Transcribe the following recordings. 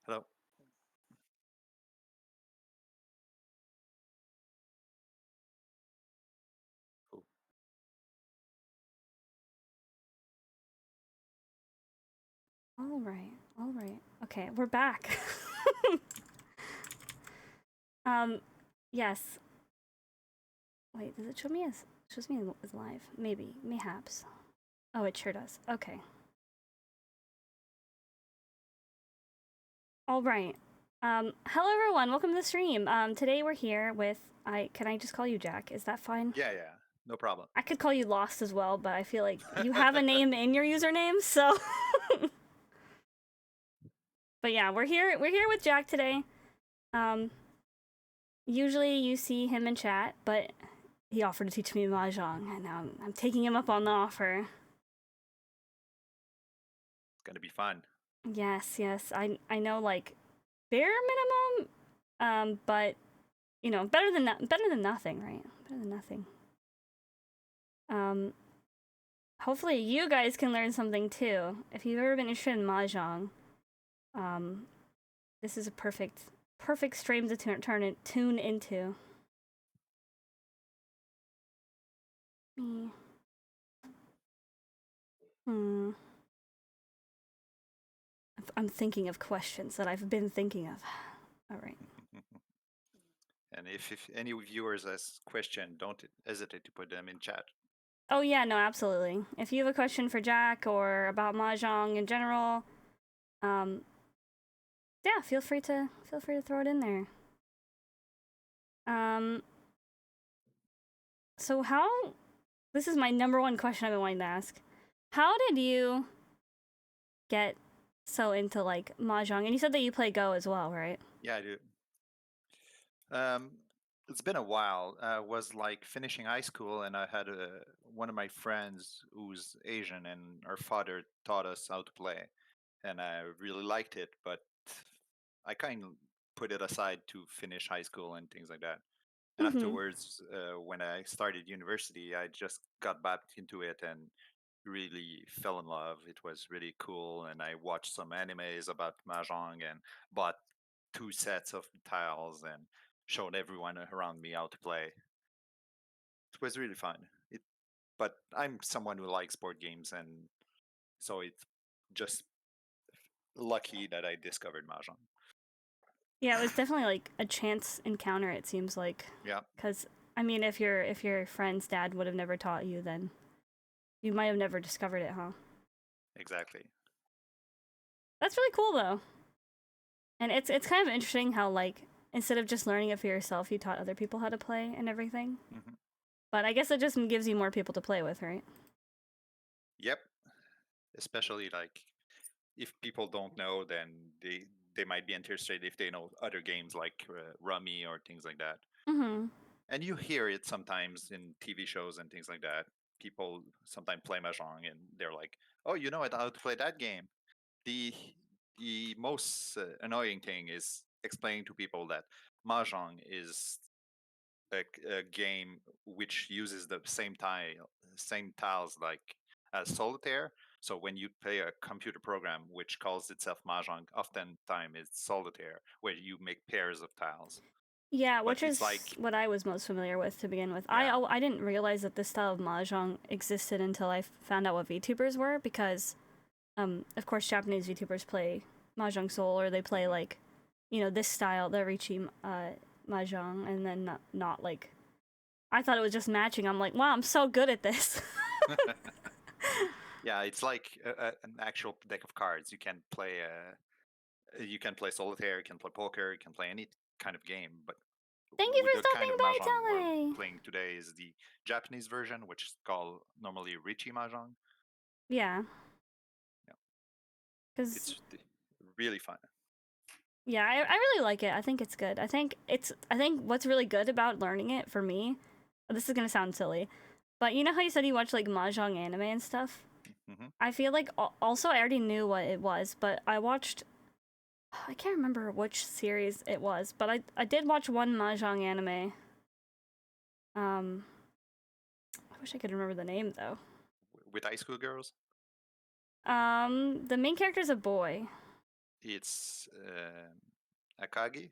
Hello. Cool. All right, all right. Okay, we're back. um, yes. Wait, does it show me as shows me as live? Maybe, mayhaps. Oh, it sure does. Okay. All right. Hello everyone. Welcome to the stream. Today we're here with Can I just call you Jack? Is that fine? Yeah, no problem. I could call you Lost as well, but I feel like you have a name in your username, so. But yeah, we're here. We're here with Jack today. Um, Usually you see him in chat, but he offered to teach me Mahjong, and now I'm taking him up on the offer. It's gonna be fun. Yes. I know like bare minimum, but you know, better than nothing, right? Better than nothing. Um, Hopefully you guys can learn something too. If you've ever been interested in Mahjong, um, this is a perfect stream to tune into. Me. Hmm. I'm thinking of questions that I've been thinking of. All right. And if any viewers has question, don't hesitate to put them in chat. Oh yeah, no, absolutely. If you have a question for Jack or about Mahjong in general, um, yeah, feel free to throw it in there. Um, so how? This is my number one question I've been wanting to ask. How did you get so into like Mahjong? And you said that you play Go as well, right? Yeah, I do. Um, it's been a while. I was like finishing high school, and I had one of my friends who's Asian, and her father taught us how to play, and I really liked it. But I kind of put it aside to finish high school and things like that. And Mm-hmm. afterwards, when I started university, I just got back into it and really fell in love. It was really cool, and I watched some animes about mahjong and bought 2 sets of tiles and showed everyone around me how to play. It was really fun. But I'm someone who likes board games, and so it's just lucky that I discovered mahjong. Yeah, it was definitely like a chance encounter. It seems like, Yeah, because I mean, if your friend's dad would have never taught you, then you might have never discovered it, huh? exactly. That's really cool though. And it's kind of interesting how like instead of just learning it for yourself, you taught other people how to play and everything. Hmm. But I guess it just gives you more people to play with, right? Yep. Especially like if people don't know, then they might be interested if they know other games like Rummy or things like that. Mm-hmm. And you hear it sometimes in TV shows and things like that. People sometimes play mahjong and they're like, "Oh, you know how to play that game." The the most annoying thing is explaining to people that mahjong is a game which uses the same tiles like as solitaire. So when you play a computer program which calls itself mahjong, oftentimes it's solitaire, where you make pairs of tiles. Yeah, But which it's is like, what I was most familiar with to begin with. yeah, I didn't realize that this style of mahjong existed until I found out what VTubers were because, of course, Japanese VTubers play mahjong soul or they play hmm, like, this style, the Richi mahjong, and then not like. I thought it was just matching. I'm like, wow, I'm so good at this. yeah, it's like an actual deck of cards. You can play solitaire, you can play poker, you can play any kind of game. But Thank you with for the kind stopping of by, mahjong we're Tele. playing today is the Japanese version, which is called normally Richi mahjong. Yeah, Yeah, because it's really fun. yeah, I really like it. I think it's good. I think what's really good about learning it for me. This is gonna sound silly, but you know how you said you watch like mahjong anime and stuff. Hmm. I feel like also I already knew what it was, but I watched. I can't remember which series it was, but I did watch one mahjong anime. Um, I wish I could remember the name though. With high school girls. The main character's a boy. It's Akagi.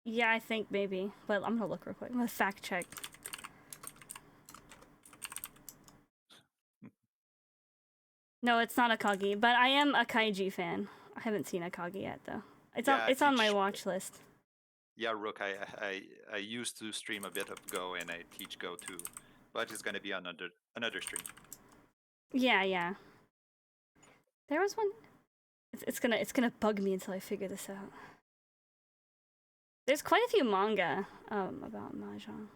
Yeah, I think maybe. But I'm gonna look real quick. I'm gonna fact check. No, it's not Akagi, but I am a Kaiji fan. I haven't seen Akagi yet though. Yeah, I It's on my teach. watch list. Yeah, Rook. I used to stream a bit of Go, and I teach Go too, but it's gonna be on another stream. Yeah, yeah. There was one. It's gonna bug me until I figure this out. There's quite a few manga about Mahjong.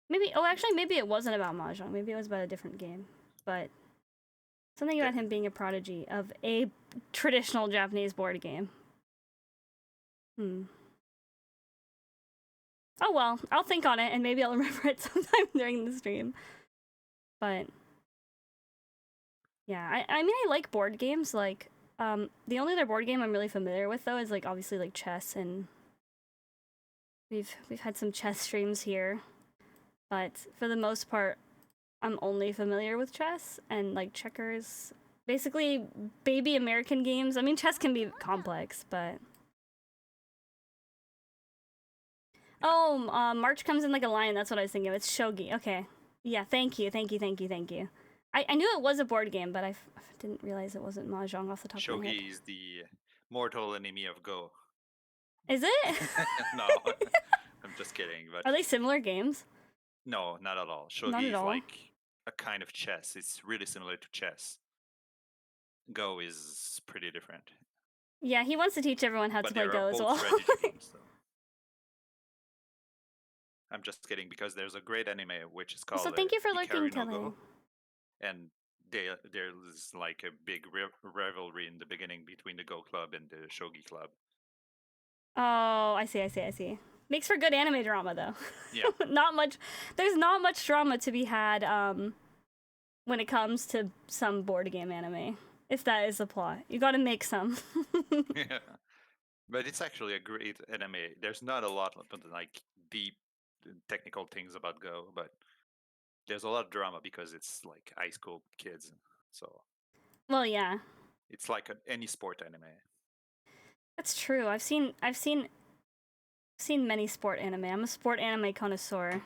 Maybe actually maybe it wasn't about Mahjong. Maybe it was about a different game. But something about him being a prodigy of a traditional Japanese board game. Oh well, I'll think on it and maybe I'll remember it sometime during the stream. But yeah, I mean I like board games. Like the only other board game I'm really familiar with though is like obviously like chess, and we've had some chess streams here. But for the most part, I'm only familiar with chess and like checkers. Basically, baby American games. I mean, chess can be complex, but oh, March comes in like a lion. That's what I was thinking of. It's shogi. Okay, yeah. Thank you. I knew it was a board game, but I didn't realize it wasn't mahjong off the top of my head. Shogi is the mortal enemy of Go. Is it? No, I'm just kidding. But Are they similar games? no, not at all. Not Shogi at is all. like a kind of chess. It's really similar to chess. Go is pretty different. Yeah, he wants to teach everyone how But to play they are Go as both well. strategy games. So. I'm just kidding because there's a great anime which is called So thank you for lurking, Hikaru no Go, Tilly. and there's like a big rivalry in the beginning between the Go Club and the Shogi Club. Oh, I see. Makes for good anime drama though. Yeah. There's not much drama to be had when it comes to some board game anime. If that is the plot. You gotta make some. Yeah. But it's actually a great anime. There's not a lot of like deep technical things about Go, but there's a lot of drama because it's like high school kids. So Well, yeah. it's like any sport anime. That's true. I've seen many sport anime. I'm a sport anime connoisseur.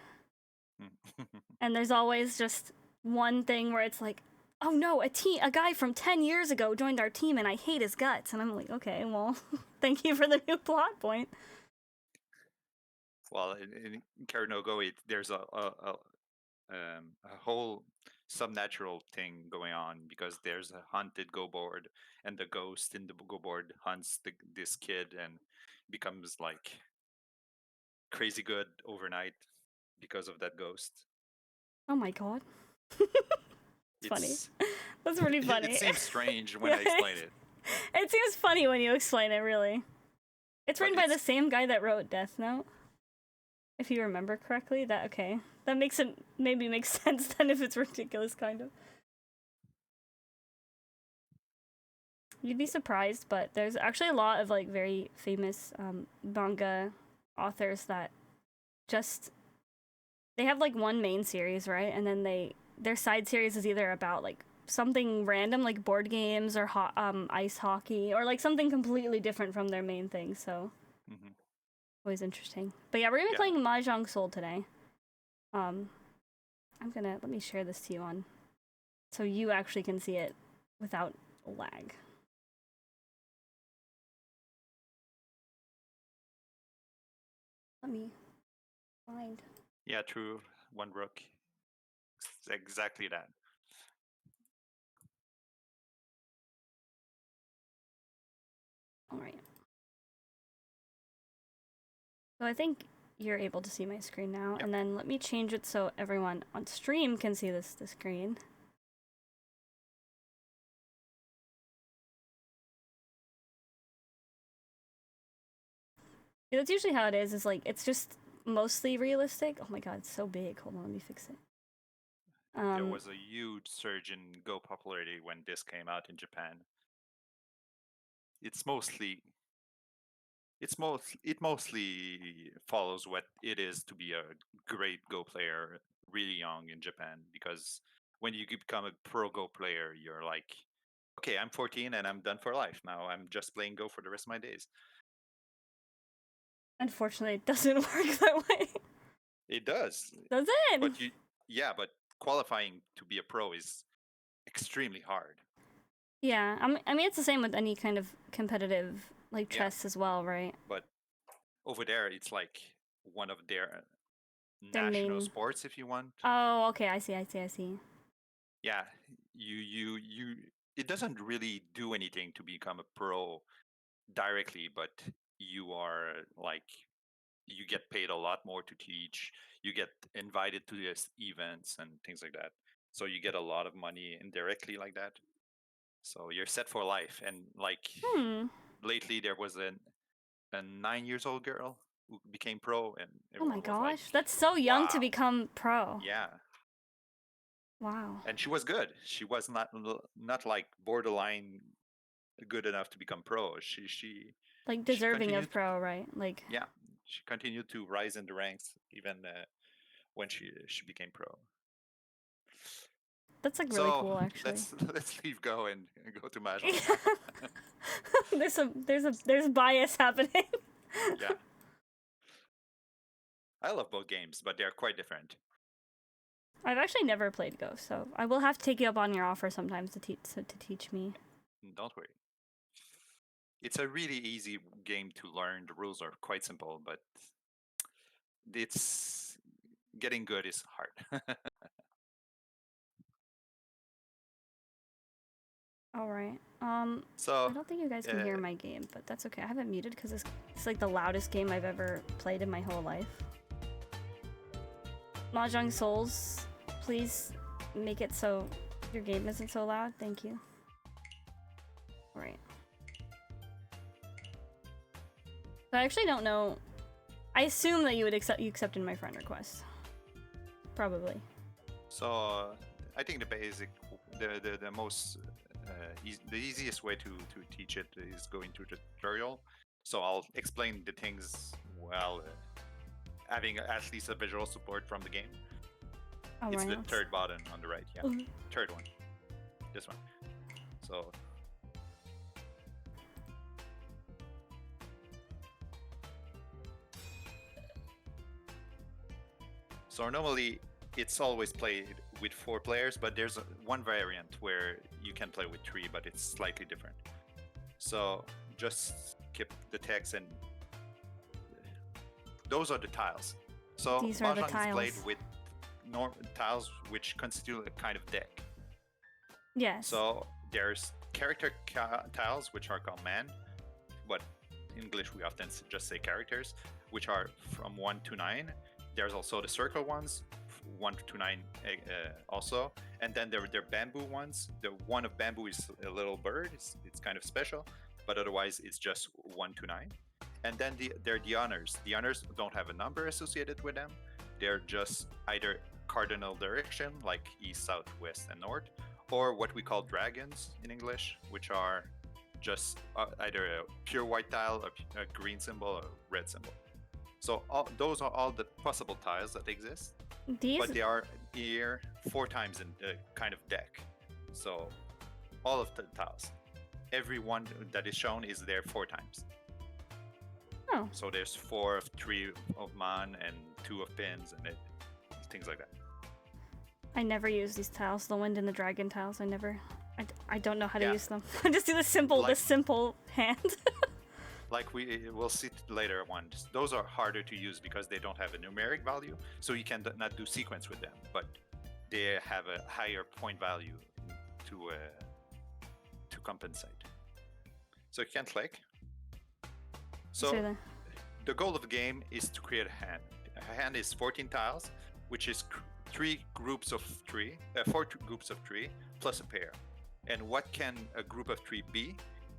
And there's always just one thing where it's like, oh no, a guy from 10 years ago joined our team and I hate his guts. And I'm like, okay, well, thank you for the new plot point. Well, in Hikaru no Go, there's a whole subnatural thing going on because there's a haunted Go board, and the ghost in the Go board hunts this kid and becomes like crazy good overnight because of that ghost. Oh my god. It's funny. That's pretty It funny. seems strange when I explain it. It seems funny when you explain it, really. It's written by the same guy that wrote Death Note. If you remember correctly, that makes it maybe makes sense then if it's ridiculous, kind of. You'd be surprised, but there's actually a lot of like very famous manga authors that just they have like one main series, right? And then their side series is either about like something random like board games or ice hockey or like something completely different from their main thing. So always interesting. But yeah, we're gonna be playing Mahjong Soul today. Let me share this to you on so you actually can see it without lag. Let me find. Yeah, true. One rook. Exactly that. All right. So I think you're able to see my screen now, and then let me change it so everyone on stream can see the screen. Yeah, that's usually how it is. Is like it's just mostly realistic. Oh my god, it's so big. Hold on, let me fix it. There was a huge surge in Go popularity when this came out in Japan. It mostly follows what it is to be a great Go player really young in Japan, because when you become a pro Go player, you're like okay, I'm 14 and I'm done for life. Now I'm just playing Go for the rest of my days. Unfortunately, it doesn't work that way. It does. Does it? But but qualifying to be a pro is extremely hard. Yeah, I mean, it's the same with any kind of competitive, like, Yeah. chess as well, right? But over there, it's like one of their Their national main... sports, if you want. Oh, okay, I see. Yeah, you. It doesn't really do anything to become a pro directly, but you are like you get paid a lot more to teach. You get invited to these events and things like that. So you get a lot of money indirectly like that. So you're set for life. And like lately, there was a 9 years old girl who became pro, and Oh my everyone was like, gosh, that's so young to "Wow, become pro. yeah." Wow. And she was good. She was not like borderline good enough to become pro. Like, She deserving of continued, pro, right? Like, yeah, she continued to rise in the ranks even when she became pro. that's, like, really So cool, actually. let's leave Go and go to Mahjong. there's bias happening. Yeah, I love both games, but they're quite different. I've actually never played Go, so I will have to take you up on your offer sometimes to teach me. Don't worry. It's a really easy game to learn. The rules are quite simple, but it's getting good is hard. All right. So I don't think you guys can hear my game, but that's okay. I have it muted because it's like the loudest game I've ever played in my whole life. Mahjong Souls, please make it so your game isn't so loud. Thank you. All right. I actually don't know. I assume that you accepted my friend request. Probably. So I think the basic, the most, the easiest way to teach it is going to the tutorial. So I'll explain the things while having at least a visual support from the game. All it's right, the third button on the right. Yeah, third one. This one. So. So normally it's always played with 4 players, but there's one variant where you can play with 3, but it's slightly different. So just skip the text, and those are the tiles. So these are the Mahjong tiles. is played with tiles which constitute a kind of deck. Yes. So there's character tiles, which are called man, but in English we often just say characters, which are from 1 to 9. There's also the circle ones, 1 to 9 also. And then there are bamboo ones. The one of bamboo is a little bird. It's kind of special, but otherwise it's just 1 to 9. And then there are the honors. The honors don't have a number associated with them. They're just either cardinal direction, like east, south, west, and north, or what we call dragons in English, which are just either a pure white tile, a green symbol, or a red symbol. So those are all the possible tiles that exist, but they are here 4 times in the kind of deck. So all of the tiles, every one that is shown is there 4 times. Oh. So there's 4 of 3 of man and 2 of pins and things like that. I never use these tiles, the wind and the dragon tiles. I don't know how to use them. I just do the simple hand. Like we'll see later on, those are harder to use because they don't have a numeric value, so you can not do sequence with them, but they have a higher point value to compensate. So you can click. So the goal of the game is to create a hand. A hand is 14 tiles, which is 4 groups of 3 plus a pair. And what can a group of 3 be?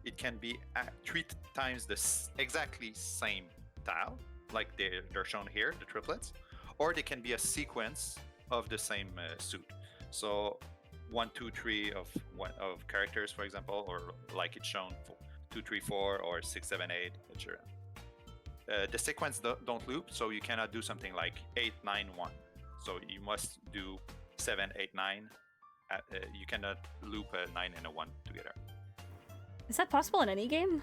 It can be 3 times the exactly same tile, like they're shown here, the triplets, or they can be a sequence of the same suit. So 1, 2, 3 of characters, for example, or like it's shown 2, 3, 4, or 6, 7, 8, etc. The sequence don't loop, so you cannot do something like 8, 9, 1. So you must do 7, 8, 9 you cannot loop a 9 and a 1 together. Is that possible in any game?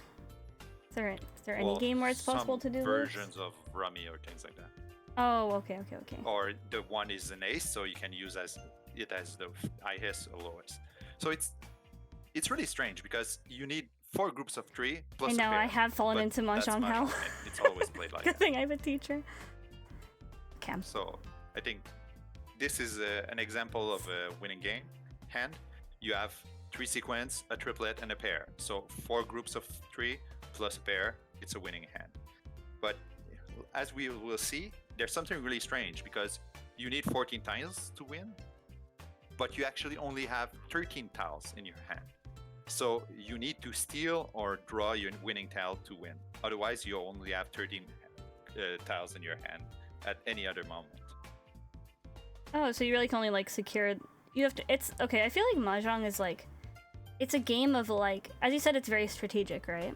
Is there any game where it's possible to do versions loops? of Rummy or things like that. Oh, okay. Or the one is an ace, so you can use it as the highest or lowest. So it's really strange because you need 4 groups of 3 plus I know, a pair. I have fallen into Mahjong hell. It's always played like Good that. thing I have a teacher. Cam. So I think this is an example of a winning game hand. You have 3 sequence, a triplet, and a pair. So 4 groups of 3 plus a pair, it's a winning hand. But as we will see, there's something really strange because you need 14 tiles to win, but you actually only have 13 tiles in your hand. So you need to steal or draw your winning tile to win. Otherwise, you only have 13 tiles in your hand at any other moment. Oh, so you really can only like secure. You have to. It's okay. I feel like Mahjong is like, it's a game of like, as you said, it's very strategic, right?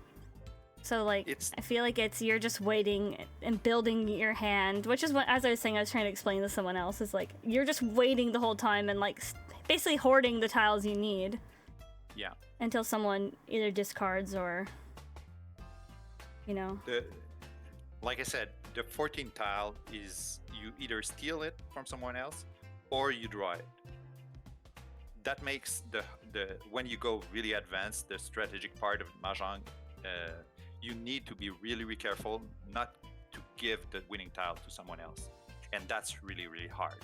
So like, I feel like you're just waiting and building your hand, which is what, as I was saying, I was trying to explain to someone else, is like you're just waiting the whole time and like basically hoarding the tiles you need. Yeah. Until someone either discards or, you know. Like I said, the 14th tile is you either steal it from someone else or you draw it. That makes the when you go really advanced, the strategic part of Mahjong, you need to be really careful not to give the winning tile to someone else, and that's really hard.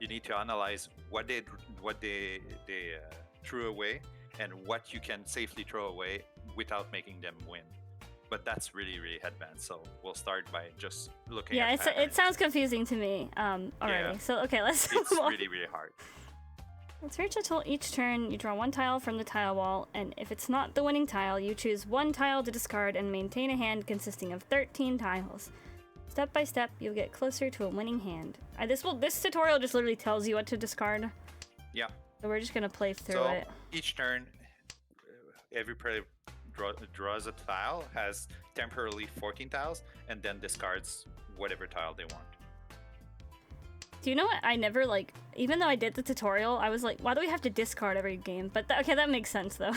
You need to analyze what they threw away and what you can safely throw away without making them win. But that's really advanced. So we'll start by just looking. Yeah, at it sounds confusing to me already. Yeah. So okay, let's. It's really hard. Let's reach a tool each turn. You draw 1 tile from the tile wall, and if it's not the winning tile, you choose 1 tile to discard and maintain a hand consisting of 13 tiles. Step by step, you'll get closer to a winning hand. This tutorial just literally tells you what to discard. Yeah. So we're just gonna play through it. Each turn, every player draws a tile, has temporarily 14 tiles, and then discards whatever tile they want. Do you know what? I never like, even though I did the tutorial, I was like, why do we have to discard every game? But okay, that makes sense though.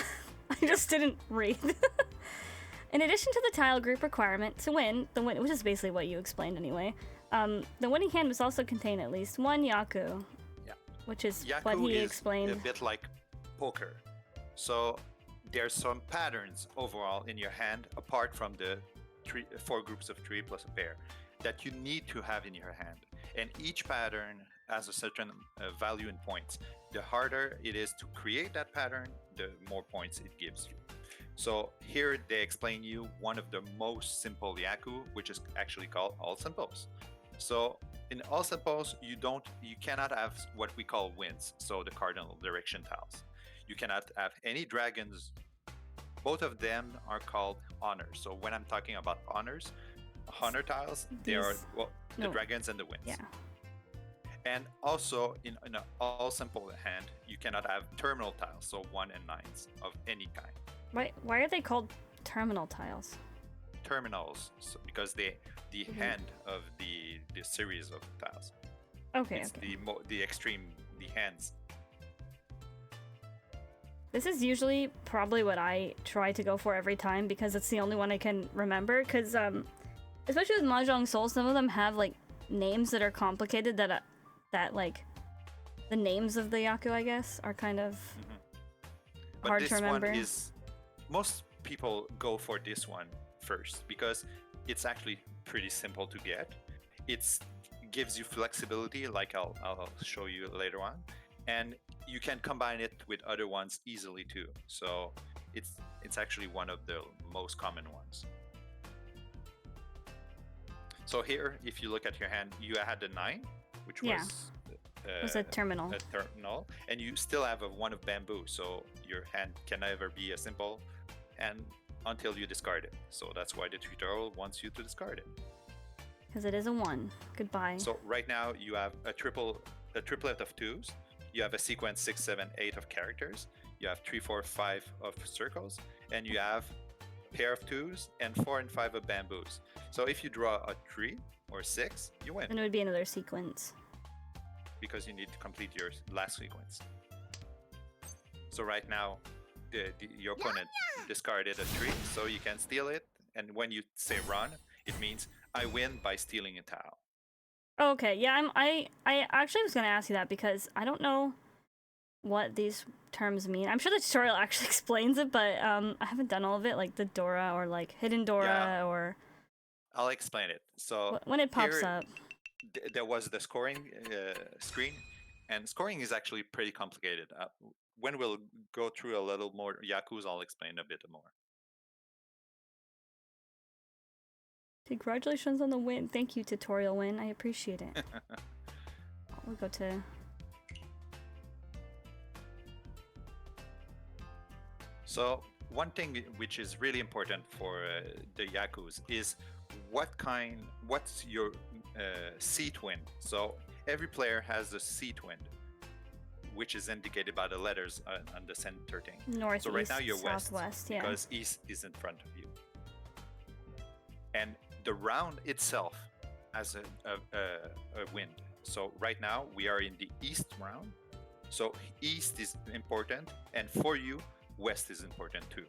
I just didn't read. In addition to the tile group requirement to win, which is basically what you explained anyway, the winning hand must also contain at least 1 Yaku. Yeah. Which is Yaku what he is explained. A bit like poker. So there's some patterns overall in your hand apart from the 4 groups of 3 plus a pair that you need to have in your hand. And each pattern has a certain value in points. The harder it is to create that pattern, the more points it gives you. So here they explain you one of the most simple Yaku, which is actually called all simples. So in all simples, you cannot have what we call wins, so the cardinal direction tiles. You cannot have any dragons. Both of them are called honors. So when I'm talking about honor tiles, they are the dragons and the winds. Yeah. And also in an all simple hand, you cannot have terminal tiles, so 1 and 9s of any kind. Why are they called terminal tiles? Terminals, because the hand of the series of tiles. Okay. It's the extreme, the hands. This is usually probably what I try to go for every time because it's the only one I can remember. Because especially with Mahjong Soul, some of them have like names that are complicated that like the names of the Yaku, I guess, are kind of hard to remember. One is, most people go for this one first because it's actually pretty simple to get. It gives you flexibility, like I'll show you later on, and you can combine it with other ones easily too. So it's actually one of the most common ones. So here, if you look at your hand, you had the 9, which was a terminal. And you still have a 1 of bamboo, so your hand can never be a simple and until you discard it. So that's why the tutorial wants you to discard it. Because it is a 1. Goodbye. So right now you have a triplet of 2s. You have a sequence 6, 7, 8 of characters. You have 3, 4, 5 of circles, and you have a pair of 2s and 4 and 5 of bamboos. So if you draw a 3 or 6, you win. And it would be another sequence. Because you need to complete your last sequence. So right now, your opponent discarded a tree, so you can steal it. And when you say run, it means I win by stealing a tile. Okay, yeah, I actually was gonna ask you that because I don't know what these terms mean. I'm sure the tutorial actually explains it, but I haven't done all of it, like the Dora or like hidden Dora or. I'll explain it. So When it pops here, up. There was the scoring screen, and scoring is actually pretty complicated. When we'll go through a little more Yaku's, I'll explain a bit more. Congratulations on the win. Thank you, tutorial win. I appreciate it. We'll go to. So one thing which is really important for the Yaku's is what's your seat wind. So every player has a seat wind, which is indicated by the letters on the center thing. North, so right east, now you're southwest, yeah. Because east is in front of you. And the round itself has a wind. So right now we are in the east round. So east is important, and for you, west is important too.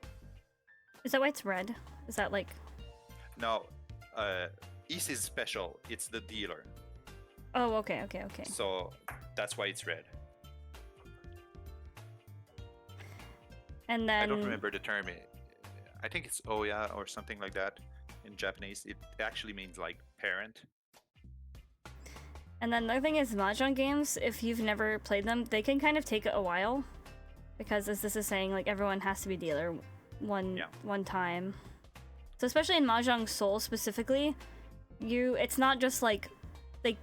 Is that why it's red? Is that like? No, east is special. It's the dealer. Oh, okay. So that's why it's red. And then I don't remember the term. I think it's Oya or something like that in Japanese. It actually means like parent. And then the thing is, Mahjong games, if you've never played them, they can kind of take a while. Because as this is saying, like everyone has to be dealer one time. So especially in Mahjong Soul specifically, it's not just like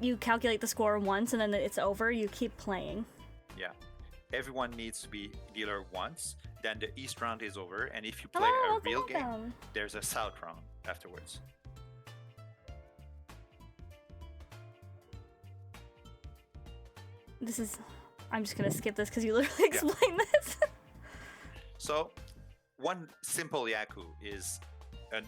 you calculate the score once and then it's over, you keep playing. Yeah. Everyone needs to be dealer once, then the east round is over, and if you play a real game, there's a south round afterwards. I'm just gonna skip this because you literally explained this. So, one simple Yaku is an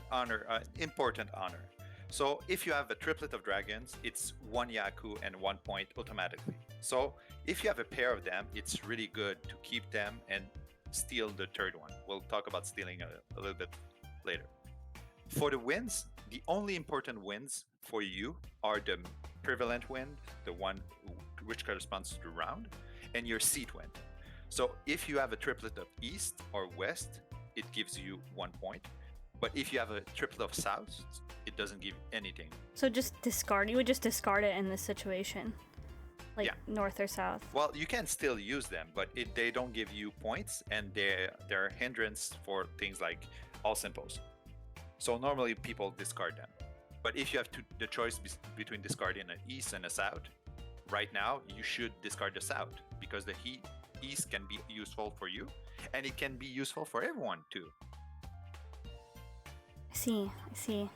important honor. So, if you have a triplet of dragons, it's 1 Yaku and 1 point automatically. So, if you have a pair of them, it's really good to keep them and steal the third one. We'll talk about stealing a little bit later. For the wins, the only important wins for you are the prevalent wind, the one which corresponds to the round, and your seat wind. So if you have a triplet of east or west, it gives you 1 point. But if you have a triplet of south, it doesn't give anything. So just discard. You would just discard it in this situation, like north or south. Well, you can still use them, but they don't give you points, and they're a hindrance for things like all simples. So normally people discard them. But if you have the choice between discarding an east and a south, right now you should discard the south because the east can be useful for you, and it can be useful for everyone too. I see.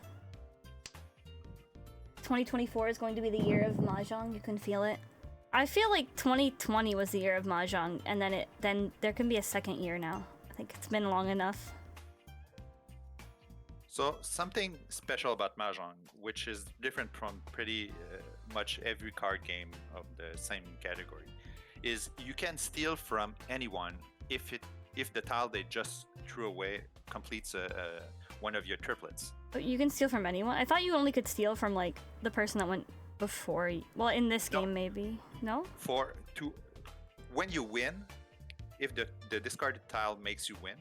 2024 is going to be the year of Mahjong. You can feel it. I feel like 2020 was the year of Mahjong, and then there can be a second year now. I think it's been long enough. So something special about Mahjong, which is different from pretty much every card game of the same category, is you can steal from anyone if the tile they just threw away completes one of your triplets. But you can steal from anyone? I thought you only could steal from like the person that went before you. Well, in this game maybe. No? When you win, if the discarded tile makes you win,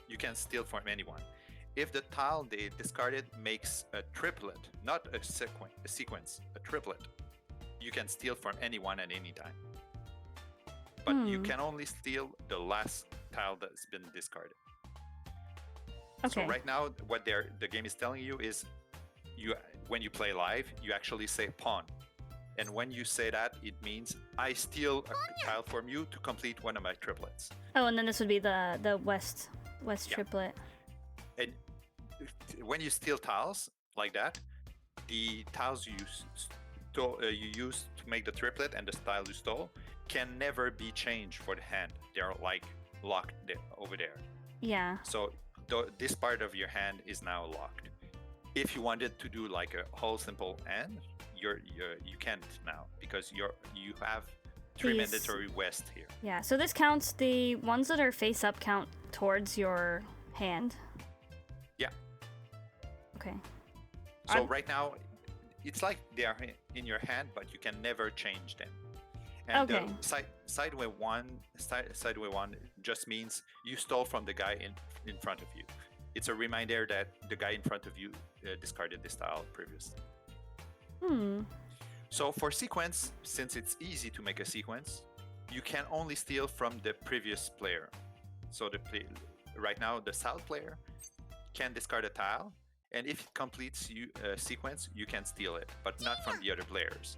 you can steal from anyone. If the tile they discarded makes a triplet, not a sequence, a triplet, you can steal from anyone at any time. But you can only steal the last tile that's been discarded. Okay. So right now, what the game is telling you is, when you play live, you actually say pawn. And when you say that, it means I steal a tile from you to complete one of my triplets. Oh, and then this would be the west triplet. And when you steal tiles like that, the tiles you used to make the triplet and the tile you stole can never be changed for the hand. They're like locked over there. Yeah. So this part of your hand is now locked. If you wanted to do like a whole simple end, you can't now because you have 3 These- mandatory west here. Yeah, so this counts the ones that are face up count towards your hand. Yeah. Okay. So right now, it's like they are in your hand, but you can never change them. And Okay. sideway one just means you stole from the guy in front of you. It's a reminder that the guy in front of you discarded this tile previously. So for sequence, since it's easy to make a sequence, you can only steal from the previous player. So right now, the south player can discard a tile, and if it completes a sequence, you can steal it, but not from the other players.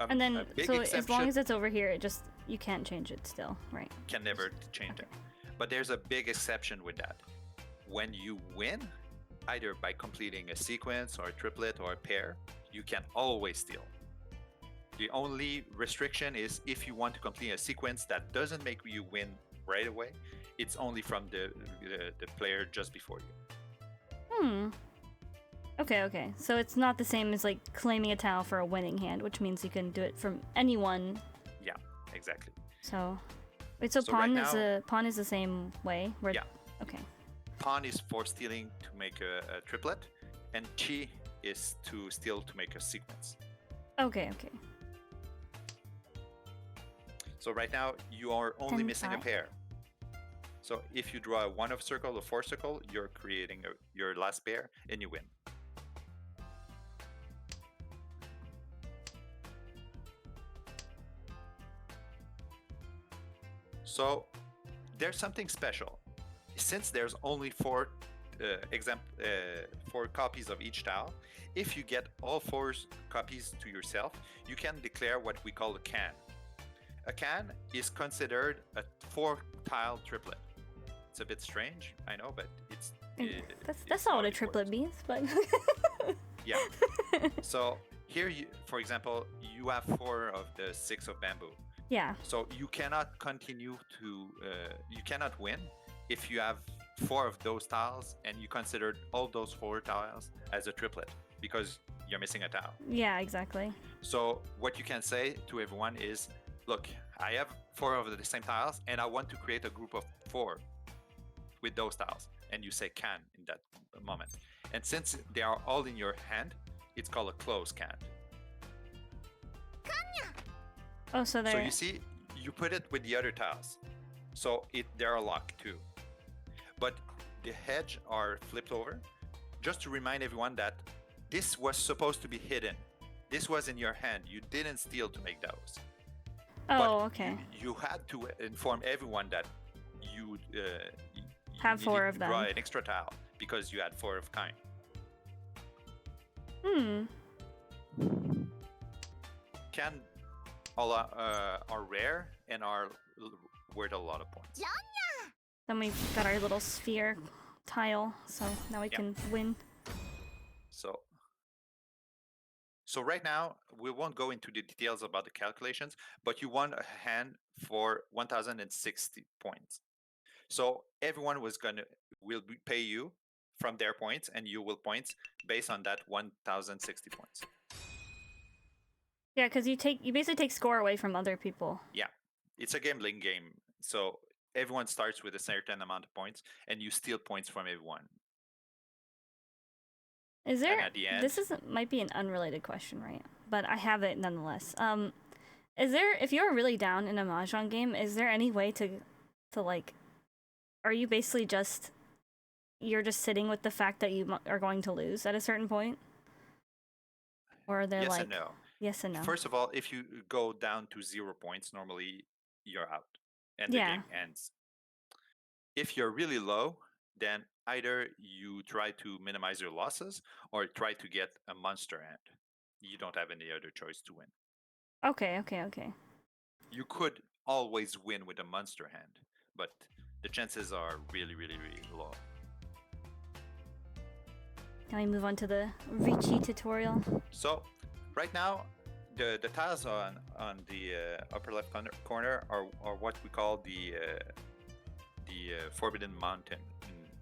And then, so as long as it's over here, you can't change it still, right? Can never change it. But there's a big exception with that. When you win, either by completing a sequence or a triplet or a pair, you can always steal. The only restriction is if you want to complete a sequence that doesn't make you win right away, it's only from the player just before you. Okay. So it's not the same as like claiming a tile for a winning hand, which means you can do it from anyone. Yeah, exactly. So, wait. So pawn is the same way. Yeah. Okay. Pawn is for stealing to make a triplet, and chi is to steal to make a sequence. Okay. So right now you are only missing a 10-5. pair. So if you draw a 1 of circle or 4 circle, you're creating your last pair and you win. So there's something special. Since there's only 4 copies of each tile, if you get all 4 copies to yourself, you can declare what we call a can. A can is considered a 4-tile triplet. It's a bit strange, I know, but That's not what a triplet means, but yeah. So here, for example, you have 4 of the 6 of bamboo. Yeah. So you cannot continue to, you cannot win if you have 4 of those tiles and you consider all those 4 tiles as a triplet because you're missing a tile. Yeah, exactly. So what you can say to everyone is, look, I have 4 of the same tiles and I want to create a group of 4 with those tiles. And you say can in that moment. And since they are all in your hand, it's called a closed can. Oh, so you see, you put it with the other tiles. So they're locked too. But the hedge are flipped over. Just to remind everyone that this was supposed to be hidden. This was in your hand. You didn't steal to make those. Oh, okay. You had to inform everyone that you have 4 of them. Draw an extra tile because you had 4 of kind. Can are rare and are worth a lot of points. Then we've got our little sphere tile, so now we can win. So right now, we won't go into the details about the calculations, but you won a hand for 1,060 points. So everyone will pay you from their points, and you will points based on that 1,060 points. Yeah, because you basically take score away from other people. Yeah, it's a gambling game. So everyone starts with a certain amount of points, and you steal points from everyone. Is there? And at the end, this might be an unrelated question, right? But I have it nonetheless. Is there? If you're really down in a Mahjong game, is there any way to like? Are you basically you're just sitting with the fact that you are going to lose at a certain point? Or they're yes like and no. Yes and no. First of all, if you go down to 0 points, normally you're out and the game ends. If you're really low, then either you try to minimize your losses or try to get a monster hand. You don't have any other choice to win. Okay. You could always win with a monster hand, but the chances are really, really, really low. Can we move on to the Ricci tutorial? So, right now, the tiles on the upper left corner are what we call the Forbidden Mountain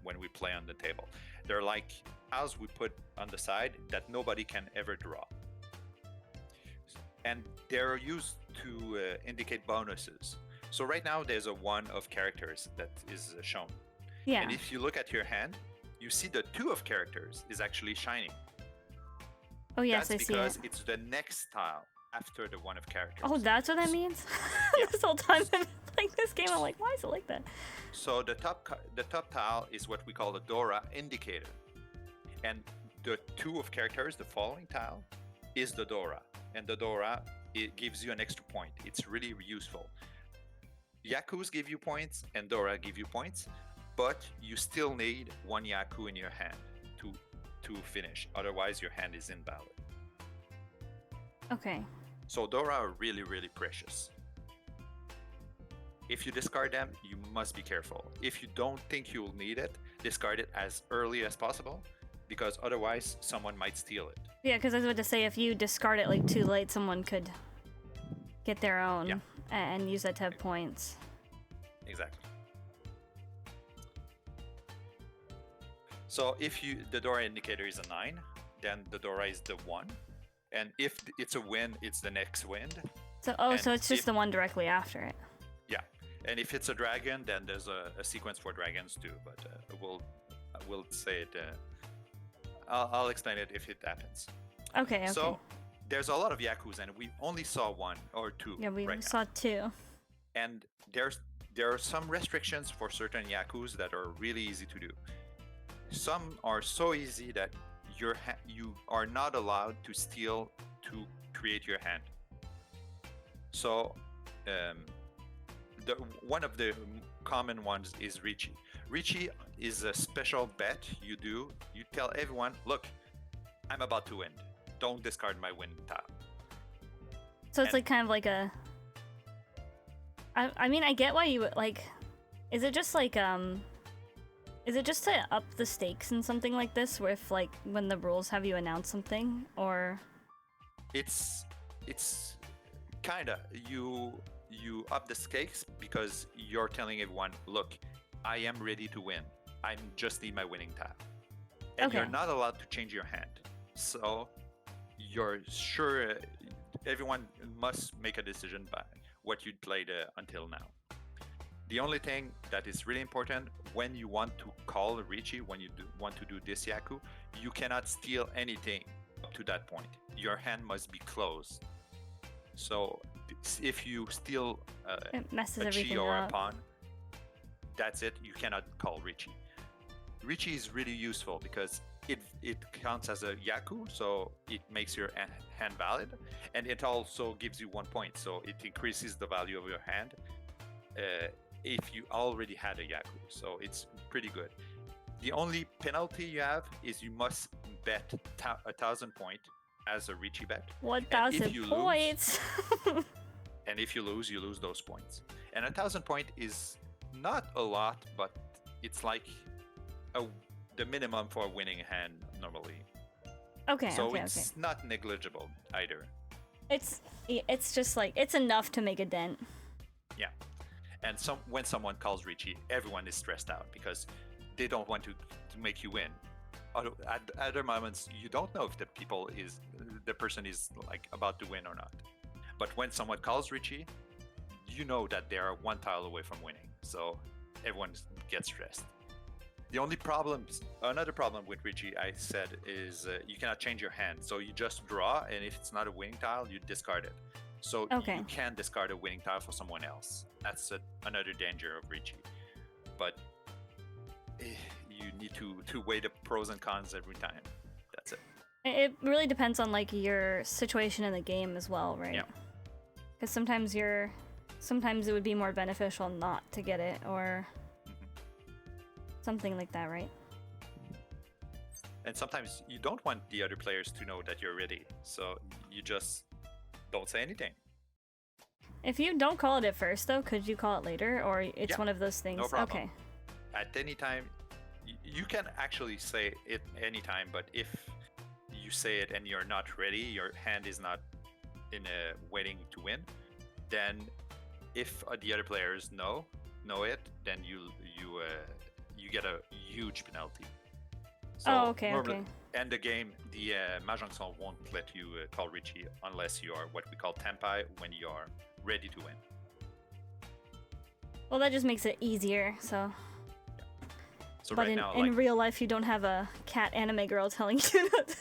when we play on the table. They're like tiles we put on the side that nobody can ever draw. And they're used to indicate bonuses. So right now there's a 1 of characters that is shown. Yeah. And if you look at your hand, you see the 2 of characters is actually shining. Oh yes, That's I see because it. it's the next tile after the 1 of characters. Oh, that's what that means? Yeah. This whole time I've been playing this game, I'm like, why is it like that? So the top tile is what we call the Dora indicator. And the 2 of characters, the following tile, is the Dora. And the Dora, it gives you an extra point. It's really useful. Yakus give you points and Dora give you points, but you still need 1 Yaku in your hand to finish. Otherwise, your hand is invalid. Okay. So Dora are really, really precious. If you discard them, you must be careful. If you don't think you'll need it, discard it as early as possible, because otherwise someone might steal it. Yeah, because I was about to say, if you discard it like too late, someone could get their own and use that to have points. Exactly. So if the Dora indicator is a 9, then the Dora is the 1. And if it's a wind, it's the next wind. So so it's just the one directly after it. Yeah. And if it's a dragon, then there's a sequence for dragons too. But we'll say it. I'll explain it if it happens. Okay. So there's a lot of Yakus, and we only saw 1 or 2. Yeah, we right saw 2. And there are some restrictions for certain Yakus that are really easy to do. Some are so easy that you are not allowed to steal to create your hand. So one of the common ones is Ricci. Ricci is a special bet you do. You tell everyone, look, I'm about to win. Don't discard my win tile. So it's like kind of like a... I mean, I get why you would, like... Is it just like, is it just to up the stakes in something like this, where if, like, when the rules have you announce something, or... It's kinda, you up the stakes because you're telling everyone, look, I am ready to win. I just need my winning tile. And you're not allowed to change your hand. So you're sure everyone must make a decision by what you played until now. The only thing that is really important, when you want to call Ricci, when you want to do this Yaku, you cannot steal anything up to that point. Your hand must be closed. So if you steal it messes a everything Chi or up. a pawn, that's it. You cannot call Ricci. Ricci is really useful because it counts as a Yaku, so it makes your hand valid, and it also gives you 1 point, so it increases the value of your hand if you already had a Yaku, so it's pretty good. The only penalty you have is you must bet 1,000 points as a Ricci bet. 1,000 points! And if you lose those points. And 1,000 points is not a lot, but it's like the minimum for winning a hand normally. Okay, so it's not negligible either. It's just like, it's enough to make a dent. Yeah. And when someone calls Ricci, everyone is stressed out because they don't want to make you win. At other moments, you don't know if the person is like about to win or not. But when someone calls Ricci, you know that they are 1 tile away from winning. So everyone gets stressed. Another problem with Ricci, I said, is you cannot change your hand. So you just draw, and if it's not a winning tile, you discard it. So you can discard a winning tile for someone else. That's another danger of Ricci. But you need to weigh the pros and cons every time. That's it. It really depends on like your situation in the game as well, right? Yeah. Because sometimes it would be more beneficial not to get it, or something like that, right? And sometimes you don't want the other players to know that you're ready, so you just don't say anything. If you don't call it at first, though, could you call it later, or it's one of those things? No problem. Okay. At any time, you can actually say it anytime, but if you say it and you're not ready, your hand is not in a waiting to win, then if the other players know it, then you get a huge penalty. So okay. And the game, the Mahjong song won't let you call Richie unless you are what we call Tenpai, when you are ready to win. Well, that just makes it easier. So. So but right in, now, in real life, you don't have a cat anime girl telling you not to.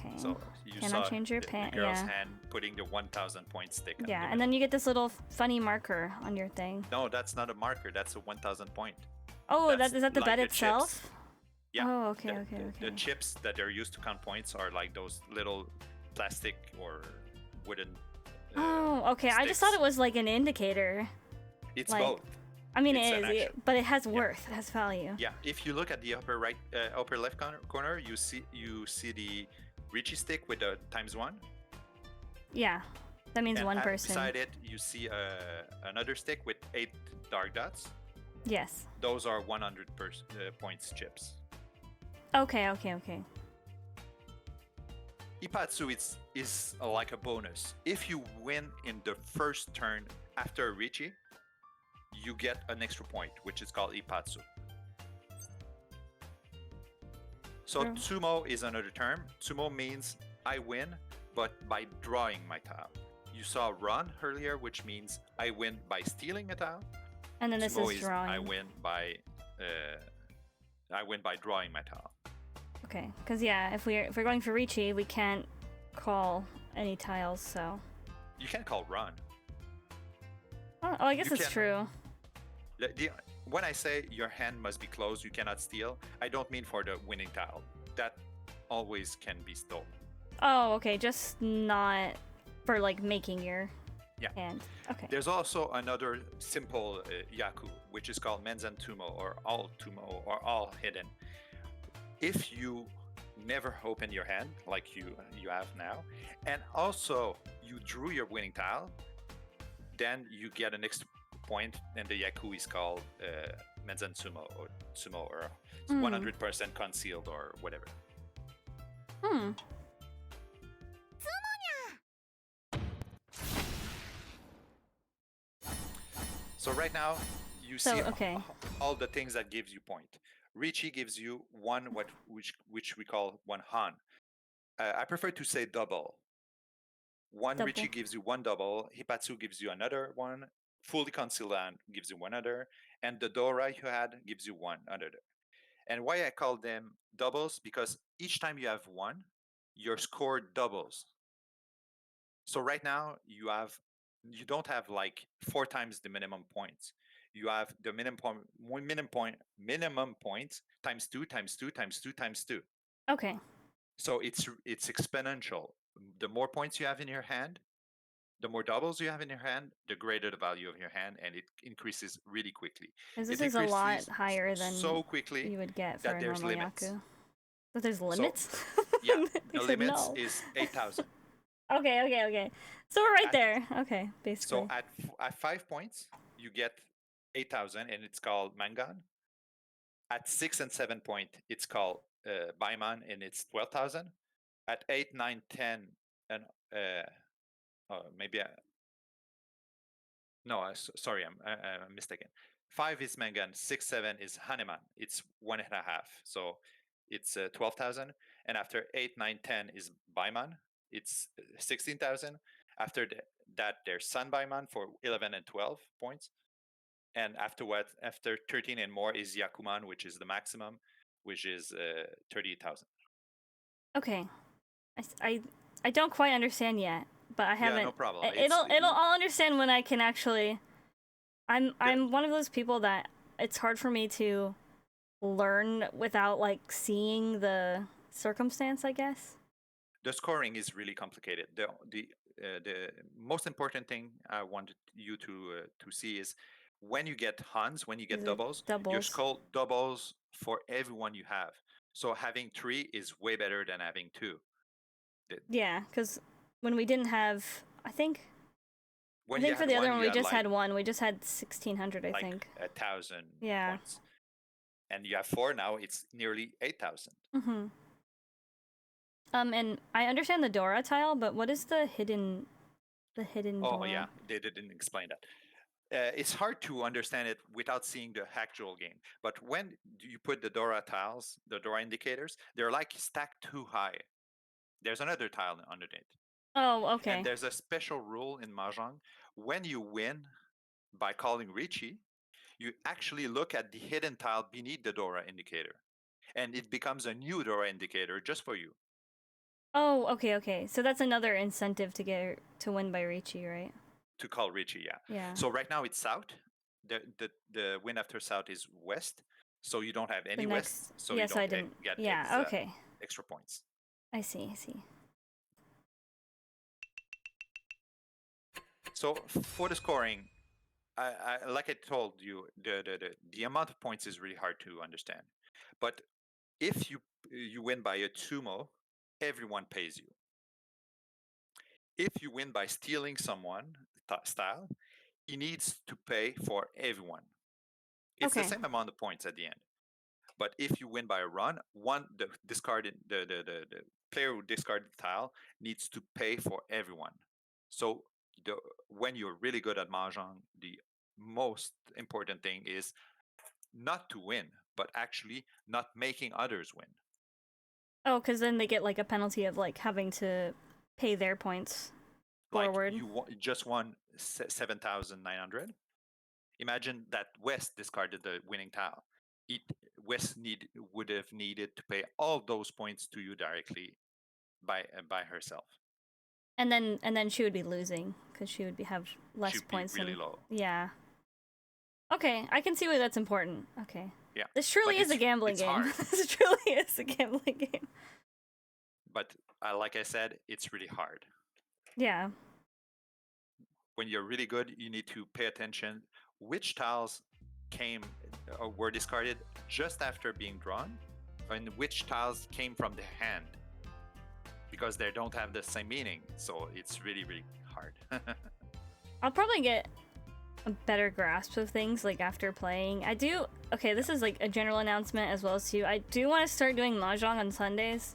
Okay. So you Can saw I change your the pant? girl's Yeah. hand putting the 1,000 point stick. Yeah, and then you get this little funny marker on your thing. No, that's not a marker. That's a 1,000 point. Oh, is that the like bed the itself? Chips. Yeah. Oh, okay, okay. The chips that are used to count points are like those little plastic or wooden. Oh, okay. I just thought it was like an indicator. It's like, both. I mean, it is, but it has worth. Yeah. It has value. Yeah. If you look at the upper right, upper left corner, you see the Richie stick with the ×1. Yeah, that means one person. Beside it, you see another stick with 8 dark dots. Yes. Those are 100 points chips. Okay. Ipatsu is like a bonus. If you win in the first turn after a Richie, you get an extra point, which is called Ipatsu. So Tsumo is another term. Tsumo means I win, but by drawing my tile. You saw run earlier, which means I win by stealing a tile. And then this is drawing. I win by drawing my tile. Okay, because yeah, if we're going for Richie, we can't call any tiles, so. You can call run. Oh, I guess it's true. When I say your hand must be closed, you cannot steal, I don't mean for the winning tile. That always can be stolen. Oh, okay, just not for like making your hand. Okay. There's also another simple yaku, which is called Menzen Tumo or all hidden. If you never open your hand like you have now, and also you drew your winning tile, then you get an extra point, and the yaku is called Menzen Sumo or 100% concealed or whatever. So right now you see all the things that gives you point. Richie gives you one which we call one han. I prefer to say double. One double. Richie gives you one double. Hipatsu gives you another one. Fully concealed hand gives you one other, and the Dora you had gives you one other. And why I call them doubles, because each time you have one, your score doubles. So right now you don't have like 4 times the minimum points. You have the minimum points times 2 times 2 times 2 times 2. Okay. So it's exponential. The more points you have in your hand, the more doubles you have in your hand, the greater the value of your hand, and it increases really quickly. This is a lot higher than so quickly you would get for a normal yaku. But there's limits? So, yeah, the limits is 8,000. Okay. So we're right there. Okay, basically. So at 5 points, you get 8,000, and it's called Mangan. At 6 and 7 point, it's called Baiman, and it's 12,000. At 8, 9, 10, and maybe sorry, I'm mistaken. 5 is Mangan, 6, 7 is Haneman. It's 1.5, so it's 12,000. And after 8, 9, 10 is Baiman. It's 16,000. After that, there's Sun Baiman for 11 and 12 points. And after 13 and more is Yakuman, which is the maximum, which is 38,000. Okay, I don't quite understand yet, but I haven't. Yeah, no problem. I'll understand when I can actually. I'm one of those people that it's hard for me to learn without like seeing the circumstance, I guess. The scoring is really complicated. The most important thing I want you to see is when you get Hans, when you get doubles, your score doubles for everyone you have. So having 3 is way better than having 2. Yeah, because when we didn't have, I think for the other one we just had 1. We just had 1,600, I think. 1,000 yeah. points. And you have 4 now. It's nearly 8,000. Mm-hmm. And I understand the Dora tile, but what is the hidden? Oh, Dora? Yeah, they didn't explain that. It's hard to understand it without seeing the actual game. But when you put the Dora tiles, the Dora indicators, they're like stacked too high. There's another tile underneath. Oh, And okay. there's a special rule in Mahjong. When you win by calling Richie, you actually look at the hidden tile beneath the Dora indicator. And it becomes a new Dora indicator just for you. Oh, okay. So that's another incentive to win by Ricci, right? To call Richie, yeah. Yeah. So right now it's south. The win after south is west. So you don't have The any next. west. So Yeah, you so I don't didn't. get Yeah, okay. extra points. I see. So for the scoring, I like I told you, the amount of points is really hard to understand. But if you win by a tumo, everyone pays you. If you win by stealing someone style, he needs to pay for everyone. It's the Okay. same amount of points at the end. But if you win by a run, the player who discarded the tile needs to pay for everyone. So when you're really good at Mahjong, the most important thing is not to win, but actually not making others win. Oh, because then they get like a penalty of like having to pay their points Like forward. you just won 7,900. Imagine that West discarded the winning tile. West would have needed to pay all those points to you directly by herself. And then she would be losing because she would have less She'd be points really than. low. Yeah. Okay, I can see why that's important. Okay. Yeah. This truly But is a gambling it's game. hard. This truly is a gambling game. But like I said, it's really hard. Yeah. When you're really good, you need to pay attention which tiles were discarded just after being drawn, and which tiles came from the hand, because they don't have the same meaning. So it's really, really hard. I'll probably get a better grasp of things like after playing. I do. Okay, this is like a general announcement as well as you. I do want to start doing mahjong on Sundays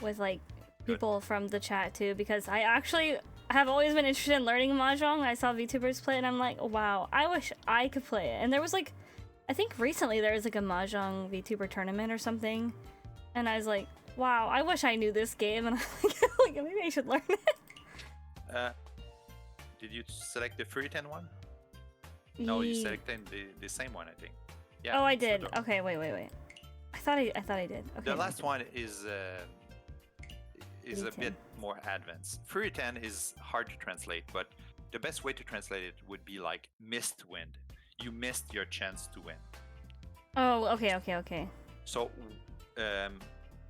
with like people from the chat too, because I actually have always been interested in learning mahjong. I saw VTubers play it and I'm like, wow, I wish I could play it. And there was like, I think recently there was like a mahjong VTuber tournament or something, and I was like, wow, I wish I knew this game, and I'm like maybe I should learn it. Did you select the 310 one? No, you selected the same one, I think. Yeah. Oh, I did. Okay, wait. I thought I did. Okay. The last one is a bit more advanced. 310 is hard to translate, but the best way to translate it would be like missed wind. You missed your chance to win. Oh, okay. So,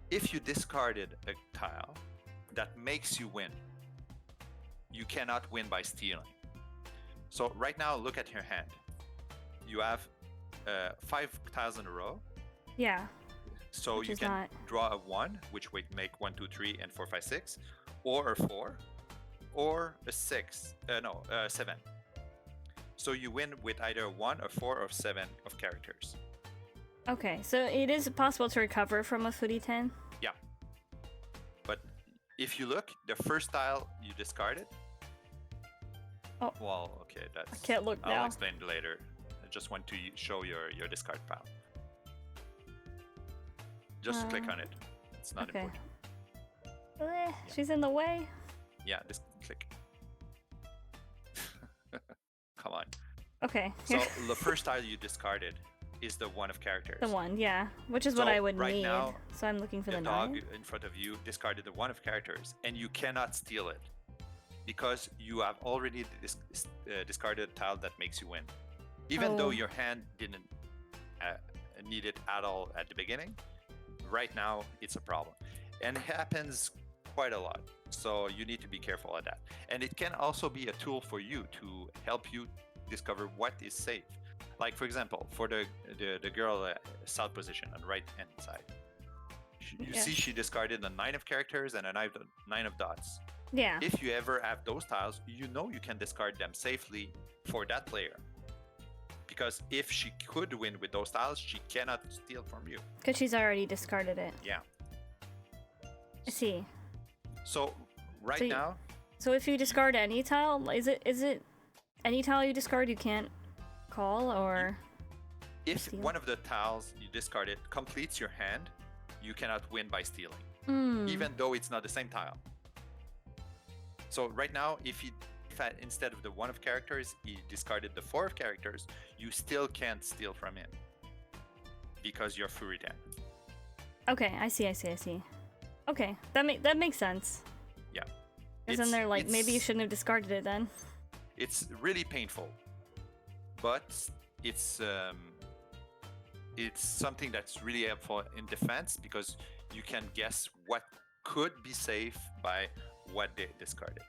if you discarded a tile that makes you win, you cannot win by stealing. So right now, look at your hand. You have 5 tiles in a row. Yeah. So which you can draw a 1, which would make 1, 2, 3, and 4, 5, 6, or a 4, or a 7. So you win with either 1, or 4, or 7 of characters. Okay, so it is possible to recover from a footy 10? Yeah. But if you look, the first tile you discarded. Oh. Well, okay, I can't look now. I'll explain later. I just want to show your discard pile. Just click on it. It's not important. Yeah. She's in the way. Yeah, just click. Come on. Okay. So the first tile you discarded is the 1 of characters. The 1, yeah. Which is what I would need. Now, so I'm looking for the 9. dog in front of you discarded the 1 of characters, and you cannot steal it because you have already discarded a tile that makes you win. Even though your hand didn't need it at all at the beginning, right now it's a problem. And it happens quite a lot. So you need to be careful at that. And it can also be a tool for you to help you discover what is safe. Like, for example, for the girl south position on the right hand side. You see she discarded a 9 of characters and a 9 of dots. Yeah. If you ever have those tiles, you know you can discard them safely for that player. Because if she could win with those tiles, she cannot steal from you. Because she's already discarded it. Yeah. I see. So now. So if you discard any tile, is it any tile you discard you can't call, or If steal? one of the tiles you discarded completes your hand, you cannot win by stealing, even though it's not the same tile. So right now, if instead of the 1 of characters, he discarded the 4 of characters, you still can't steal from him because you're Fury 10. Okay, I see. Okay, that makes sense. Yeah. Because then they're like, maybe you shouldn't have discarded it then. It's really painful, but it's something that's really helpful in defense because you can guess what could be safe by what they discarded.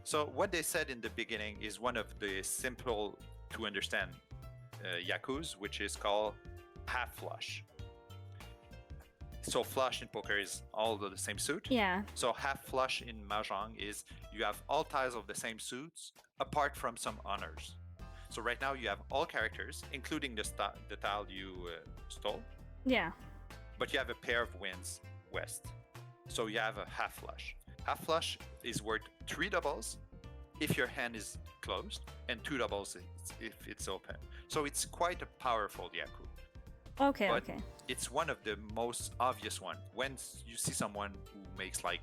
So what they said in the beginning is one of the simple to understand yakus, which is called half flush. So flush in poker is all of the same suit. Yeah. So half flush in Mahjong is you have all tiles of the same suits apart from some honors. So right now you have all characters, including the tile you stole. Yeah. But you have a pair of wins west. So you have a half flush. Half flush is worth 3 doubles if your hand is closed and 2 doubles if it's open. So it's quite a powerful yaku. Okay, but okay. It's one of the most obvious one. When you see someone who makes like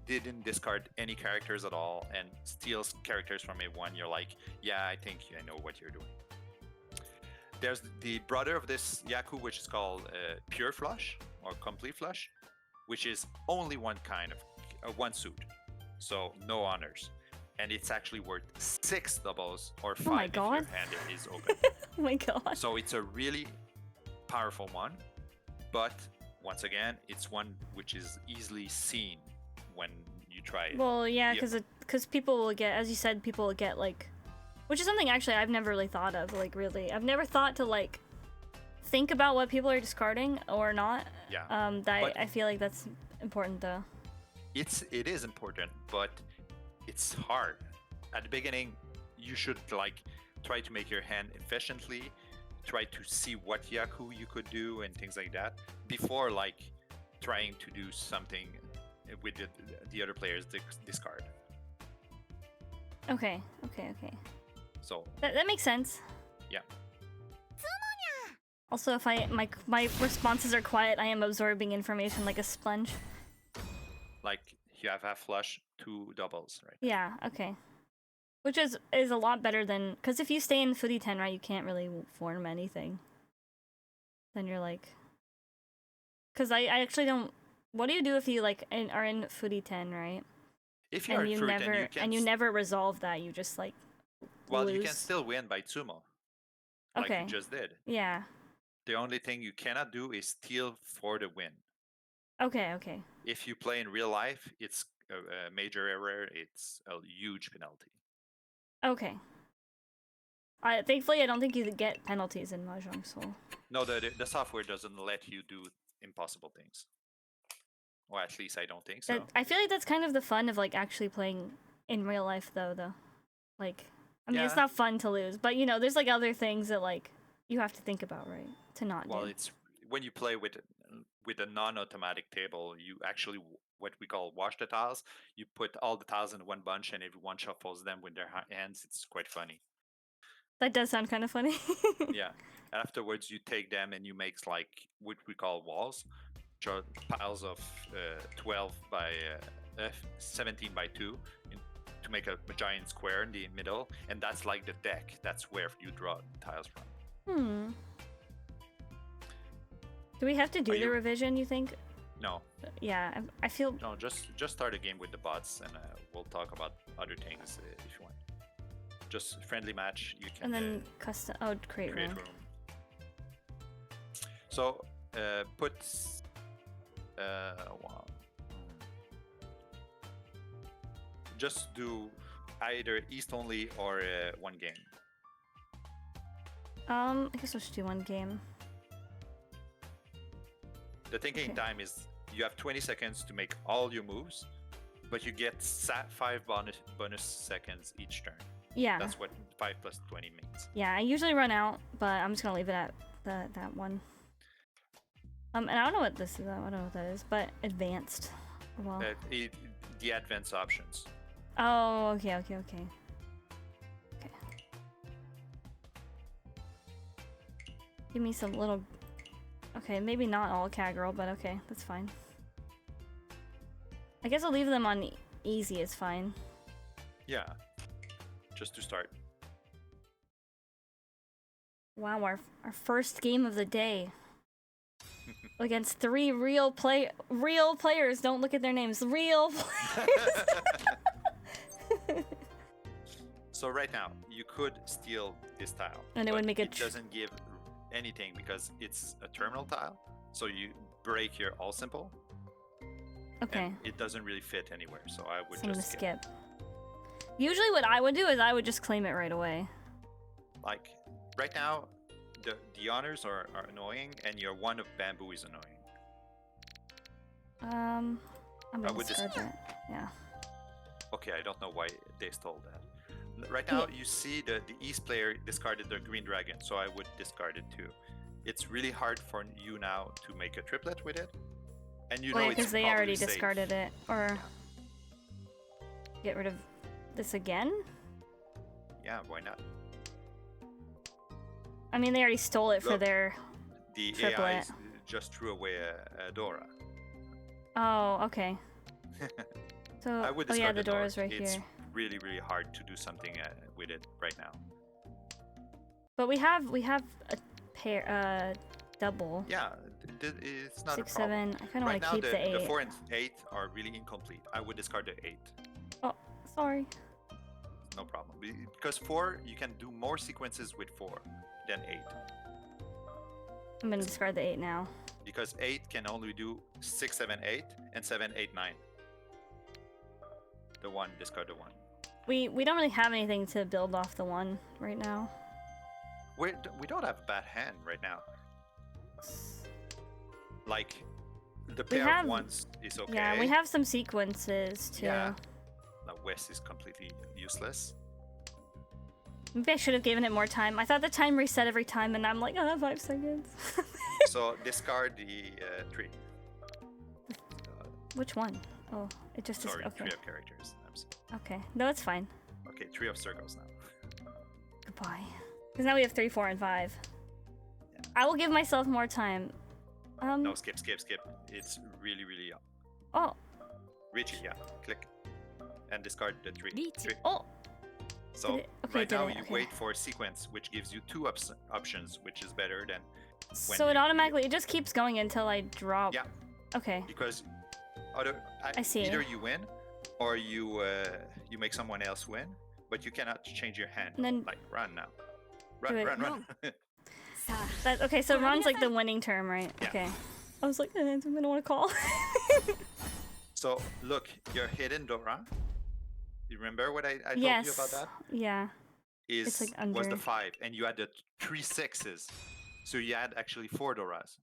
didn't discard any characters at all and steals characters from A1, you're like, yeah, I think I know what you're doing. There's the brother of this yaku, which is called pure flush or complete flush, which is only one kind of one suit, so no honors, and it's actually worth 6 doubles or 5 if your hand is open. Oh my god. So it's a really powerful one, but once again, it's one which is easily seen when you try it. Well, yeah, because people will get, as you said, people will get like, which is something actually I've never really thought of. Like, really, I've never thought to like think about what people are discarding or not. Yeah. I feel like that's important though. It is important, but it's hard. At the beginning, you should like try to make your hand efficiently, try to see what yaku you could do and things like that before like trying to do something with the other players discard. Okay. So that makes sense. Yeah. Also, if my responses are quiet, I am absorbing information like a sponge. Like you have half flush, 2 doubles, right? Yeah. Okay. Which is a lot better than, because if you stay in Footy 10, right, you can't really form anything. Then you're like, because I actually don't. What do you do if you like are in Footy 10, right? If you're in Footy 10, you can and you never resolve that, you just like. Well, lose. you can still win by Tsumo, like you just did. Yeah. The only thing you cannot do is steal for the win. Okay. If you play in real life, it's a major error. It's a huge penalty. Okay. Thankfully, I don't think you get penalties in Mahjong, so. No, the software doesn't let you do impossible things. Or at least I don't think so. I feel like that's kind of the fun of like actually playing in real life, though. Like, I mean, it's not fun to lose, but you know, there's like other things that like you have to think about, right? To not do. Well, it's when you play with a non-automatic table, you actually what we call wash the tiles. You put all the tiles in one bunch, and everyone shuffles them with their hands. It's quite funny. That does sound kind of funny. Yeah. And afterwards, you take them and you make like what we call walls, which are piles of 12 by 17 by 2 to make a giant square in the middle. And that's like the deck. That's where you draw tiles from. Do we have to do the revision, you think? No. Yeah, I feel... No, just start a game with the bots and we'll talk about other things if you want. Just friendly match, you can... And then custom... Oh, create room. So, put... Wow. Just do either East only or one game. I guess I'll just do one game. The thinking time is you have 20 seconds to make all your moves, but you get 5 bonus seconds each turn. Yeah. That's what 5 plus 20 means. Yeah, I usually run out, but I'm just gonna leave it at that one. And I don't know what this is. I don't know what that is, but advanced. Well. The advanced options. Oh, okay. Give me some little... Okay, maybe not all cat girl, but okay, that's fine. I guess I'll leave them on easy, is fine. Yeah, just to start. Wow, our first game of the day. Against 3 real players. Don't look at their names. Real players. So right now, you could steal this tile. And it would make it doesn't give anything because it's a terminal tile. So you break your all simple. Okay. And it doesn't really fit anywhere, so I would I'm just skip. Usually what I would do is I would just claim it right away. Like, right now, the honors are annoying, and your 1 of bamboo is annoying. I'm gonna discard that. Yeah. Okay, I don't know why they stole that. Right now, you see the East player discarded their green dragon, so I would discard it too. It's really hard for you now to make a triplet with it. And you know it's because they already safe. discarded it. Or get rid of this again? Yeah, why not? I mean, they already stole it for their the triplet. AI just threw away a Dora. Oh, okay. So, I would oh yeah, discard the Dora's right It's here. really, really hard to do something with it right now. But we have a pair, double. Yeah, it's not 6, a problem. 7. I kind of Right want to keep now, the 8. the 4 and 8 are really incomplete. I would discard the 8. Oh, sorry. No problem. Because 4, you can do more sequences with 4 than 8. I'm gonna discard the 8 now. Because 8 can only do 6, 7, 8, and 7, 8, 9. The 1, discard the 1. We don't really have anything to build off the 1 right now. We don't have a bad hand right now. Like, the pair of 1s is okay. Yeah, we have some sequences too. Yeah. Now West is completely useless. Maybe I should have given it more time. I thought the time reset every time, and I'm like, oh, 5 seconds. So discard the 3. Which one? Oh, it just Sorry, is. Okay. 3 of characters. I'm sorry. Okay, no, it's fine. Okay, 3 of circles now. Goodbye. Because now we have 3, 4, and 5. Yeah. I will give myself more time. No, skip. It's really, really Oh. Richie, yeah. Click. And discard the 3. Oh. So okay, right now okay. you wait for a sequence, which gives you 2 options, which is better than. So it automatically, it just keeps going until I drop. Yeah. Okay. Because I see. Either you win, or you make someone else win, but you cannot change your hand. And then like run now. Run. Okay, so run's like the winning term, right? Yeah. Okay. I was like, I don't want to call. So look, your hidden Dora. You remember what I told yes. you about that? Yeah. Is like under. Was the 5, and you had the 3 6s, so you had actually 4 Doras.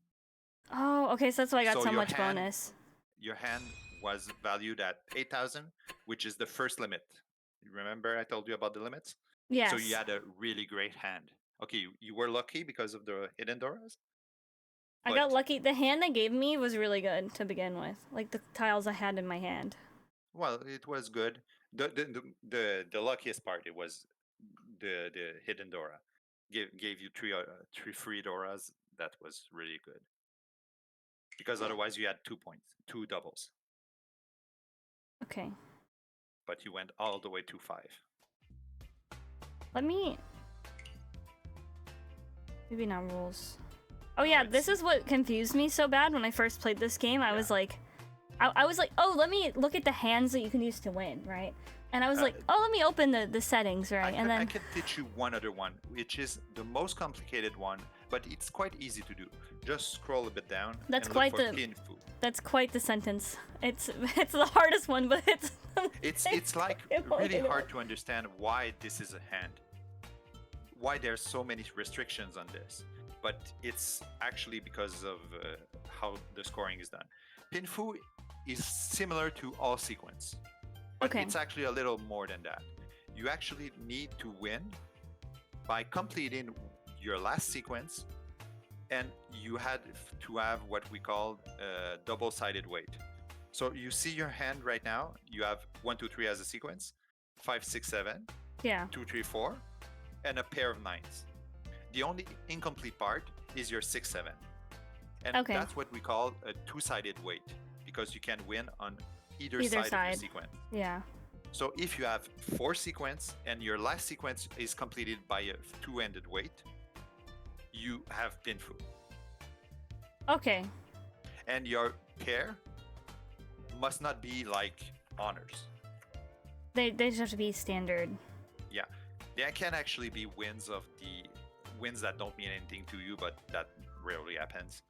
Oh, okay, so that's why I got so much hand, bonus. Your hand was valued at 8,000, which is the first limit. You remember I told you about the limits? Yes. So you had a really great hand. Okay, you were lucky because of the hidden Doras? I got lucky. The hand they gave me was really good to begin with. Like the tiles I had in my hand. Well, it was good. The luckiest part, it was the hidden Dora. Gave you 3 free Doras. That was really good. Because otherwise you had 2 points, 2 doubles. Okay. But you went all the way to 5. Let me... Maybe not rules. Oh yeah, this is what confused me so bad when I first played this game. I was like... I was like, oh, let me look at the hands that you can use to win, right? And I was like, oh, let me open the settings, right? And then I can teach you one other one, which is the most complicated one, but it's quite easy to do. Just scroll a bit down. That's and quite look for the. Pinfu. That's quite the sentence. It's the hardest one, but it's. It's like really hard to understand why this is a hand. Why there's so many restrictions on this, but it's actually because of how the scoring is done. Pinfu is similar to all sequence. But it's actually a little more than that. You actually need to win by completing your last sequence, and you had to have what we call double-sided weight. So you see your hand right now. You have 1, 2, 3 as a sequence, 5, 6, 7, yeah, 2, 3, 4, and a pair of 9s. The only incomplete part is your 6-7, and Okay. that's what we call a two-sided weight, because you can win on either Either side of your side. sequence. Yeah. So if you have 4 sequence and your last sequence is completed by a two-ended weight, you have pinfu. Okay. And your pair must not be like honors. They just have to be standard. Yeah, there can actually be wins of the wins that don't mean anything to you, but that rarely happens.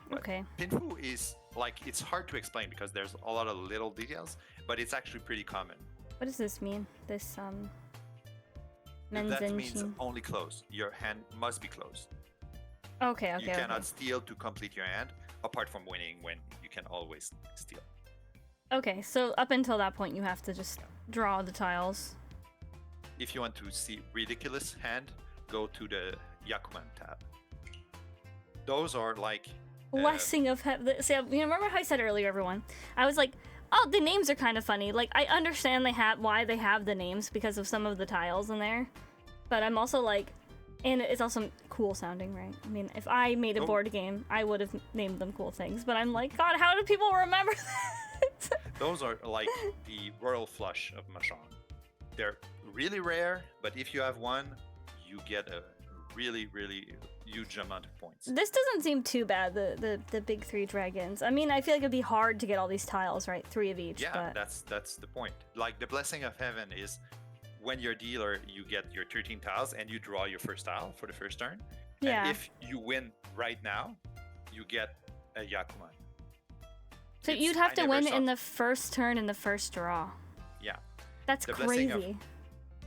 But Okay. pinfu is like, it's hard to explain because there's a lot of little details, but it's actually pretty common. What does this mean? This That means Menzenshi. only closed. Your hand must be closed. Okay. You cannot steal to complete your hand, apart from winning, when you can always steal. Okay, so up until that point, you have to just draw the tiles. If you want to see ridiculous hand, go to the Yakuman tab. Those are like Blessing of Heaven. See, you remember how I said earlier, everyone? I was like, oh, the names are kind of funny. Like, I understand why they have the names because of some of the tiles in there. But I'm also like, and it's also cool sounding, right? I mean, if I made a board game, I would have named them cool things. But I'm like, God, how do people remember that? Those are like the royal flush of Mahjong. They're really rare, but if you have one, you get a really, really huge amount of points. This doesn't seem too bad, the big 3 dragons. I mean, I feel like it'd be hard to get all these tiles, right? 3 of each. Yeah, but... that's the point. Like, the Blessing of Heaven is when you're dealer, you get your 13 tiles and you draw your first tile for the first turn. Yeah. And if you win right now, you get a Yakuman. So you'd have to win in the first turn in the first draw. Yeah. That's crazy.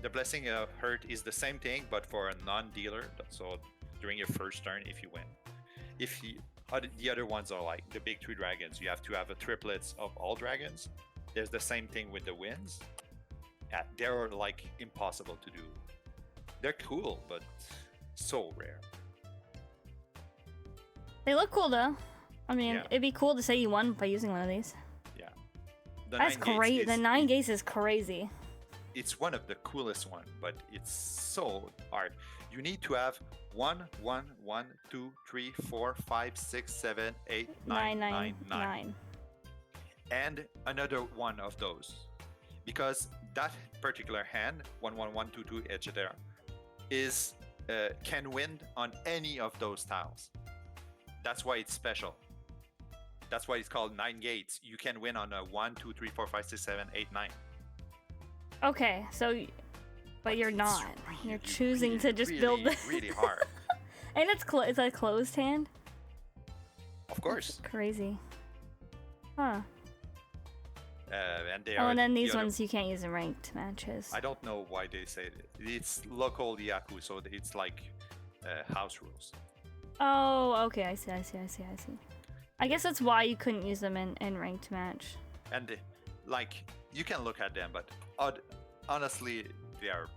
The Blessing of Hurt is the same thing, but for a non-dealer. So during your first turn, if you win. If you, the other ones are like the big 3 dragons. You have to have a triplets of all dragons. There's the same thing with the wins. Yeah, they're like impossible to do. They're cool, but so rare. They look cool though. I mean, it'd be cool to say you won by using one of these. Yeah. That's great. The 9 gates is crazy. It's one of the coolest one, but it's so hard. You need to have 1, 1, 1, 2, 3, 4, 5, 6, 7, 8, 9, 9, 9. And another one of those. Because that particular hand, 1, 1, 1, 2, 2, etc., is can win on any of those tiles. That's why it's special. That's why it's called 9 gates. You can win on a 1, 2, 3, 4, 5, 6, 7, 8, 9. Okay, so, but you're not. Really, you're choosing to just build this. Really hard. And it's a closed hand? Of course. That's crazy. Huh. And they and then these ones you can't use in ranked matches. I don't know why they say it. It's local Yaku, so it's like house rules. Oh, okay, I see. I guess that's why you couldn't use them in ranked match. And like, you can look at them, but honestly, they are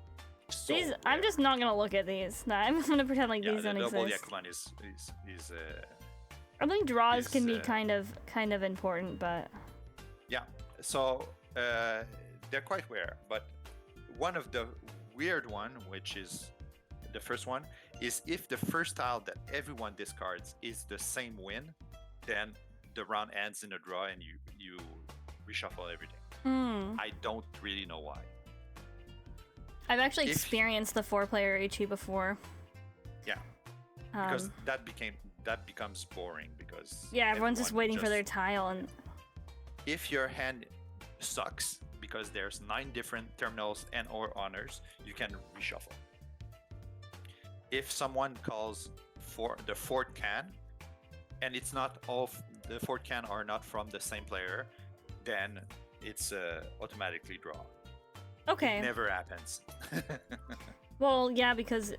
so these. rare. I'm just not gonna look at these. No, I'm gonna pretend like these don't exist. The double Yakuman is I think draws can be kind of important, but yeah. So they're quite rare. But one of the weird one, which is the first one, is if the first tile that everyone discards is the same win, then the round ends in a draw and you reshuffle everything. I don't really know why. I've actually experienced the 4-player HE before. Yeah, because that becomes boring because everyone's just waiting for their tile. And if your hand sucks because there's 9 different terminals and or honors, you can reshuffle. If someone calls for the 4th can and it's not all the 4th can are not from the same player, then it's automatically draw. Okay. It never happens. Well, yeah, because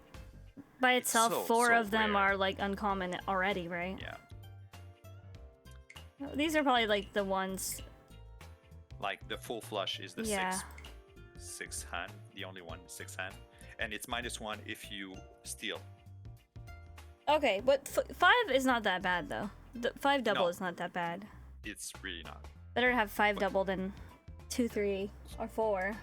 by itself, 4 of them rare. are like uncommon already, right? Yeah. These are probably like the ones. Like the full flush is the 6 hand, the only one 6 hand, and it's -1 if you steal. Okay, but 5 is not that bad though. The 5 double is not that bad. It's really not. Better to have 5 double than 2, 3, or 4.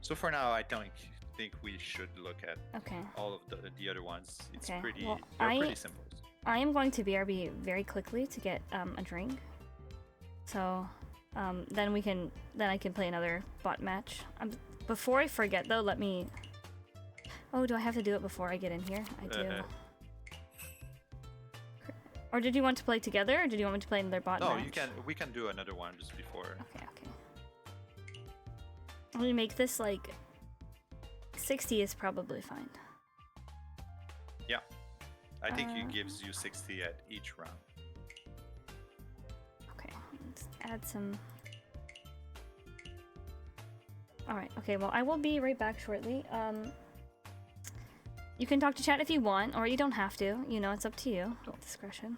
So for now, I think think we should look at Okay. all of the other ones. It's Okay, pretty. well, They're pretty simple. I am going to BRB very quickly to get a drink. So, then I can play another bot match. Before I forget though, let me. Oh, do I have to do it before I get in here? I do. Or did you want to play together, or did you want me to play another bot match? No, you can. We can do another one just before. Okay. Let me make this like 60 is probably fine. Yeah, I think it gives you 60 at each round. Okay, let's add some. All right. Okay. Well, I will be right back shortly. You can talk to chat if you want, or you don't have to. You know, it's up to you. Discretion.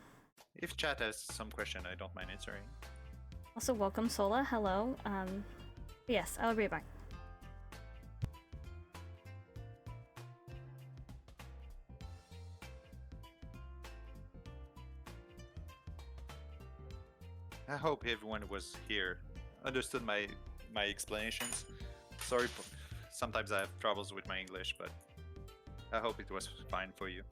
If chat has some question, I don't mind answering. Also, welcome Sola. Hello. Yes, I'll be right back. I hope everyone was here, understood my explanations. Sorry, sometimes I have troubles with my English, but I hope it was fine for you.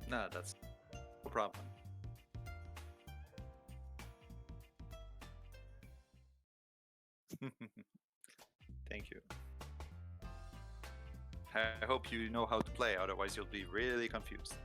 No, that's no problem. Thank you. I hope you know how to play, otherwise you'll be really confused.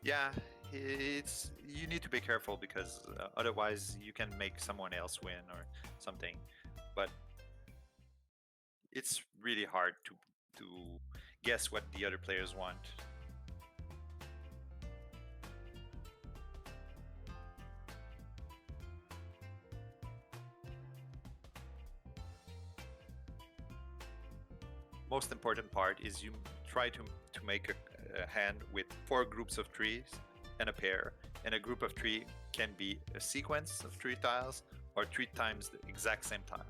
Yeah, it's you need to be careful because otherwise you can make someone else win or something. But it's really hard to guess what the other players want. Most important part is you try to make a hand with 4 groups of trees and a pair, and a group of 3 can be a sequence of 3 tiles or 3 times the exact same tile.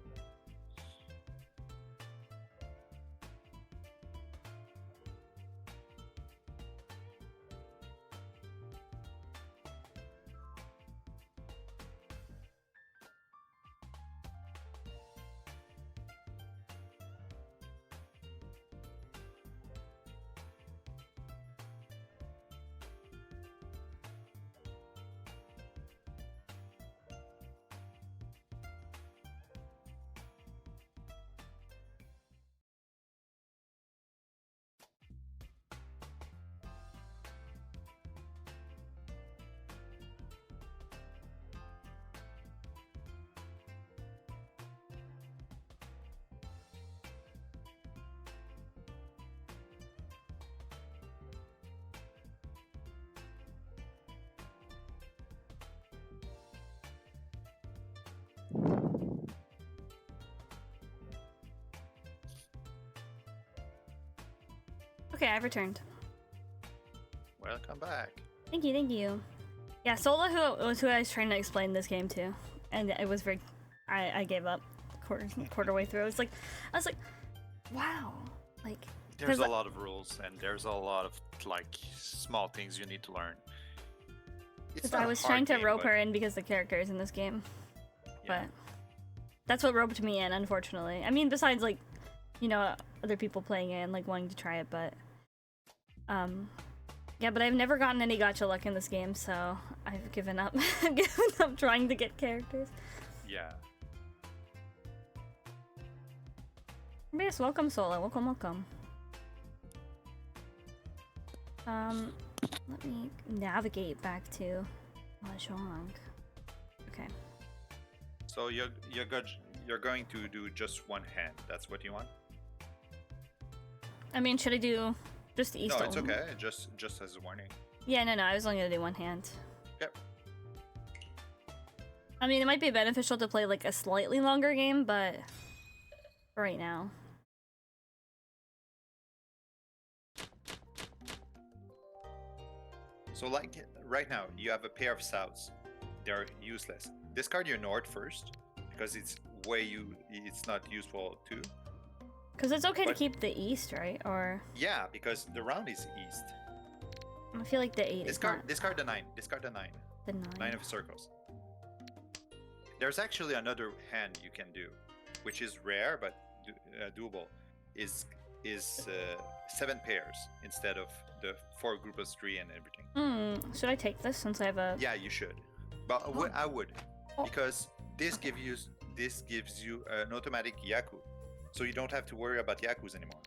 Okay, I've returned. Welcome back. Thank you. Yeah, Sola who was who I was trying to explain this game to, and it was very. I gave up quarter way through. I was like, wow, like. There's a lot of rules and there's a lot of like small things you need to learn. Because I was trying to rope her in because the characters in this game, but that's what roped me in, unfortunately. I mean, besides like, you know, other people playing it and like wanting to try it, but Yeah, but I've never gotten any gacha luck in this game, so I've given up. I've given up trying to get characters. Yeah. Yes, welcome, Sola. Welcome, welcome. Let me navigate back to Mahjong. Okay. So you're going to do just one hand. That's what you want? I mean, should I do just the east? No, it's okay. Just as a warning. Yeah, no, I was only gonna do one hand. Yep. I mean, it might be beneficial to play like a slightly longer game, but for right now. So like right now, you have a pair of souths. They're useless. Discard your north first because it's not useful too. Because it's okay to keep the east, right? Or yeah, because the round is east. I feel like the 8 discard, is not. Discard the 9. Discard the 9. The 9. 9 of circles. There's actually another hand you can do, which is rare but doable. Is 7 pairs instead of the 4 group of 3 and everything. Should I take this since I have a? Yeah, you should. But I would, because this gives you an automatic Yaku, so you don't have to worry about Yakus anymore.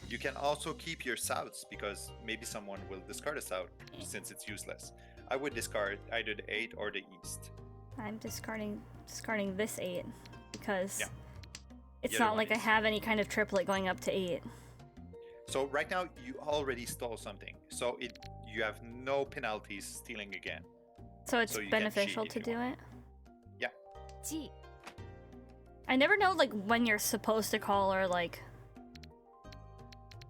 You can also keep your Souths because maybe someone will discard a South since it's useless. I would discard either the 8 or the East. I'm discarding this 8 because it's The other not one like I is- have any kind of triplet going up to 8. So right now you already stole something, so you have no penalties stealing again. So it's So you can beneficial cheat to if you do it. Yeah. I never know like when you're supposed to call or like.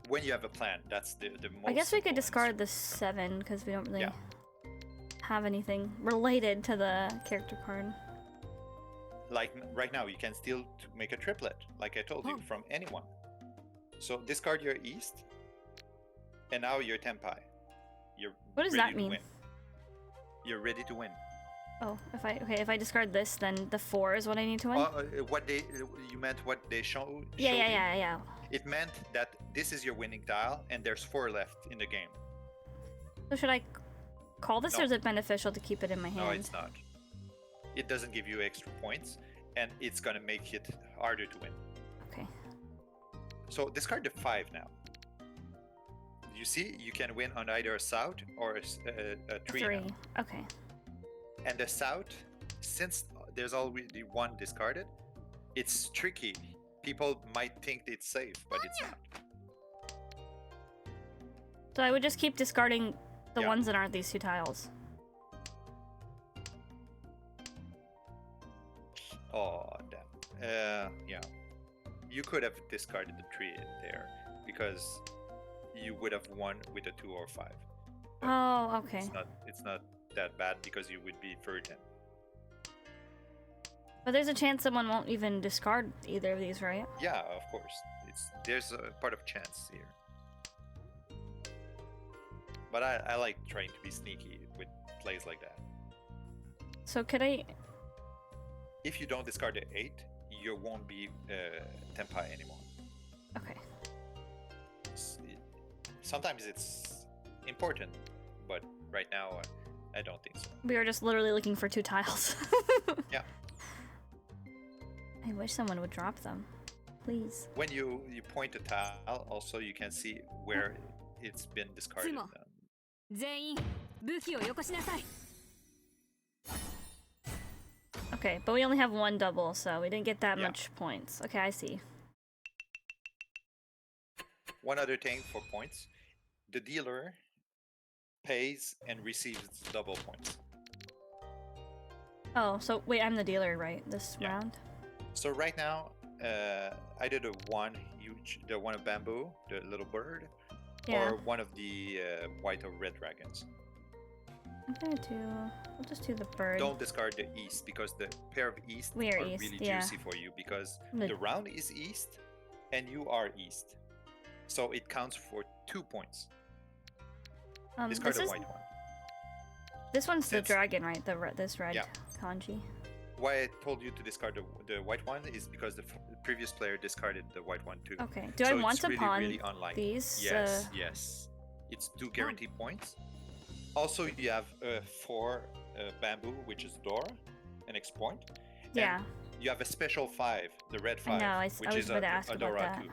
When you have a plan, that's the most. I guess we could simple discard answer. the 7 because we don't really Yeah. have anything related to the character card. Like right now, you can steal to make a triplet, like I told you, from anyone. So discard your East, and now you're Tenpai. You're What does ready that mean? to win. You're ready to win. Oh, if I discard this, then the 4 is what I need to win. You meant what they showed? Yeah. It meant that this is your winning tile, and there's 4 left in the game. So should I call this, No. or is it beneficial to keep it in my hand? No, it's not. It doesn't give you extra points, and it's gonna make it harder to win. Okay. So discard the 5 now. You see, you can win on either a South or a 3 now. Okay. And the South, since there's already 1 discarded, it's tricky. People might think it's safe, but it's not. So I would just keep discarding the Yeah. ones that aren't these 2 tiles. Oh, damn. Yeah. You could have discarded the 3 there because you would have won with a 2 or 5. Oh, okay. It's not that bad because you would be virgin. But there's a chance someone won't even discard either of these, right? Yeah, of course. There's a part of chance here. But I like trying to be sneaky with plays like that. So could I? If you don't discard the 8, you won't be Tenpai anymore. Okay. Sometimes it's important, but right now I don't think so. We were just literally looking for 2 tiles. Yeah. I wish someone would drop them. Please. When you point a tile, also you can see where it's been discarded. 全員武器をよこしなさい Okay, but we only have 1 double, so we didn't get that Yeah. much points. Okay, I see. One other thing for points, the dealer pays and receives double points. Oh, so wait, I'm the dealer, right? This Yeah. round? So right now, either the one of bamboo, the little bird, Yeah. or one of the white or red dragons. I'm gonna do. We'll just do the bird. Don't discard the east because the pair of east We are are east, really yeah. juicy for you because The- the round is east and you are east. So it counts for 2 points. Discard this the is white one. this one's the Since- dragon, right? This red Yeah. kanji. Why I told you to discard the white one is because the previous player discarded the white one too. Okay. Do So I it's want to really, pawn really unlikely. these? Yes, yes. It's 2 guaranteed points. Also, you have 4 bamboo, which is door, an X point. Yeah. And you have a special 5, the red 5, I know. I which was is about to ask a about Dora that. too.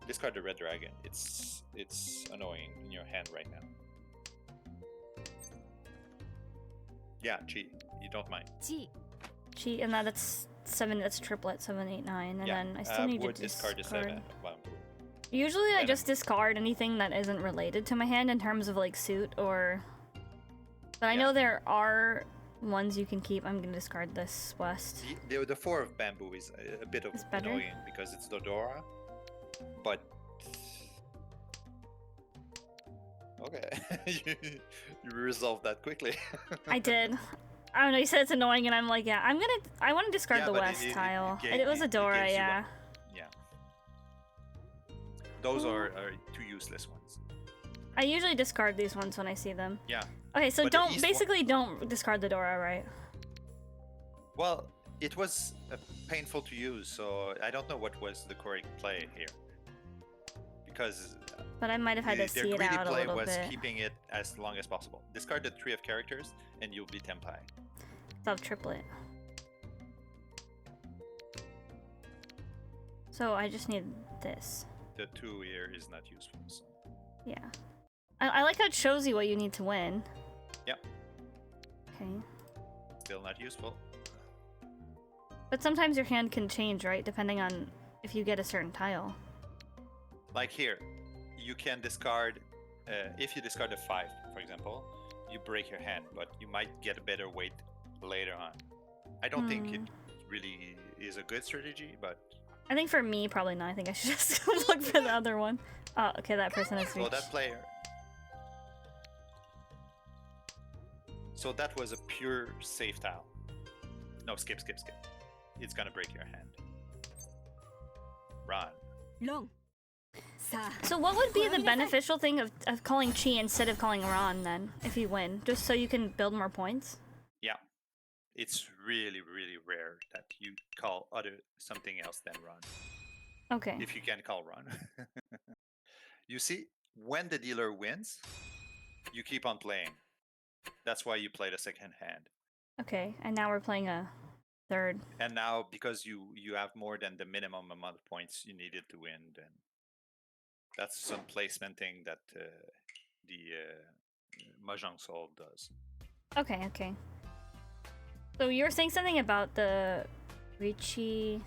Discard the red dragon. It's annoying in your hand right now. Yeah, cheat. You don't mind. 地 Cheat, and that's 7. That's triplet 7, 8, 9, and Yeah. then I still need to would discard the 7 bamboo. Usually, I And just discard anything that isn't related to my hand in terms of like suit or. But I Yeah. know there are ones you can keep. I'm gonna discard this west. The 4 of bamboo is a bit of It's better? annoying because it's Dodora, but okay, you resolved that quickly. I did. I don't know. You said it's annoying, and I'm like, yeah. I want to discard Yeah, the but west tile. gave- It was a Dora, gives you yeah. Yeah, those are 2 useless ones. I usually discard these ones when I see them. Yeah. Okay, so But the don't east basically don't discard the Dora, right? Well, it was painful to use, so I don't know what was the correct play here. Because But I might have had to their see it greedy out a play little was bit. keeping it as long as possible. Discard the 3 of characters, and you'll be Tempai. Still have triplet. So I just need this. The 2 here is not useful. So. Yeah. I like how it shows you what you need to win. Yep. Okay. Still not useful. But sometimes your hand can change, right? Depending on if you get a certain tile. Like here, you can discard. If you discard a 5, for example, you break your hand, but you might get a better weight later on. I don't think it really is a good strategy, but I think for me, probably not. I think I should just look for the other one. Oh, okay, that person has so reached. that player. So that was a pure safe tile. No, skip. It's gonna break your hand. Run. ロンさあ So what would be the beneficial thing of calling Chi instead of calling Ron then, if you win? Just so you can build more points? Yeah. It's really, really rare that you call something else than run. Okay. If you can call run. You see, when the dealer wins, you keep on playing. That's why you play the second hand. Okay, and now we're playing a third. And now, because you have more than the minimum amount of points you needed to win, then that's some placement thing that the Mahjong Soul does. Okay. So you were saying something about the Ricci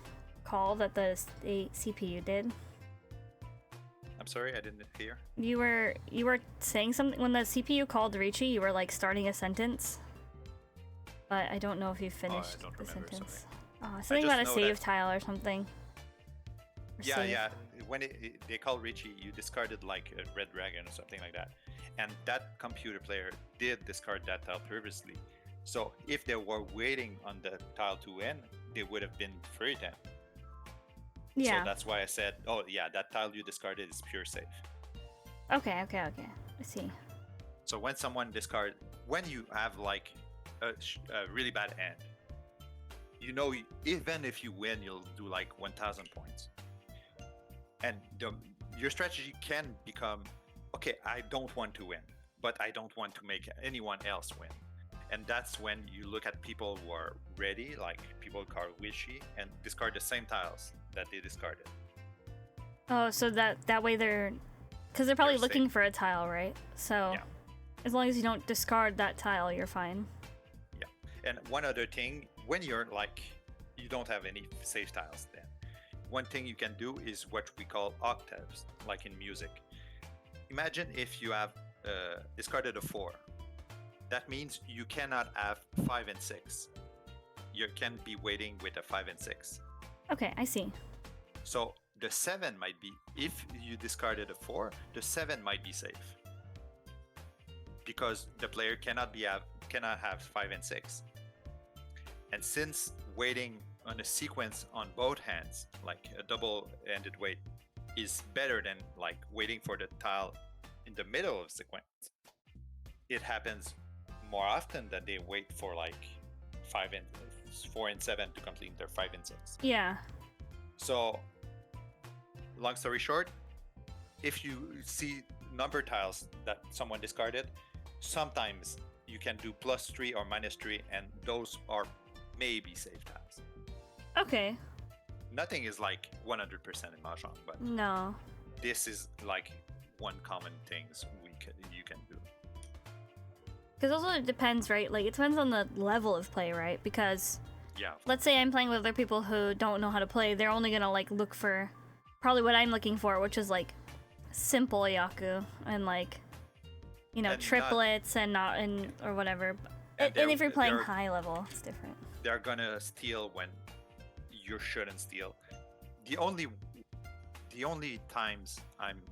call that the CPU did? I'm sorry, I didn't hear. You were saying something when the CPU called Ricci, you were like starting a sentence. But I don't know if you finished don't the remember, sentence. Something just about a know save that- tile or something. Or Yeah, save. yeah. When they call Richie, you discarded like a red dragon or something like that. And that computer player did discard that tile previously. So if they were waiting on the tile to win, they would have been free then. Yeah. So that's why I said, oh yeah, that tile you discarded is pure safe. Okay. I see. So when someone when you have like a really bad hand, you know, even if you win, you'll do like 1,000 points. And your strategy can become, okay, I don't want to win, but I don't want to make anyone else win. And that's when you look at people who are ready, like people called Wishy, and discard the same tiles that they discarded. Oh, so that way because they're probably They're looking safe. for a tile, right? So Yeah. as long as you don't discard that tile, you're fine. Yeah. And one other thing, when you're like, you don't have any safe tiles then, one thing you can do is what we call octaves, like in music. Imagine if you have discarded a 4. That means you cannot have 5 and 6. You can be waiting with a 5 and 6. Okay, I see. So the 7 might be, if you discarded a 4, the 7 might be safe. Because the player cannot have 5 and 6. And since waiting on a sequence on both hands, like a double-ended wait, is better than like waiting for the tile in the middle of the sequence, it happens more often that they wait for like 4 and 7 to complete their 5 and 6. Yeah. So, long story short, if you see number tiles that someone discarded, sometimes you can do +3 or -3, and those are maybe safe tiles. Okay. Nothing is like 100% in Mahjong, but No. this is like one common things you can do. Because also it depends, right? Like, it depends on the level of play, right? Because Yeah. let's say I'm playing with other people who don't know how to play, they're only gonna like look for probably what I'm looking for, which is like simple Yaku and like, you know, And triplets and not and or whatever. And And if you're playing they're- high level, it's different. They're gonna steal when you shouldn't steal. The only times I'm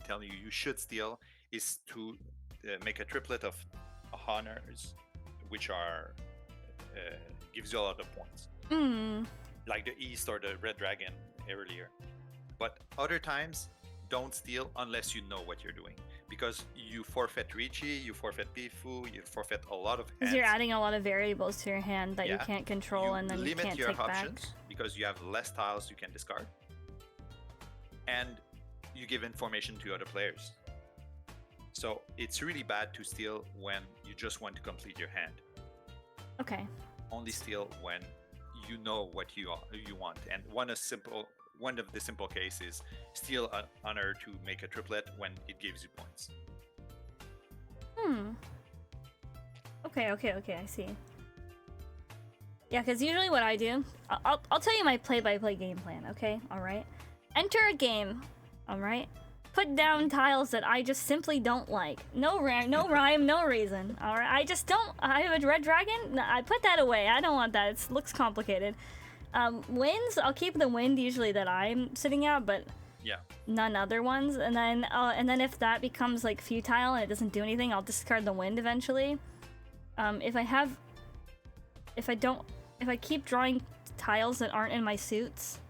telling you should steal is to make a triplet of honors, which are gives you a lot of points, like the East or the Red Dragon earlier. But other times, don't steal unless you know what you're doing, because you forfeit Ricci, you forfeit Pifu, you forfeit a lot of hands. Because you're adding a lot of variables to your hand that you Yeah. can't control, You and then you limit can't your take options back. because you have less tiles you can discard, and you give information to other players. So it's really bad to steal when you just want to complete your hand. Okay. Only steal when you know what you want. And one of the simple cases, steal an honor to make a triplet when it gives you points. Okay, I see. Yeah, because usually what I do, I'll tell you my play-by-play game plan, okay? Alright? Enter a game, alright? Put down tiles that I just simply don't like. No rhyme, no reason, alright? I have a red dragon? I put that away, I don't want that, it looks complicated. Winds, I'll keep the wind usually that I'm sitting at, but Yeah. none other ones. And then if that becomes like futile and it doesn't do anything, I'll discard the wind eventually. If I keep drawing tiles that aren't in my suits,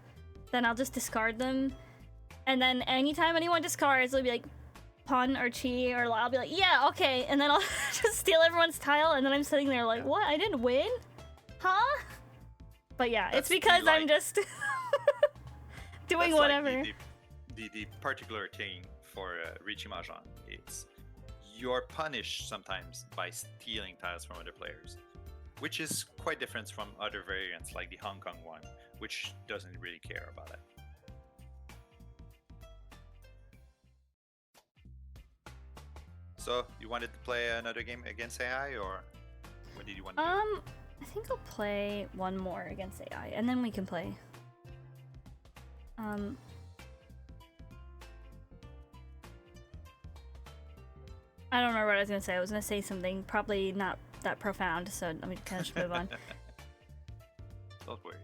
then I'll just discard them. And then anytime anyone discards, it'll be like Pun or Chi, or I'll be like, yeah, okay, and then I'll just steal everyone's tile, and then I'm sitting there like, what? I didn't win? Huh? But yeah, That's it's because I'm like- just doing That's like whatever. the particular thing for Ricci Mahjong is you're punished sometimes by stealing tiles from other players, which is quite different from other variants like the Hong Kong one, which doesn't really care about it. So you wanted to play another game against AI, or what did you want to do? I think I'll play one more against AI, and then we can play. I don't remember what I was gonna say. I was gonna say something probably not that profound, so let me kind of just move on. Don't worry.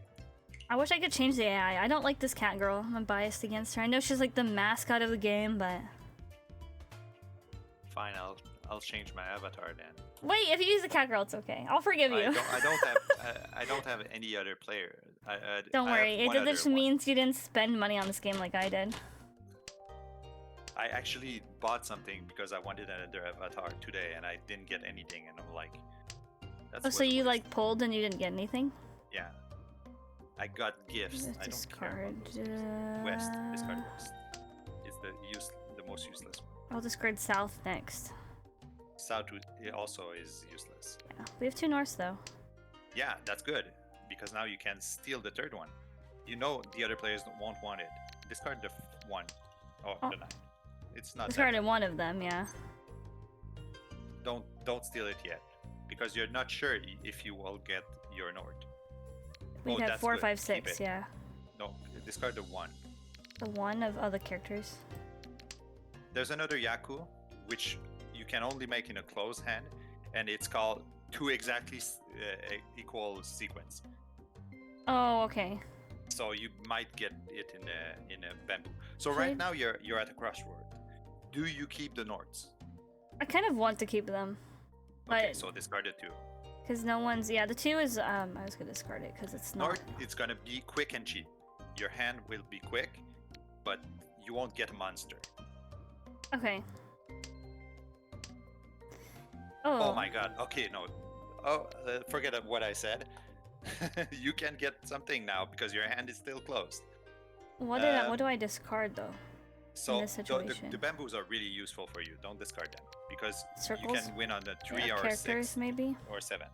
I wish I could change the AI. I don't like this cat girl. I'm biased against her. I know she's like the mascot of the game, but Fine, I'll change my avatar then. wait, if you use the cat girl, it's okay. I'll forgive you. I don't have any other player. Don't I have worry. one It other just one. means you didn't spend money on this game like I did. I actually bought something because I wanted another avatar today, and I didn't get anything, and I'm like, that's Oh, so what you waste. like pulled and you didn't get anything? Yeah, I got gifts. I don't care about those gifts. West, discard West. It's the most useless one. I'll discard South next. South it also is useless. Yeah, we have 2 Norths though. Yeah, that's good because now you can steal the third one. You know the other players won't want it. Discard the one. Oh, Oh. the 9. It's not. that Discarded one of them, yeah. Don't steal it yet because you're not sure if you will get your Nord. We Oh, have that's 4, good. 5, Keep 6, it. yeah. No, discard the 1. The one of other characters. There's another Yaku, which you can only make in a closed hand, and it's called 2 exactly equal sequence. Oh, okay. So you might get it in a bamboo. So Okay. right now you're at a crossroad. Do you keep the Nords? I kind of want to keep them. Okay, But, so discard it too. because no one's, yeah, the 2 is, I was gonna discard it because it's not. Nord, it's gonna be quick and cheap. Your hand will be quick, but you won't get a monster. Okay. Oh my god. Okay, no. Oh, forget what I said. You can get something now because your hand is still closed. What do I discard though? So this situation. the bamboos are really useful for you. Don't discard them because Circles? you can win on the 3 Yeah, or characters 6 maybe. or 7.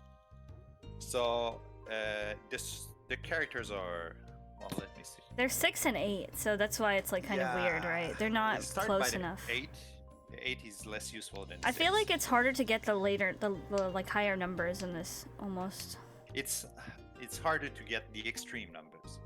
So the characters are, well, let me see. They're 6 and 8, so that's why it's like kind of weird, right? They're not Start close by the enough. 8. 8 is less useful than I 6. feel like it's harder to get the like higher numbers in this almost. It's harder to get the extreme numbers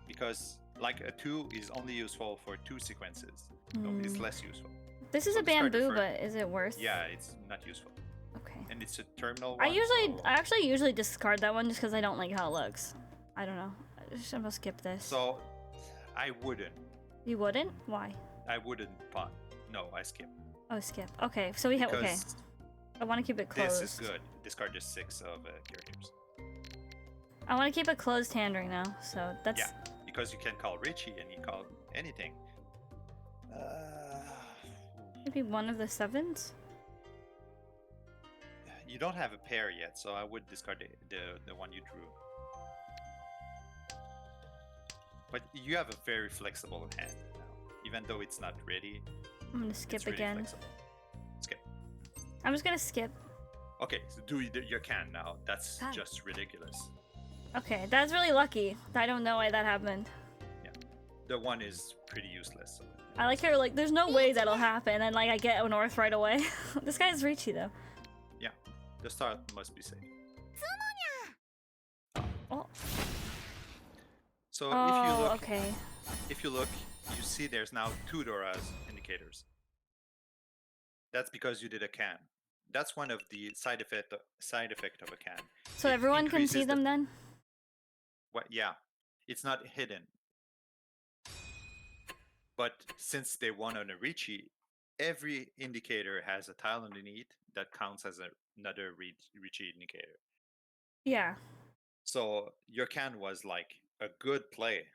because like a 2 is only useful for 2 sequences, so it's less useful. This is So a discard the bamboo, first- but is it worth? Yeah, it's not useful, Okay. and it's a terminal. I one, actually usually discard that one just because I don't like how it looks. I don't know. I'm gonna skip this. So I wouldn't. You wouldn't? Why? I wouldn't pot. No, I skip. Oh, skip. Okay, so we have okay. Because I want to keep it closed. this is good. Discard just 6 of characters. I want to keep a closed hand right now, so that's. Yeah, because you can call Richie and you call anything. Maybe one of the 7s. You don't have a pair yet, so I would discard the one you drew. But you have a very flexible hand now, even though it's not ready. I'm gonna skip it's really again. flexible. Skip. I'm just gonna skip. Okay, so do your can now. That's just ridiculous. Okay, that's really lucky. I don't know why that happened. Yeah, the one is pretty useless. So I like how like there's no way that'll happen, and like I get a north right away. This guy's Richie though. yeah, the start must be safe. Oh. So if you look, okay. if you look, you see there's now 2 Doras indicators. That's because you did a can. That's one of the side effect of a can. So It everyone can increases see them then? What? Yeah, it's not hidden. But since they won on a Ricci, every indicator has a tile underneath that counts as another Ricci indicator. Yeah. So your can was like a good play.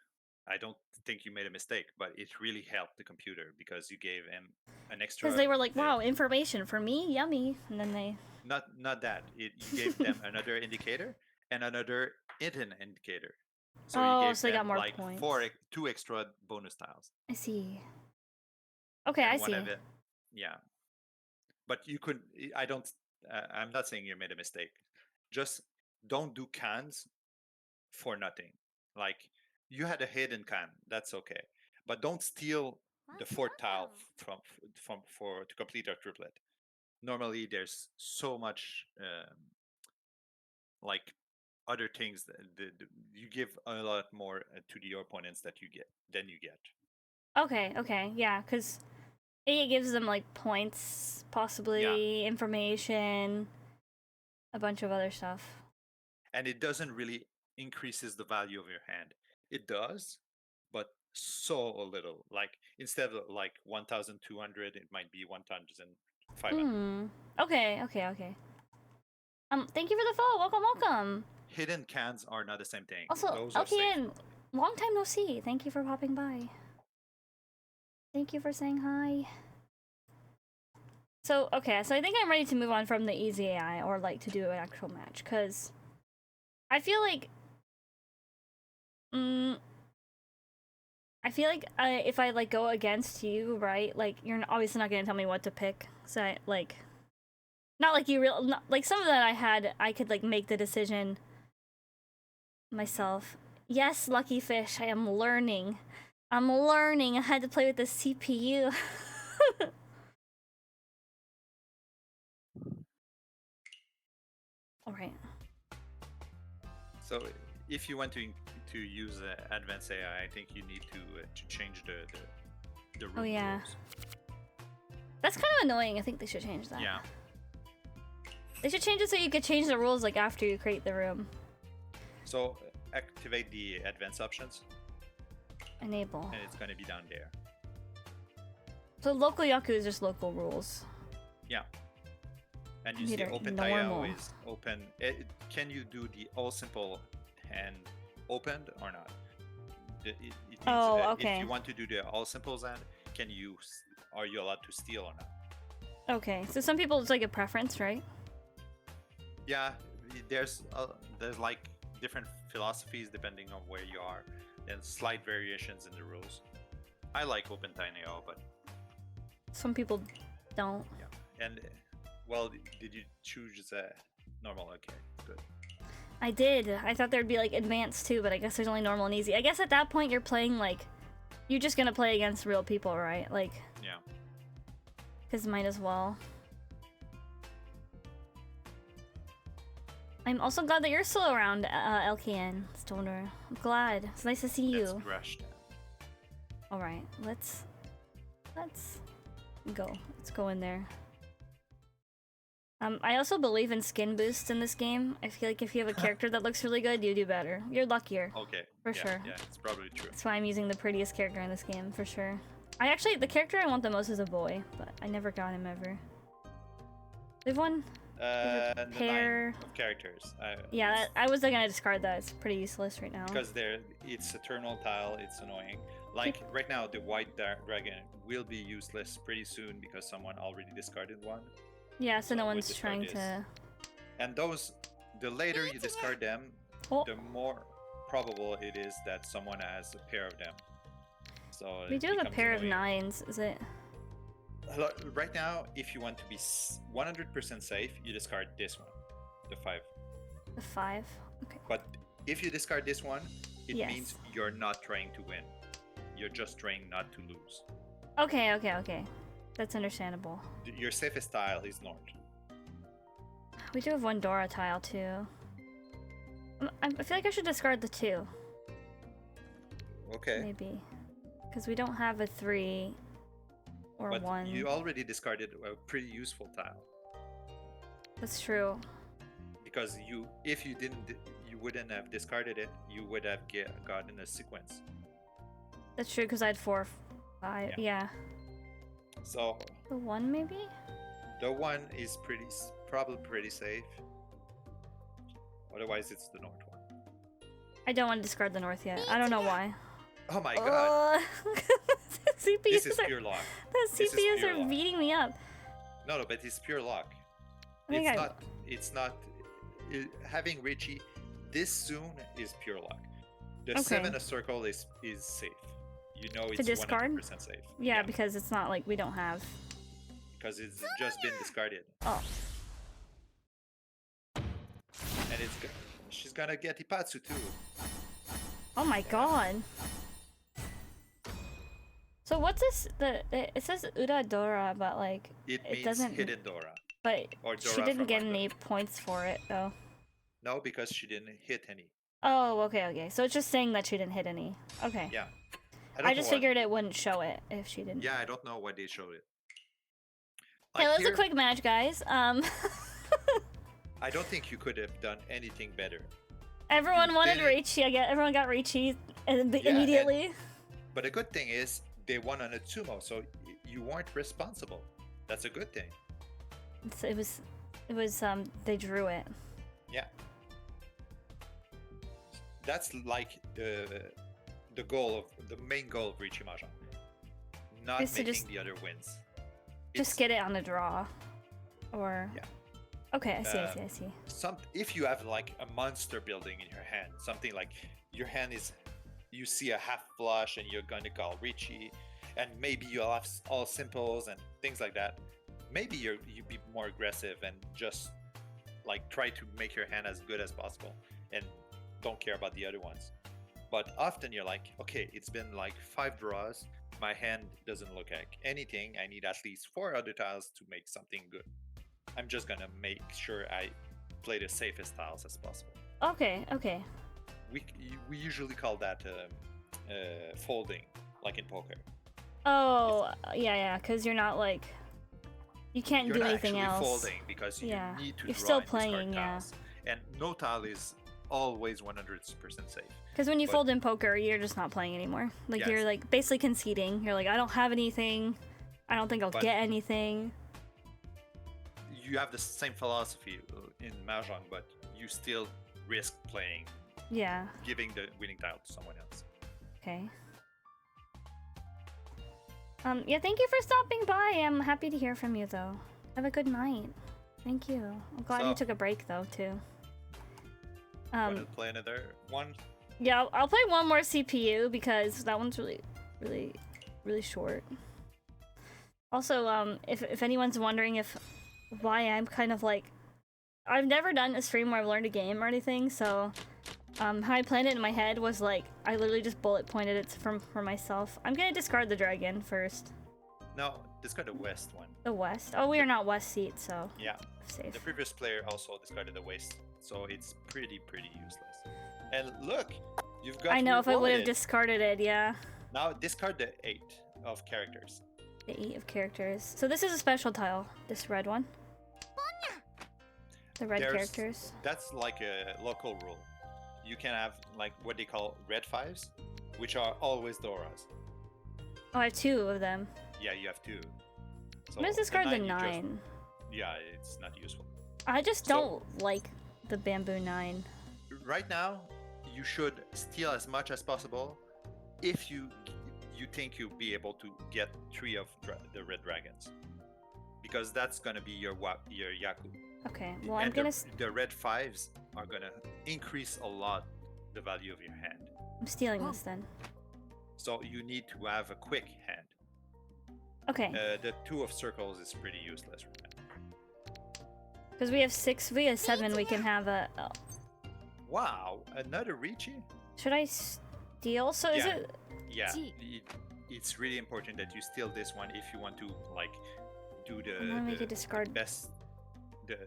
I don't think you made a mistake, but it really helped the computer because you gave him an extra. Because they were like, "Wow, information for me, yummy," and then they. Not that you gave them another indicator and another hidden indicator. So Oh, you gave so they got them more like points. 2 extra bonus tiles. I see. Okay, And I one see. of it, yeah. But you could. I don't. I'm not saying you made a mistake. Just don't do cans for nothing. Like you had a hidden can, that's okay. But don't steal the 4th tile from for to complete a triplet. Normally, there's so much like other things that you give a lot more to your opponents that you get than you get. Okay, yeah, because it gives them like points, possibly information, a bunch of other stuff. And it doesn't really increases the value of your hand. It does, but so little. Like instead of like 1,200, it might be 1,500. Okay. Thank you for the follow. Welcome. Hidden cans are not the same thing. Also, Those are safe. LKN, long time no see. Thank you for popping by. Thank you for saying hi. So, okay, so I think I'm ready to move on from the easy AI or like to do an actual match, because I feel like if I like go against you, right? Like you're obviously not gonna tell me what to pick. So not like you like some of that I could like make the decision myself. Yes, Lucky Fish, I am learning. I had to play with the CPU. All right. So if you want to use advanced AI, I think you need to change the rules. Oh yeah. That's kind of annoying. I think they should change that. Yeah. They should change it so you could change the rules like after you create the room. So activate the advanced options. Enable. And it's going to be down there. So local Yaku is just local rules. Yeah. And you see open normal. Tile is open. Can you do the all simple hand opened or not? It needs, okay. If you want to do the all simples hand, are you allowed to steal or not? Okay, so some people it's like a preference, right? Yeah, there's like different philosophies depending on where you are, and slight variations in the rules. I like OpenTinyO, but Some people don't. yeah. And well, did you choose normal? Okay, good. I did. I thought there'd be like advanced too, but I guess there's only normal and easy. I guess at that point you're playing like, you're just gonna play against real people, right? Like, Yeah. because might as well. I'm also glad that you're still around, LKN Stoner. I'm glad. It's nice to see Let's you. rush them. All right, let's go. Let's go in there. I also believe in skin boosts in this game. I feel like if you have a character that looks really good, you do better. You're luckier. Okay. For yeah, sure. Yeah, it's probably true. That's why I'm using the prettiest character in this game, for sure. The character I want the most is a boy, but I never got him ever. We have one The pair 9 of characters. Yeah, I was gonna discard that. It's pretty useless right now. Because it's eternal tile. It's annoying. Like right now, the white dragon will be useless pretty soon because someone already discarded one. Yeah, so no we'll one's discard trying this. to... And those, the later you discard them, Oh, the more probable it is that someone has a pair of them. So we it do have a becomes pair of annoying. 9s, is it? Right now, if you want to be 100% safe, you discard this one, the 5. The 5? Okay. But if you discard this one, it Yes. means you're not trying to win. You're just trying not to lose. Okay. That's understandable. Your safest tile is north. We do have one Dora tile, too. I feel like I should discard the 2, Okay. maybe. Because we don't have a 3 or But 1. you already discarded a pretty useful tile. That's true. Because if you wouldn't have discarded it, you would have gotten a sequence. That's true, because I had 4, 5. Yeah. So The 1, maybe? the 1 is probably pretty safe. Otherwise, it's the north one. I don't want to discard the north yet. I don't know why. Oh my god! CPUs This is pure luck. The This is CPUs pure are luck. beating me up. No, but it's pure luck. I think It's not. Having Richie this soon is pure luck. The Okay. 7 of circle is safe. You know it's discard? 100% safe. Yeah, because it's not like we don't have. Because it's just been discarded, Oh, and she's gonna get Ipatsu too. oh my god. So what's this? It says Udadora, but like It means doesn't. hidden Dora. But Or she Dora didn't from get Manga. any points for it though. No, because she didn't hit any. Oh, okay. So it's just saying that she didn't hit any. Okay. Yeah. I just figured it wouldn't show it if she didn't. Yeah, I don't know why they showed it. Okay, Like that was a here, quick match, guys. I don't think you could have done anything better. Everyone wanted They- Riichi. Everyone got Riichi and- immediately. But the good thing is they won on a Tsumo, so you weren't responsible. That's a good thing. It was they drew it. Yeah. That's like the main goal of Richie Mahjong. Not Is to making just- the other wins. Just get it on a draw. Or Yeah. Okay, I see. If you have like a monster building in your hand, something like your hand is, you see a half flush and you're going to call Richie, and maybe you'll have all simples and things like that. Maybe you'd be more aggressive and just like try to make your hand as good as possible and don't care about the other ones. But often you're like, okay, it's been like 5 draws. My hand doesn't look like anything. I need at least 4 other tiles to make something good. I'm just gonna make sure I play the safest tiles as possible. Okay. We usually call that folding, like in poker. Oh, yeah, because you're not like you can't You're do not anything actually else. folding because you Yeah. need to You're draw still and discard playing, yeah. tiles. And no tile is always 100% safe. Because when you But- fold in poker, you're just not playing anymore. Like Yes. you're like basically conceding. You're like, I don't have anything. I don't think I'll But- get anything. You have the same philosophy in Mahjong, but you still risk playing, Yeah. giving the winning tile to someone else. Okay. Yeah, thank you for stopping by. I'm happy to hear from you, though. Have a good night. Thank you. I'm glad you So- took a break, though, too. Want to play another one? Yeah, I'll play one more CPU because that one's really really short. Also, if anyone's wondering why I'm kind of like, I've never done a stream where I've learned a game or anything, so how I planned it in my head was like I literally just bullet pointed it for myself. I'm gonna discard the dragon first. No, discard the west one. The west. Oh, we are not west seat, so Yeah. safe. The previous player also discarded the west, so it's pretty useless. And look, you've got. I know if I would have rewarded. discarded it, yeah. Now discard the 8 of characters. The 8 of characters. So this is a special tile. This red one. The red characters. That's like a local rule. You can have like what they call red 5s, which are always Doras. Oh, I have 2 of them. Yeah, you have 2. So I'm gonna discard the you 9. Yeah, it's not useful. I just don't like the bamboo 9. Right now, you should steal as much as possible if you think you'll be able to get 3 of the red dragons, because that's gonna be your Yaku. Okay, well And I'm gonna. the red 5s are gonna increase a lot the value of your hand. I'm stealing this then. So you need to have a quick hand. Okay. The 2 of circles is pretty useless right now. Because we have 6, we have 7, we can have a. Oh. Wow, another Ricci? Should I steal? So is it? Yeah, it's really important that you steal this one if you want to like do I'm gonna make the a discard. best, the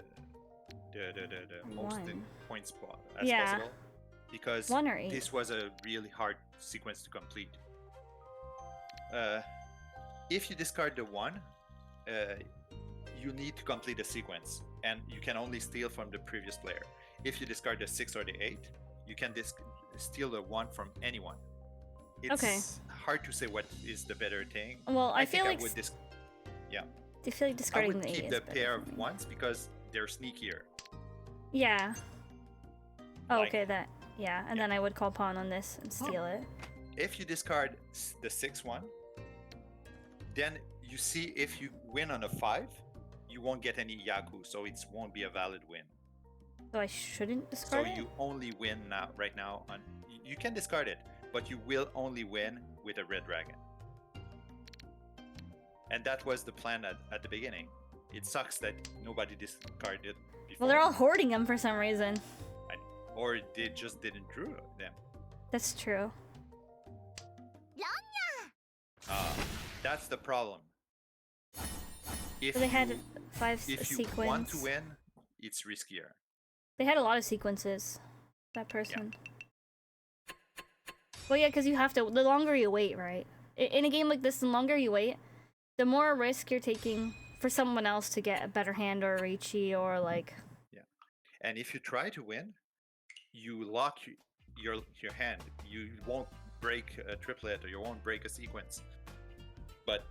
most One. points as Yeah. possible. Because 1 or 8. this was a really hard sequence to complete. If you discard the 1, you need to complete the sequence, and you can only steal from the previous player. If you discard the 6 or the 8, you can steal the 1 from anyone. It's hard to say what is the better thing. Well, I feel think like. I would yeah. I feel like I discarding would the 8 keep is the better pair for of me. 1s because they're sneakier. Yeah. Oh, Like- okay, that. Yeah, and then I would call pawn on this and steal it. If you discard the 6 one, then you see if you win on a 5, you won't get any Yaku, so it won't be a valid win. So I shouldn't So discard it? you only win right now on. You can discard it, but you will only win with a red dragon. And that was the plan at the beginning. It sucks that nobody discarded before. Well, they're all hoarding them for some reason. Or they just didn't draw them. That's true. That's the problem. If So they had you, 5 if you sequence. want to win, it's riskier. They had a lot of sequences. That person. Well, yeah, because you have to. The longer you wait, right? In a game like this, the longer you wait, the more risk you're taking for someone else to get a better hand or a Ricci or like. And if you try to win, you lock your hand. You won't break a triplet or you won't break a sequence. But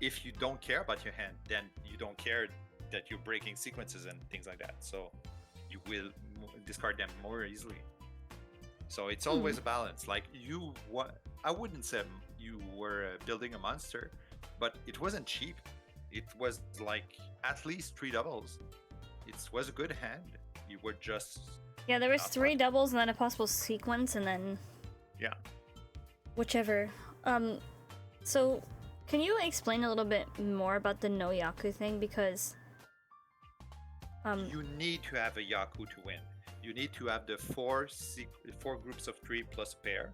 if you don't care about your hand, then you don't care that you're breaking sequences and things like that. So you will discard them more easily. So it's always a balance. Like I wouldn't say you were building a monster, but it wasn't cheap. It was like at least 3 doubles. It was a good hand. You were just Yeah, there was not 3 fun. doubles and then a possible sequence and then Yeah. whichever. So can you explain a little bit more about the no Yaku thing? Because You need to have a Yaku to win. You need to have the 4 groups of 3 plus a pair,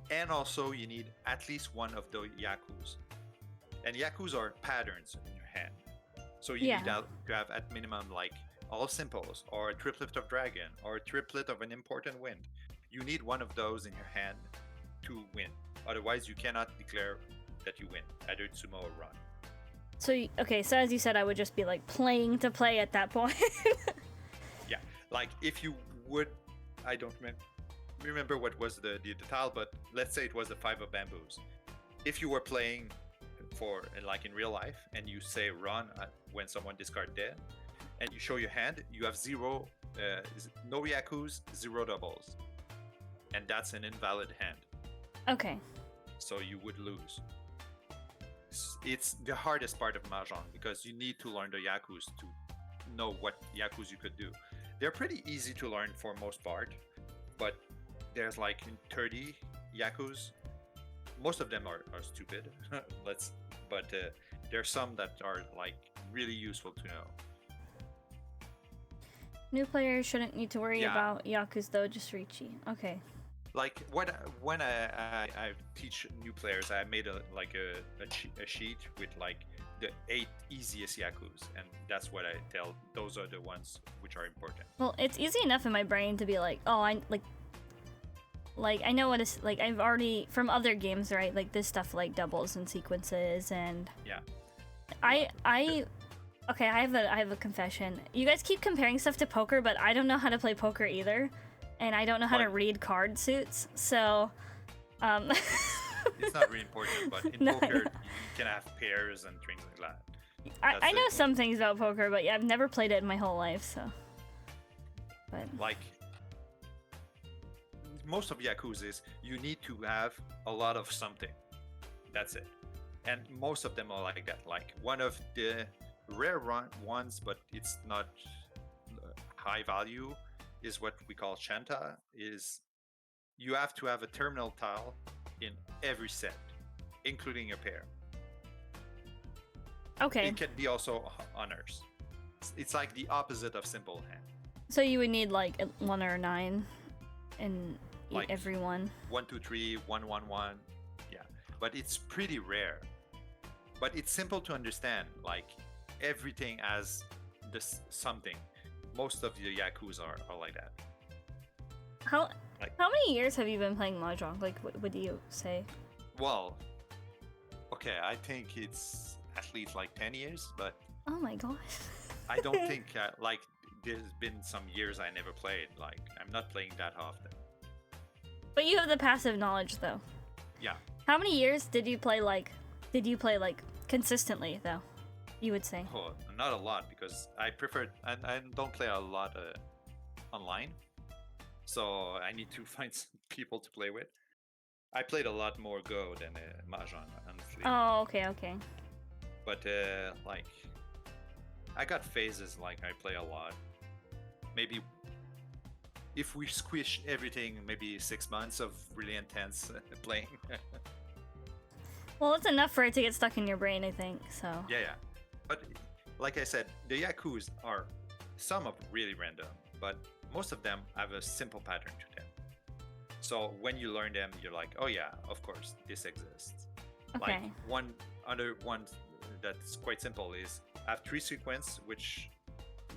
and also you need at least one of the Yakus. And Yakus are patterns in your hand, so you need to have at minimum like all simples, or a triplet of dragon, or a triplet of an important wind. You need one of those in your hand to win. Otherwise, you cannot declare that you win, either sumo or run. so okay, so as you said, I would just be like playing to play at that point. Yeah, like if you would, I don't remember what was the tile, but let's say it was the 5 of bamboos. If you were playing for like in real life and you say run when someone discard dead, and you show your hand, you have 0, no Yakus, 0 doubles, and that's an invalid hand. Okay. So you would lose. It's the hardest part of Mahjong because you need to learn the Yakus to know what Yakus you could do. They're pretty easy to learn for most part, but there's like 30 Yakus, most of them are stupid. But there's some that are like really useful to know. New players shouldn't need to worry Yeah. about Yaku's though, just Riichi. Okay. Like when I teach new players, I made a sheet with like the 8 easiest Yakus, and that's what I tell. Those are the ones which are important. Well, it's easy enough in my brain to be like, oh, I I know what it's like. I've already from other games, right? Like this stuff like doubles and sequences, and Yeah. Okay, I have a confession. You guys keep comparing stuff to poker, but I don't know how to play poker either, and I don't know how to But- read card suits. So, It's not really important, but in No, poker you can have pairs and things like that. I That's know it. some things about poker, but yeah, I've never played it in my whole life. So, but Like most of Yakuza is you need to have a lot of something. That's it. And most of them are like that. Like one of the rare ones, but it's not high value, is what we call Shanta. Is you have to have a terminal tile in every set, including a pair. okay, It can be also honors. It's like the opposite of simple hand. so you would need like a 1 or a 9 in Like- every one. 1 2 3 1 1 1, yeah, but it's pretty rare, but it's simple to understand. Like everything has this something. Most of the Yakuza are like that. How Like- how many years have you been playing Mahjong? Like, what do you say? Well, okay, I think it's at least like 10 years, but Oh my gosh. I don't think like there's been some years I never played. Like I'm not playing that often. But you have the passive knowledge though. Yeah. How many years did you play like consistently though? You would say. Oh, not a lot, because I prefer I don't play a lot online, so I need to find some people to play with. I played a lot more Go than Mahjong, honestly. Oh, okay. But like, I got phases. Like I play a lot. Maybe if we squish everything, maybe 6 months of really intense playing. Well, it's enough for it to get stuck in your brain, I think. So. Yeah. But like I said, the Yakus are some of really random, but most of them have a simple pattern to them. So when you learn them, you're like, oh yeah, of course, this exists. Okay. Like one other one that's quite simple is have 3 sequence which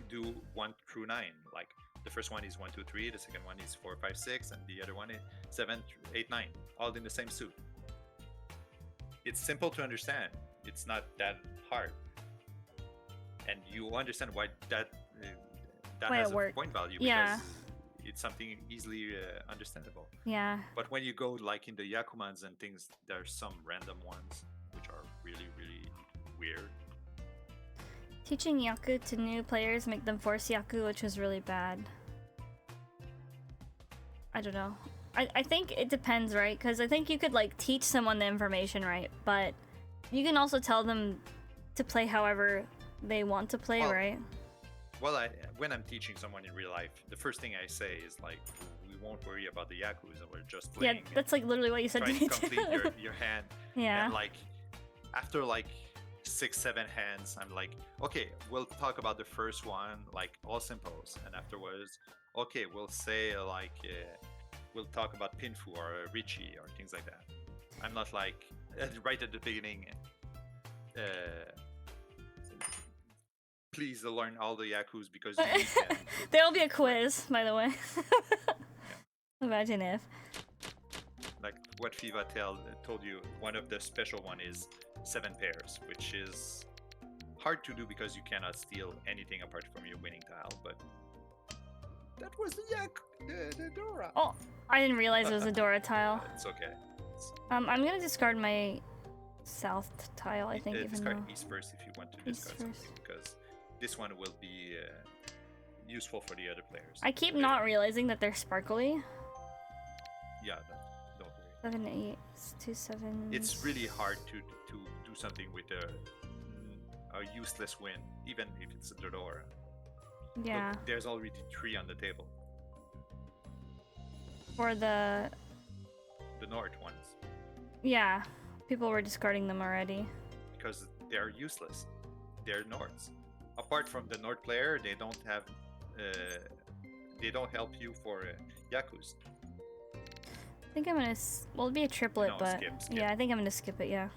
do 1 through 9. Like the first one is 1 2 3, the second one is 4 5 6, and the other one is 7 8 9, all in the same suit. It's simple to understand. It's not that hard, and you understand why that Why has it a worked. point value, because Yeah. it's something easily understandable. Yeah. But when you go like in the Yakumans and things, there's some random ones which are really, really weird. Teaching Yaku to new players make them force Yaku, which was really bad. I don't know. I think it depends, right? Because I think you could like teach someone the information, right? But you can also tell them to play however they want to play, Well, right? Well, when I'm teaching someone in real life, the first thing I say is like, we won't worry about the Yakuza, we're just Yeah, playing. that's like literally what you said try to to me complete too. your hand. Yeah. And like, after like 6 7 hands, I'm like, okay, we'll talk about the first one, like all simples, and afterwards, okay, we'll say like, we'll talk about Pinfu or Richie or things like that. I'm not like right at the beginning. Please learn all the Yakus because you need them. There'll be a quiz, by the way. Imagine if. Like what Fiva told you, one of the special one is 7 pairs, which is hard to do because you cannot steal anything apart from your winning tile. But that was the Dora. Oh, I didn't realize it was a Dora tile. It's okay. I'm gonna discard my south tile, I think, even discard though. East first if you want to East discard something, first. because this one will be useful for the other players. I keep Later. not realizing that they're sparkly. Yeah, don't worry. 7, 8, 2, 7. It's really hard to do something with a useless win, even if it's a Dora. Yeah. Look, there's already 3 on the table. For the. The North ones. Yeah, people were discarding them already. because they're useless. They're Nords. Apart from the Nord player, they don't have. They don't help you for Yakuza. I think I'm gonna. Well, it'd be a triplet, No, but skip. yeah, I think I'm gonna skip it. Yeah.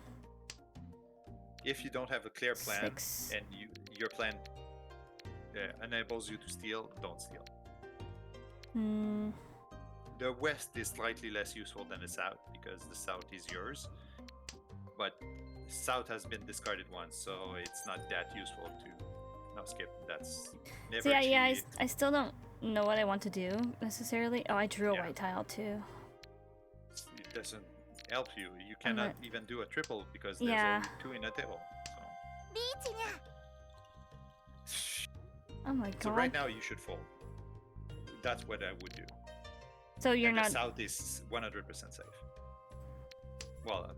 If you don't have a clear plan 6. and your plan enables you to steal, don't steal. Hmm. The West is slightly less useful than the South because the South is yours, but South has been discarded once, so it's not that useful to. No, skip. That's never. So yeah, cheat. I still don't know what I want to do necessarily. Oh, I drew a Yeah. white tile too. It doesn't help you. You cannot even do a triple because there's Yeah. only 2 in a table. Oh my god. So right now you should fold. That's what I would do. So you're And not. The South is 100% safe. Well,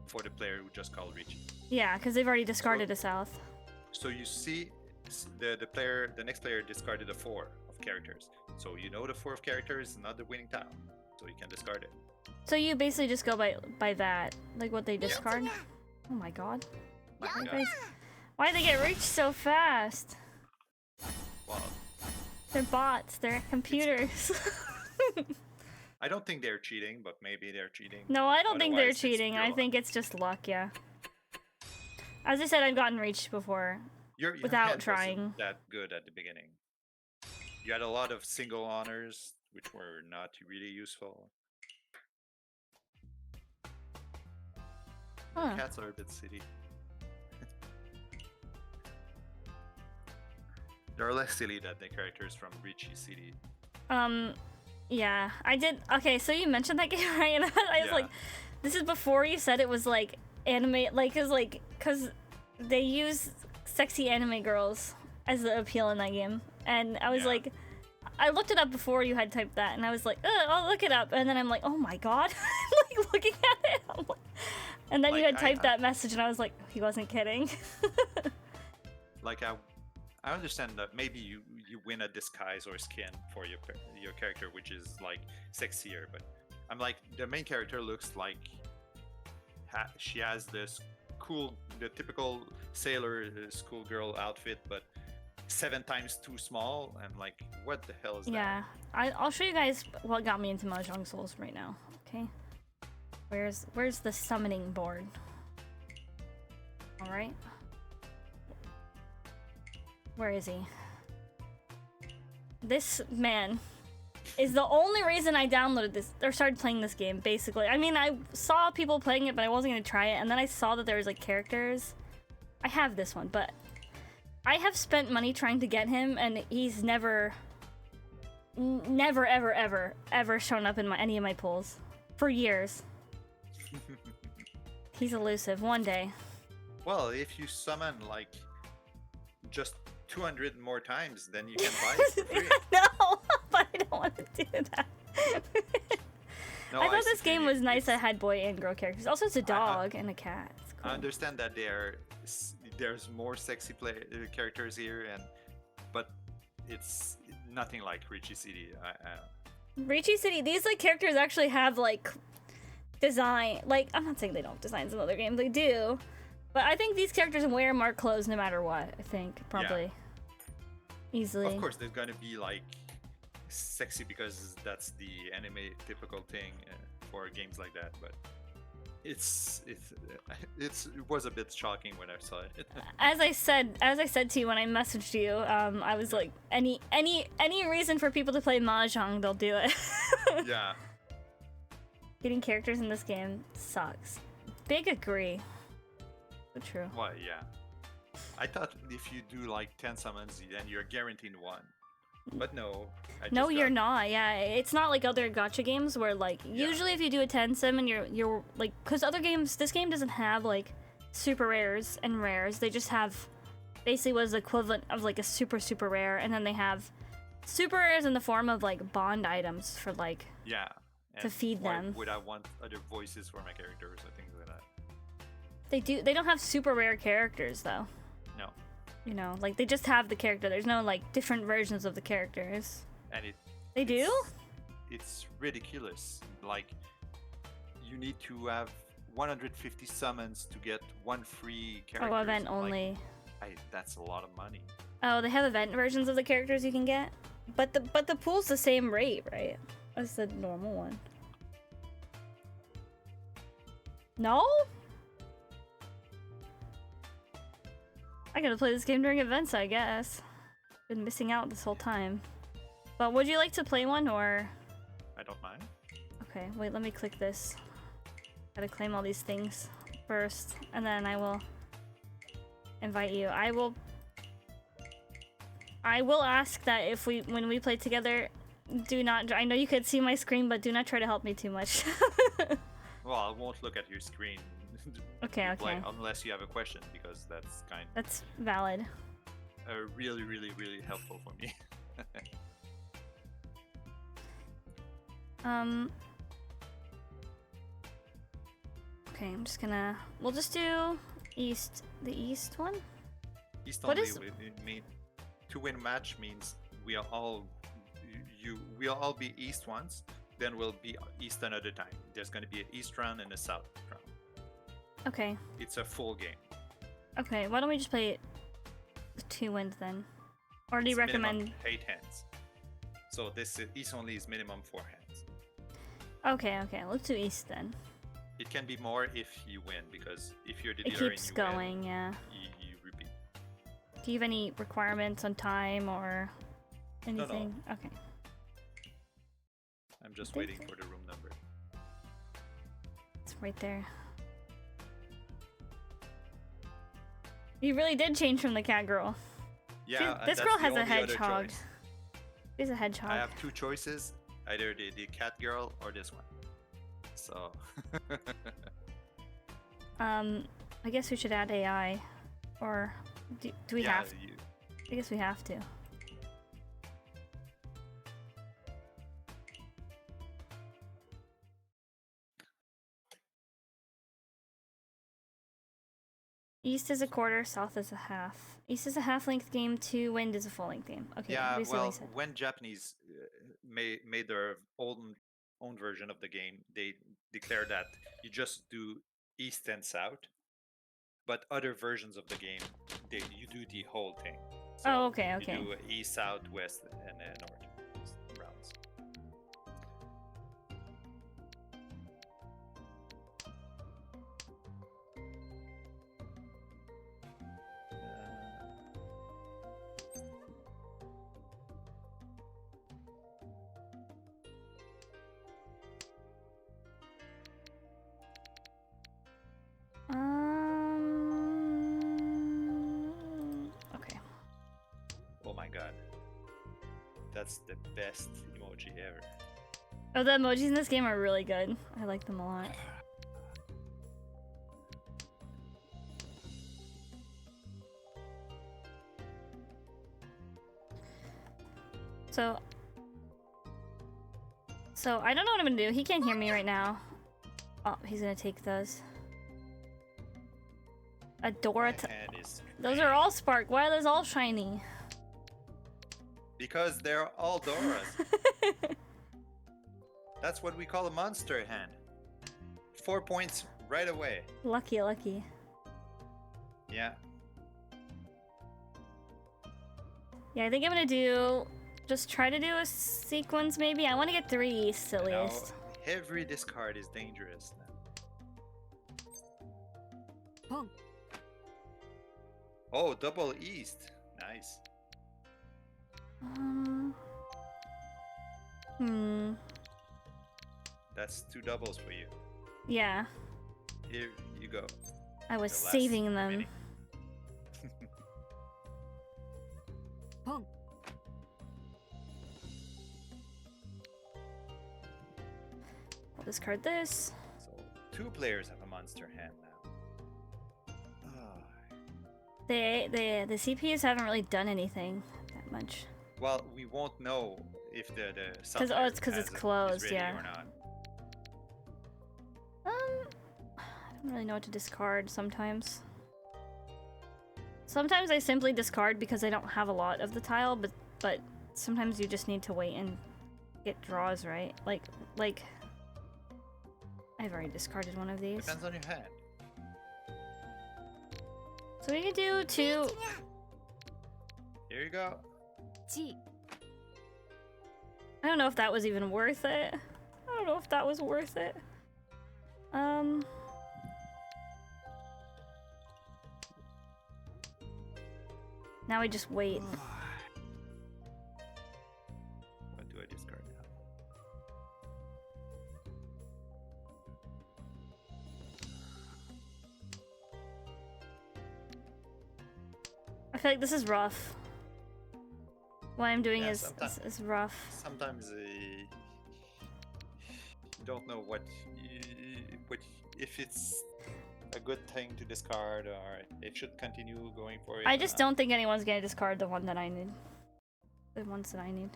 for the player who just called Richie. Yeah, because they've already discarded a south. So you see, the next player discarded a 4 of characters. So you know the 4 of characters is not the winning tile. So you can discard it. So you basically just go by that, like what they discard. Oh my god. My Why God. why they get reached so fast? Well, They're bots. They're computers. I don't think they're cheating, but maybe they're cheating. No, I don't think they're Otherwise, it's cheating. I pure think it's just luck. Yeah. As I said, I've gotten reached before. Your without hand wasn't trying. that good at the beginning. You had a lot of single honors, which were not really useful. Huh. Cats are a bit silly. They're less silly than the characters from Richie City. Yeah, I did. Okay, so you mentioned that game, right? And I was Yeah. like, this is before you said it was like anime, cause they use sexy anime girls as the appeal in that game, and I was Yeah. like, I looked it up before you had typed that, and I was like, I'll look it up, and then I'm like, oh my god, like looking at it, I'm like, and then you Like, had typed that message, and I was like, he wasn't kidding. Like I understand that maybe you win a disguise or skin for your character, which is like sexier. But I'm like, the main character looks like she has this the typical sailor schoolgirl outfit, but 7 times too small. And like, what the hell is that? Yeah, I'll show you guys what got me into Mahjong Souls right now. Okay, where's the summoning board? All right, where is he? This man is the only reason I downloaded this or started playing this game. Basically, I mean, I saw people playing it, but I wasn't gonna try it, and then I saw that there was like characters. I have this one, but I have spent money trying to get him, and he's never ever shown up in any of my pulls for years. He's elusive. One day. Well, if you summon like just 200 more times, then you can buy it for free. No, but I don't want to do that. No, I thought this see. game was nice that had boy and girl characters. Also, it's a I- dog and a cat. It's I cool. understand that there's more sexy characters here, but it's nothing like Richie City. Richie City, these like characters actually have like design. Like, I'm not saying they don't have designs in other games, they do. But I think these characters wear more clothes no matter what. I think probably easily. Of course, there's gonna be like sexy because that's the anime typical thing for games like that. But it was a bit shocking when I saw it. As I said to you when I messaged you, I was like, any reason for people to play Mahjong, they'll do it. Yeah. Getting characters in this game sucks. Big agree. So true. Well, yeah. I thought if you do like 10 summons, then you're guaranteed one. But no. No, you're not. Yeah, it's not like other gacha games where like usually if you do a 10 summon, you're like, because other games, this game doesn't have like super rares and rares. They just have basically what is the equivalent of like a super rare, and then they have super rares in the form of like bond items for like Yeah. to feed why them. would I want other voices for my characters or things like that? They don't have super rare characters though. No. You know, like they just have the character. There's no like different versions of the characters. And They do? it's ridiculous. Like you need to have 150 summons to get one free character. Oh, event only. That's a lot of money. Oh, they have event versions of the characters you can get, but the pool's the same rate, right? As the normal one. No? I gotta play this game during events, I guess. Been missing out this whole time. But would you like to play one, or? I don't mind. Okay, wait, let me click this. Gotta claim all these things first, and then I will invite you. I will ask that when we play together, do not, I know you could see my screen, but do not try to help me too much. Well, I won't look at your screen. Okay, okay. Unless you have a question, because that's valid. Really, really, really helpful for me. Okay, I'm just gonna. We'll just do east. The east one. East What only is- mean to win match means we'll all be east once, then we'll be east another time. There's gonna be an east round and a south round. Okay. It's a full game. Okay. Why don't we just play the 2 wins then? Or do you It's minimum recommend? 8 hands. So this east only is minimum 4 hands. Okay. Okay. Let's do east then. It can be more if you win, because if you're the It dealer keeps and you going. win, Yeah. you repeat. Do you have any requirements on time or no. anything? Okay. I'm just Thank waiting you. for the room number. It's right there. You really did change from the cat girl. Yeah, This that's girl the has a only other hedgehog. choice. She's a hedgehog. I have 2 choices, either the cat girl or this one. So I guess we should add AI, or do we yeah, have? I guess we have to. East is a quarter, south is a half. East is a half-length game, 2 wind is a full-length game. Okay, yeah. basically what Well, he said. when Japanese made their own version of the game, they declared that you just do east and south, but other versions of the game, you do the whole thing. So Oh, okay, okay. You do east, south, west, and north rounds. Okay. Oh my god, that's the best emoji ever. Oh, the emojis in this game are really good. I like them a lot. So I don't know what I'm gonna do. He can't hear me right now. Oh, he's gonna take those. Adora. My hand is Those are all spark. Why are those all shiny? because they're all Doras. That's what we call a monster hand. 4 points right away. Lucky, lucky. Yeah. Yeah, I think I'm gonna do. Just try to do a sequence, maybe. I want to get 3 silliest. Now, every discard is dangerous now. Pong. Oh, double east. Nice. That's 2 doubles for you. Yeah, Here you go. I was The last saving them. remaining. Pong. I'll discard this. So 2 players have a monster hand now. Ah. The CPUs haven't really done anything that much. Well, we won't know if the It's software because it's has it- is closed, ready yeah. or not. I don't really know what to discard sometimes. Sometimes I simply discard because I don't have a lot of the tile, but sometimes you just need to wait and get draws right. Like I've already discarded one of these. Depends on your hand. So we can do 2. Here you go. 1 I don't know if that was even worth it. I don't know if that was worth it. Now we just wait. What do I discard now? I feel like this is rough. What I'm doing Yeah, is rough. Sometimes you don't know what if it's a good thing to discard or it should continue going for it. I just don't think anyone's gonna discard the one that I need. The ones that I need.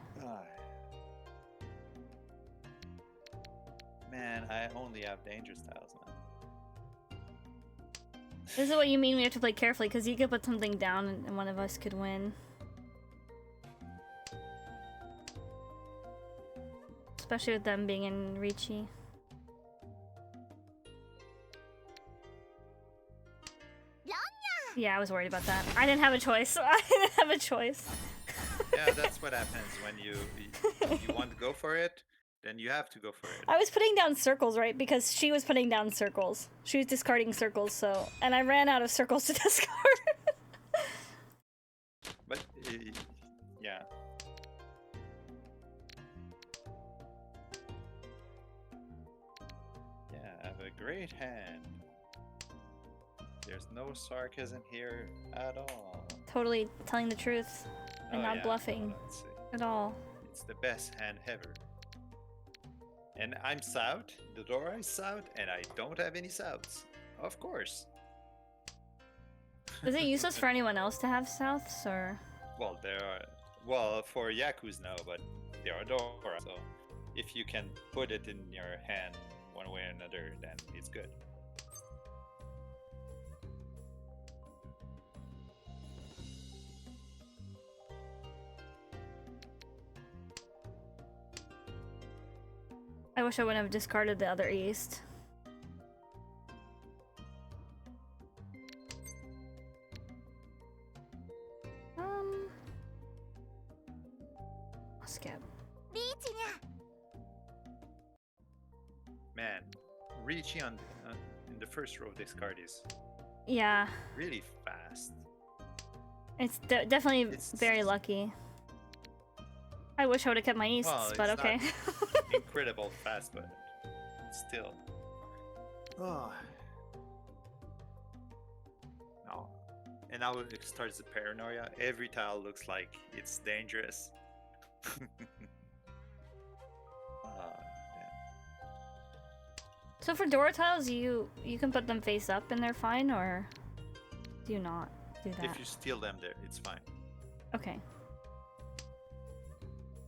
Man, I only have danger styles now. This is what you mean we have to play carefully, because you could put something down and one of us could win. Especially with them being in Ricci. Yeah, I was worried about that. I didn't have a choice. I didn't have a choice. Yeah, that's what happens when you want to go for it, then you have to go for it. I was putting down circles, right? Because she was putting down circles. She was discarding circles, so... And I ran out of circles to discard. But, yeah. Yeah, I have a great hand. There's no sarcasm here at all. Totally telling the truth. And not yeah, bluffing. let's see. At all. It's the best hand ever. And I'm south, the Dora is south, and I don't have any souths. Of course. Is it useless for anyone else to have souths, or...? Well, there are... Well, for Yaku's no, but there are Dora, so... If you can put it in your hand one way or another, then it's good. I wish I wouldn't have discarded the other east. I'll skip. Man, Ricci on in the first row of this card is Yeah, really fast. it's definitely It's- very lucky. I wish I would have kept my easts, Well, but it's okay. Incredible fast, but still. Oh. No. And now it starts the paranoia. Every tile looks like it's dangerous. Yeah. So for Dora tiles, you can put them face up and they're fine, or do you not do that? If you steal them there, it's fine. Okay.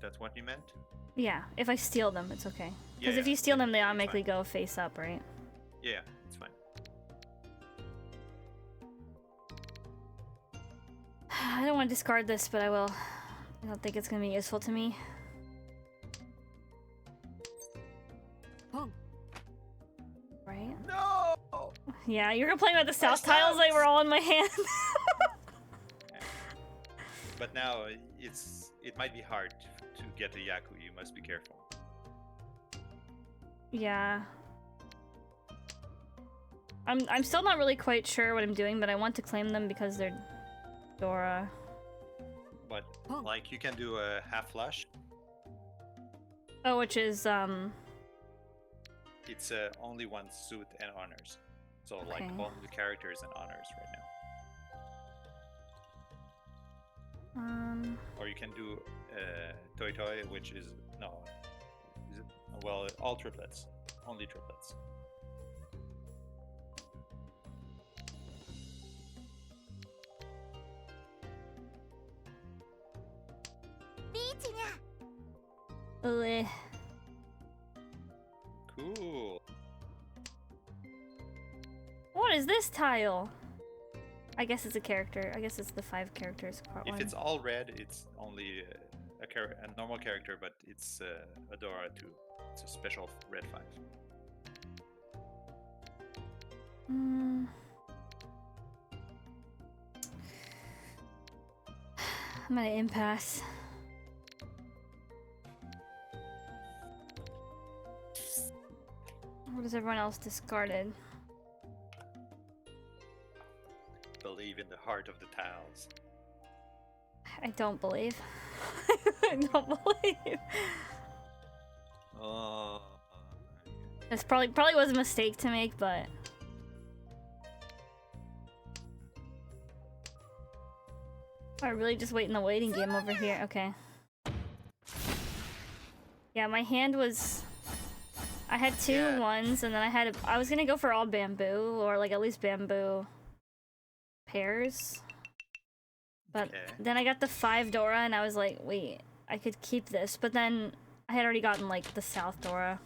That's what you meant? Yeah, if I steal them, it's okay. Because Yeah, if you steal them, they it's automatically fine. go face up, right? Yeah, it's fine. I don't want to discard this, but I will. I don't think it's going to be useful to me. ポン Right? No! Yeah, you were playing with the south tiles, they souths! were all in my hand. But now it might be hard to get a Yaku. You must be careful. Yeah. I'm still not really quite sure what I'm doing, but I want to claim them because they're Dora. But Oh. like you can do a half flush. Oh, which is It's only one suit and honors. So like Okay. only the characters and honors right now. Or you can do Toy Toy, which is no. Is it? Well, all triplets. Only triplets. ugh. Cool. What is this tile? I guess it's a character. I guess it's the 5 characters part If one. it's all red, it's only a normal character, but it's a Dora too. It's a special red 5. Mm. I'm gonna impasse. What has everyone else discarded? Believe in the heart of the tiles. I don't believe. I don't believe. Oh. This probably was a mistake to make, but I really just wait in the waiting game over here. Okay. Yeah, my hand was. I had two ones, and then I was gonna go for all bamboo, or like at least bamboo pairs. But then I got the 5 Dora, and I was like, wait, I could keep this. But then I had already gotten like the South Dora.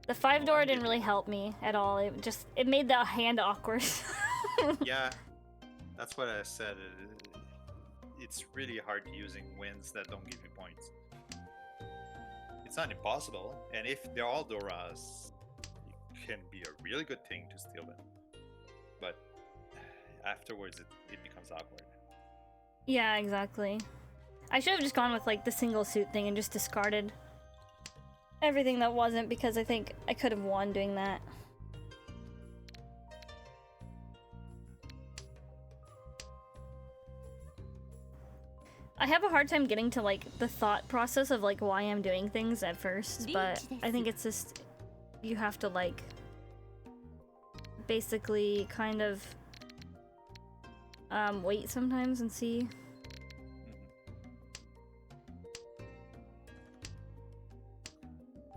The 5 Dora didn't really help me at all. It made the hand awkward. Yeah, that's what I said. It's really hard using wins that don't give you points. It's not impossible, and if they're all Doras, it can be a really good thing to steal them. But afterwards, it becomes awkward. Yeah, exactly. I should have just gone with like the single suit thing and just discarded everything that wasn't, because I think I could have won doing that. I have a hard time getting to like the thought process of like why I'm doing things at first, but I think it's just you have to like basically kind of wait sometimes and see.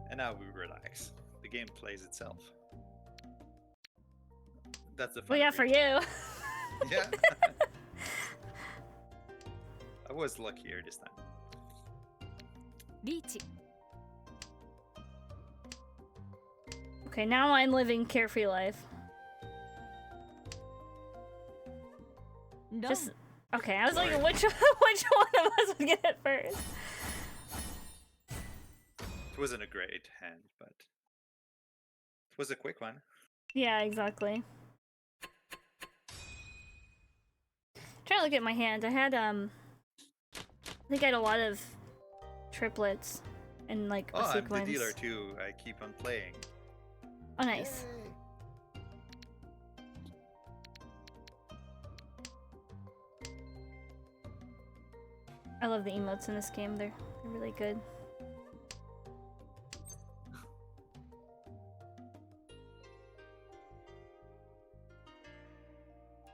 And now we relax. The game plays itself. That's the fun. Well, yeah, for you. Yeah. I was luckier this time. Beach. Okay, now I'm living carefree life. No. Just okay. I was like, which one of us would get it first? It wasn't a great hand, but it was a quick one. Yeah, exactly. Trying to look at my hand. I had I think I had a lot of triplets and like a sequence. I'm the dealer too. I keep on playing. Oh, nice. Yay. I love the emotes in this game. They're really good.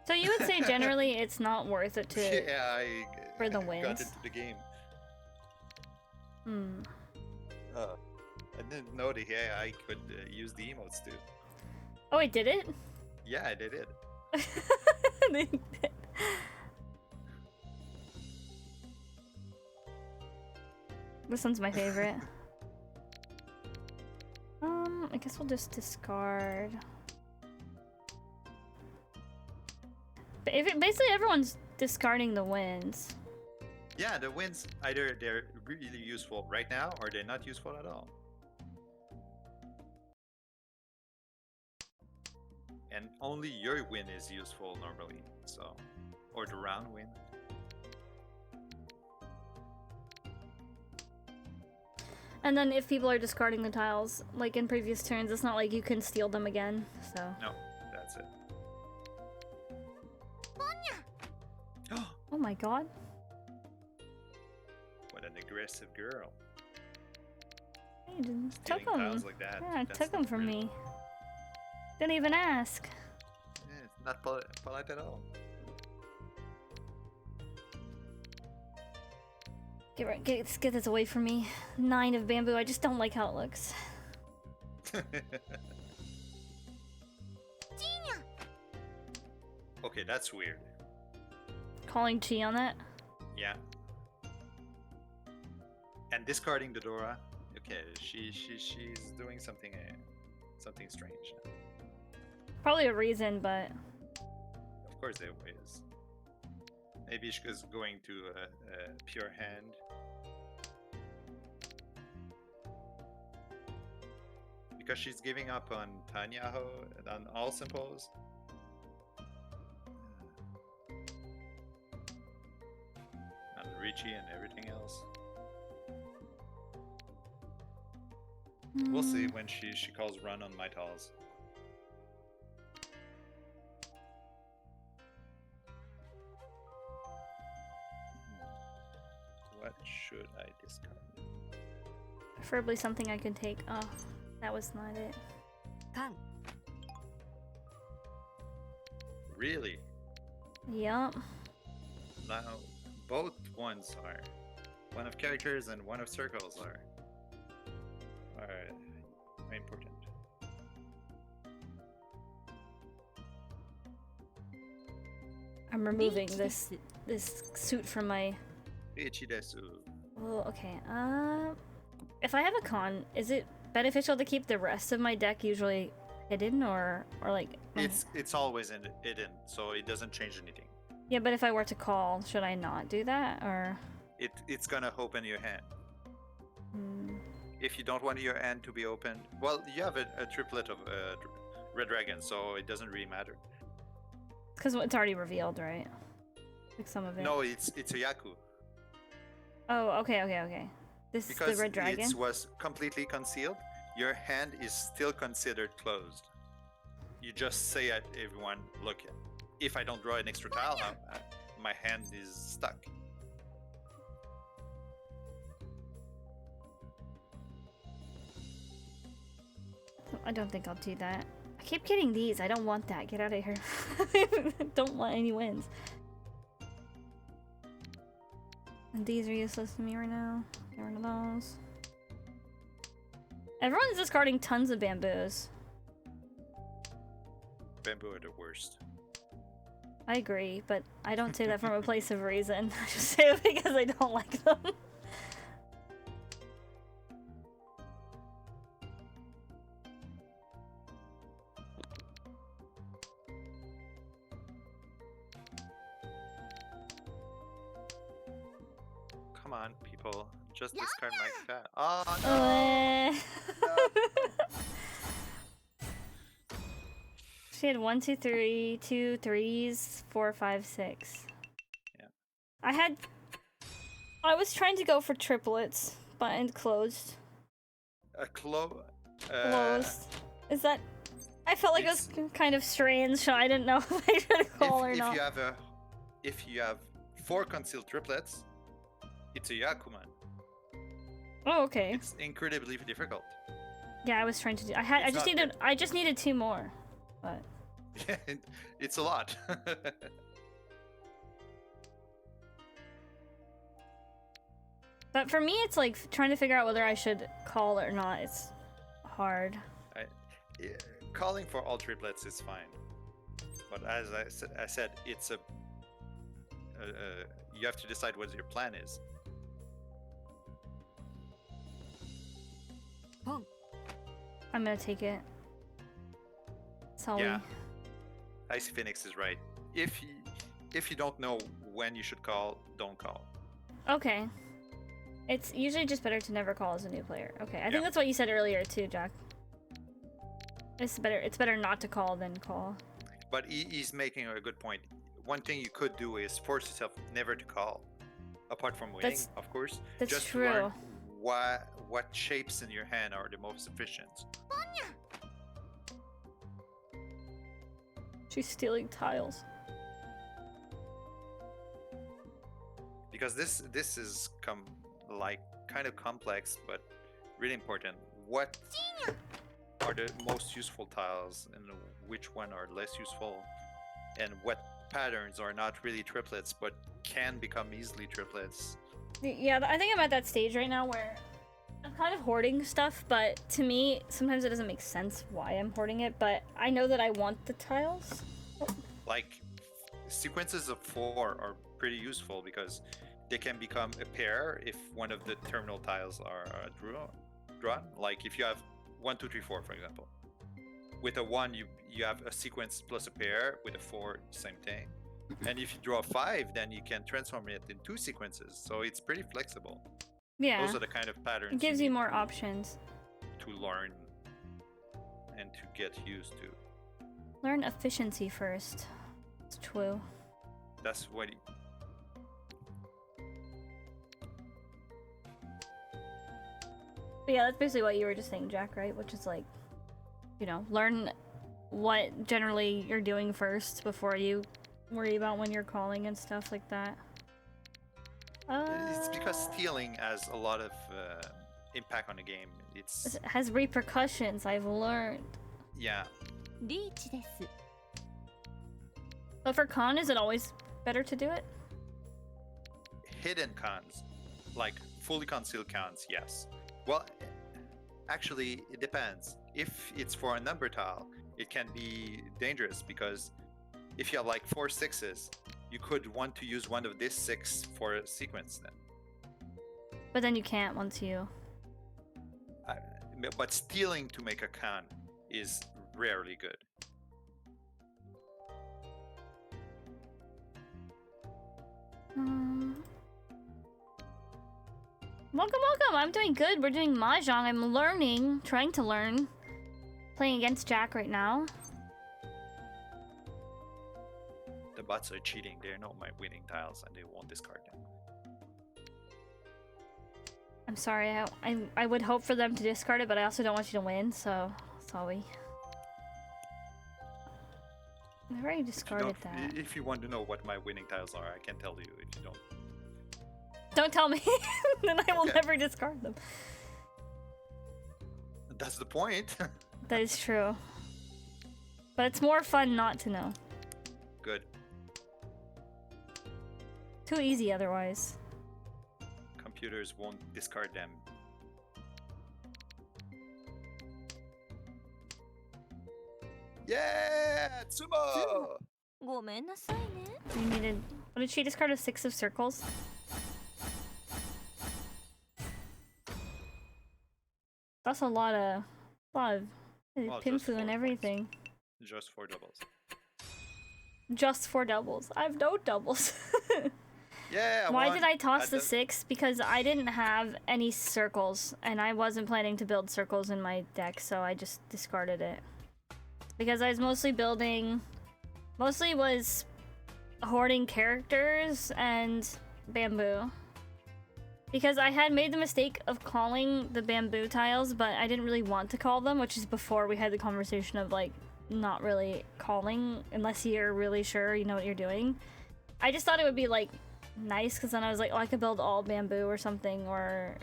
So you would say generally it's not worth it to for the wins. Got into the game. I didn't know that I could use the emotes too. Oh, I did it? Yeah, I did it. This one's my favorite. I guess we'll just discard. But basically everyone's discarding the wins. Yeah, the wins, either they're really useful right now or they're not useful at all. And only your win is useful normally, so, or the round win. And then if people are discarding the tiles, like in previous turns, it's not like you can steal them again, so. No, that's it. Oh my god. What an aggressive girl. You just took Stealing them. tiles like that. Yeah, that's took them not from really- me. Didn't even ask. Yeah, it's not polite at all. Get this away from me. 9 of bamboo. I just don't like how it looks. Okay, that's weird. Calling Chi on that? Yeah. And discarding the Dora. Okay, she's doing something strange. Probably a reason, but Of course there is. Maybe she's going to a pure hand. because she's giving up on Tanyaho and on all simples. On Richie and everything else. We'll see when she calls run on my tiles. What should I discard? Preferably something I can take. Oh, that was not it. カン Really? Yup. Now, both ones are. One of characters and one of circles are important. I'm removing this suit from my. Ichidesu. Oh, okay. If I have a con, is it beneficial to keep the rest of my deck usually hidden, or like? It's always hidden, so it doesn't change anything. Yeah, but if I were to call, should I not do that, or? It's gonna open your hand. Hmm. If you don't want your hand to be opened, well, you have a triplet of red dragon, so it doesn't really matter. Because it's already revealed, right? Like some of it. No, it's a Yaku. Oh, okay. This is Because the red dragon. it was completely concealed, your hand is still considered closed. You just say at everyone, look, if I don't draw an extra tile, my hand is stuck. I don't think I'll do that. I keep getting these. I don't want that. Get out of here. Don't want any wins. And these are useless to me right now. Get rid of those. Everyone's discarding tons of bamboos. Bamboo are the worst. I agree, but I don't say that from a place of reason. I just say it because I don't like them. Come on, people. Just discard my cat. Oh, no! She had 1, 2, 3, 2 threes, 4, 5, 6. Yeah. I was trying to go for triplets, but it closed. Closed. Is that? I felt like it was kind of strange, so I didn't know if I should call or not. If you have 4 concealed triplets, it's a Yakuman. Oh, okay. It's incredibly difficult. Yeah, I was trying to do. I just needed 2 more, but. Yeah, it's a lot. But for me, it's like trying to figure out whether I should call or not. It's hard. Calling for all triplets is fine, but as I said, it's a. You have to decide what your plan is. ポン I'm gonna take it. Sully. Yeah. Icy Phoenix is right. If you don't know when you should call, don't call. Okay. It's usually just better to never call as a new player. Okay, I Yeah. think that's what you said earlier too, Jack. It's better not to call than call. But he's making a good point. One thing you could do is force yourself never to call, apart from winning, of course. That's just true. To learn what shapes in your hand are the most efficient. She's stealing tiles. Because this is kind of complex, but really important. What are the most useful tiles, and which one are less useful, and what patterns are not really triplets but can become easily triplets. Yeah, I think I'm at that stage right now where I'm kind of hoarding stuff, but to me, sometimes it doesn't make sense why I'm hoarding it, but I know that I want the tiles. Like, sequences of 4 are pretty useful because they can become a pair if one of the terminal tiles are drawn. Like if you have 1, 2, 3, 4, for example. With a 1, you have a sequence plus a pair. With a 4, same thing. And if you draw 5, then you can transform it in 2 sequences. So it's pretty flexible. Yeah. Those are the kind of patterns. It gives you more options. To learn. and to get used to. Learn efficiency first. It's true. That's what. But yeah, that's basically what you were just saying, Jack, right? Which is like, you know, learn what generally you're doing first before you worry about when you're calling and stuff like that. It's because stealing has a lot of impact on the game. It has repercussions, I've learned. Yeah. リーチです But for con, is it always better to do it? Hidden cons, like fully concealed cons, yes. Well, actually, it depends. If it's for a number tile, it can be dangerous because if you have like 4 6s, you could want to use one of these 6 for a sequence then. But then you can't once you... But stealing to make a con is rarely good. Welcome, welcome! I'm doing good. We're doing Mahjong. I'm learning, trying to learn. Playing against Jack right now. The bots are cheating. They know my winning tiles and they won't discard them. I'm sorry, I would hope for them to discard it, but I also don't want you to win, so sorry. I've already discarded that. If you want to know what my winning tiles are, I can tell you if you don't. Don't tell me, then I will Okay. never discard them. That's the point. That is true. But it's more fun not to know. Good. Too easy otherwise. Computers won't discard them. Yeah! Tsumo! ごめんなさいね You needed... What did she discard? A 6 of circles? That's a lot of... Well, just pinfu 4 and points. everything. Just 4 doubles. Just 4 doubles. I have no doubles. Yeah! Why won. did I toss the don't- 6? Because I didn't have any circles, and I wasn't planning to build circles in my deck, so I just discarded it. Because I was mostly building... Mostly was hoarding characters and bamboo. Because I had made the mistake of calling the bamboo tiles, but I didn't really want to call them, which is before we had the conversation of, like, not really calling unless you're really sure you know what you're doing. I just thought it would be, like, nice, because then I was like, oh, I could build all bamboo or something, or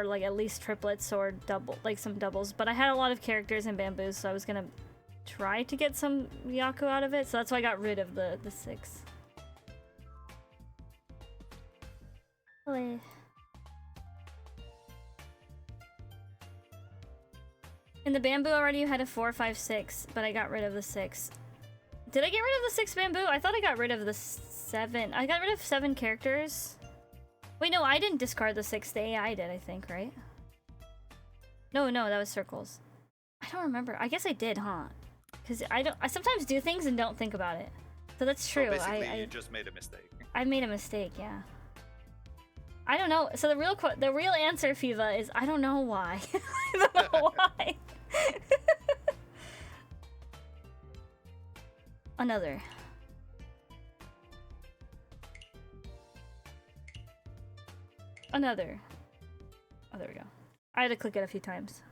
like at least triplets or double, like some doubles. But I had a lot of characters in bamboo, so I was gonna try to get some Yaku out of it, so that's why I got rid of the 6. Hello. In the bamboo already you had a 4, 5, 6, but I got rid of the 6. Did I get rid of the 6 bamboo? I thought I got rid of the 7. I got rid of 7 characters. Wait, no, I didn't discard the 6. The AI did, I think, right? No, that was circles. I don't remember. I guess I did, huh? Because I sometimes do things and don't think about it. So that's true. So basically, I you just made a mistake. I made a mistake, yeah. I don't know. So the real answer, Fiva, is I don't know why. I don't know why. Another. Another. Oh, there we go. I had to click it a few times.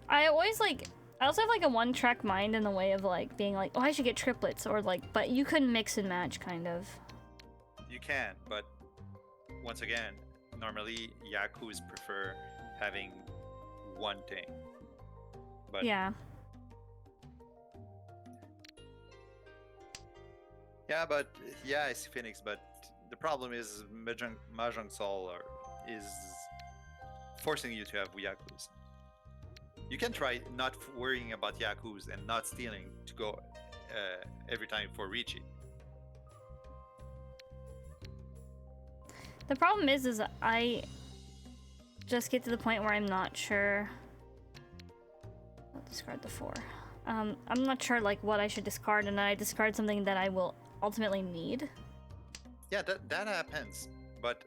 I also have like a one-track mind in the way of like being like, oh, I should get triplets, or like, but you can mix and match kind of. You can, but once again, normally Yakus prefer having one thing. But Yeah. Yeah, but yeah, I see Phoenix, but the problem is Mahjong Sol is forcing you to have Yakus. You can try not worrying about Yakus and not stealing to go every time for Ricci. The problem is I just get to the point where I'm not sure. I'll discard the 4. I'm not sure like what I should discard, and then I discard something that I will ultimately need. Yeah, that happens, but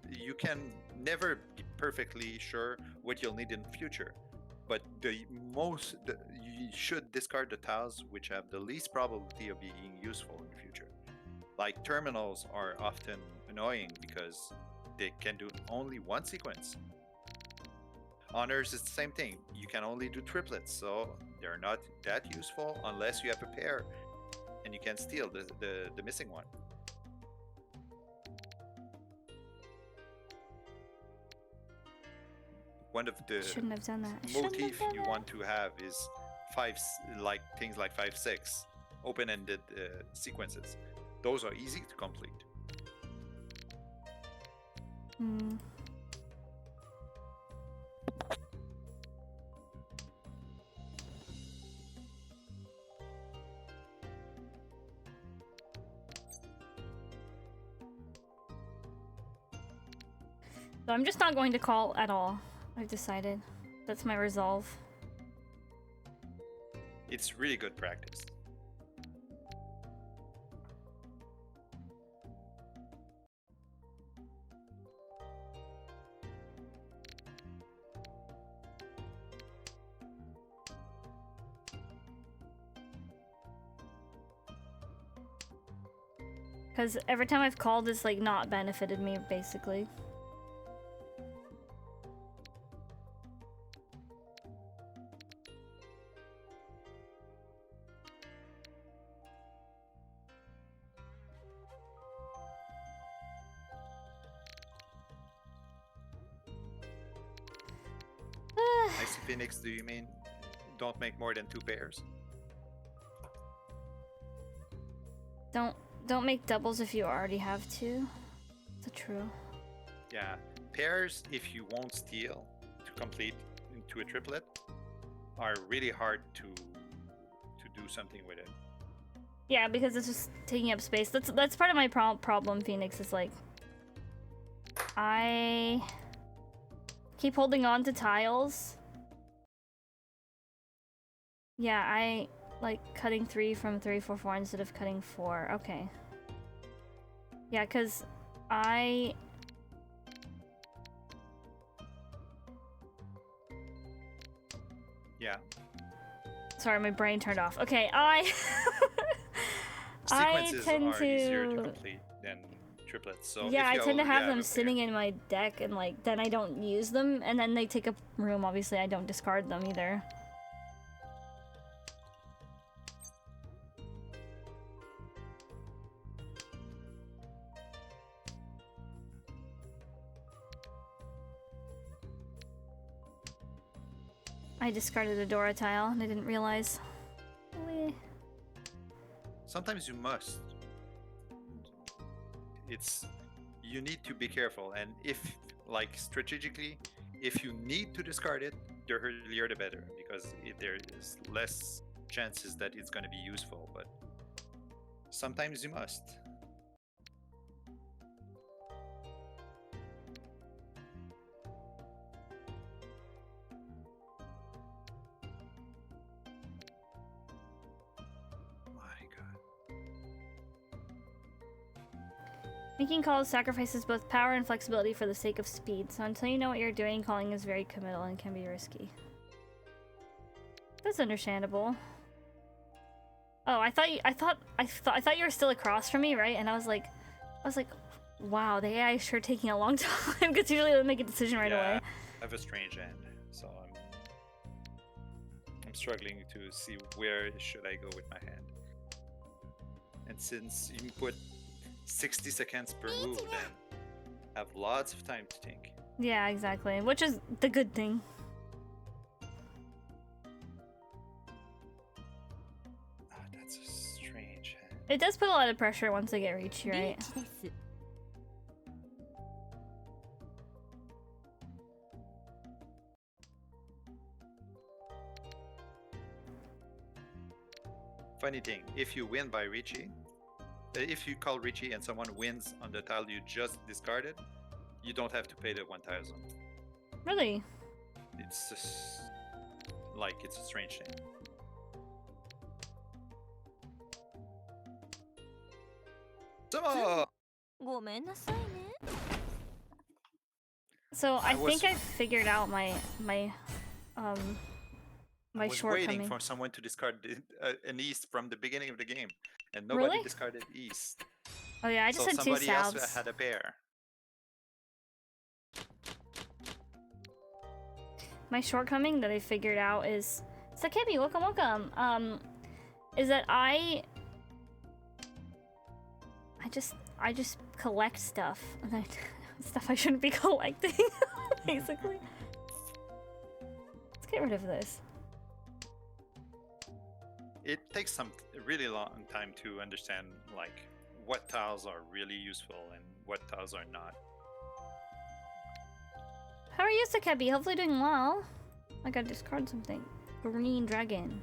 you can never be perfectly sure what you'll need in the future. But you should discard the tiles which have the least probability of being useful in the future. Like terminals are often annoying because they can do only one sequence. Honors is the same thing. You can only do triplets, so they're not that useful unless you have a pair and you can steal the missing one. One of the Shouldn't have done that. Shouldn't have motif done you that. want to have is like things like 5-6 open-ended sequences. Those are easy to complete. Hmm. So I'm just not going to call at all. I've decided. That's my resolve. It's really good practice. Because every time I've called, it's like not benefited me, basically. I see Phoenix, do you mean don't make more than 2 pairs? Don't make doubles if you already have two. That's true. Yeah, pairs, if you won't steal to complete into a triplet, are really hard to do something with it. Yeah, because it's just taking up space. That's part of my problem, Phoenix, is like I keep holding on to tiles. Yeah, I like cutting 3 from 3, 4, 4 instead of cutting 4. Okay. Yeah, because I... Yeah. Sorry, my brain turned off. Okay, I... I Sequences tend are easier to to... complete than triplets. So Yeah, if I you tend to already have have them a sitting pair, in my deck, and like then I don't use them, and then they take up room. Obviously, I don't discard them either. I discarded a Dora tile, and I didn't realize. Weh. sometimes you must. It's you need to be careful, and if like strategically, if you need to discard it, the earlier the better, because there is less chances that it's going to be useful. But sometimes you must. My God. Making calls sacrifices both power and flexibility for the sake of speed, so until you know what you're doing, calling is very committal and can be risky. That's understandable. Oh, I thought you were still across from me, right? And I was like, wow, the AI is sure taking a long time, because usually they make a decision right Yeah, away. I have a strange end, so I'm struggling to see where should I go with my hand. And since you put 60 seconds per move, then I have lots of time to think. Yeah, exactly. Which is the good thing. That's a strange hand. It does put a lot of pressure once I get Reachy, right? リーチです Funny thing, if you win by Richie, if you call Richie and someone wins on the tile you just discarded, you don't have to pay the 1,000. Really? It's just like it's a strange thing. So Sumo! ごめんなさいね。 So I I was- think I figured out my I my was waiting shortcoming. for someone to discard an East from the beginning of the game, and nobody Really? discarded East. Oh yeah, I just So had two somebody else salves. had a pair. My shortcoming that I figured out is Sakebi, welcome. Is that I just collect stuff, and stuff I shouldn't be collecting, basically. Let's get rid of this. It takes a really long time to understand like what tiles are really useful and what tiles are not. How are you, Sakebi? Hopefully doing well. I gotta discard something. Green dragon.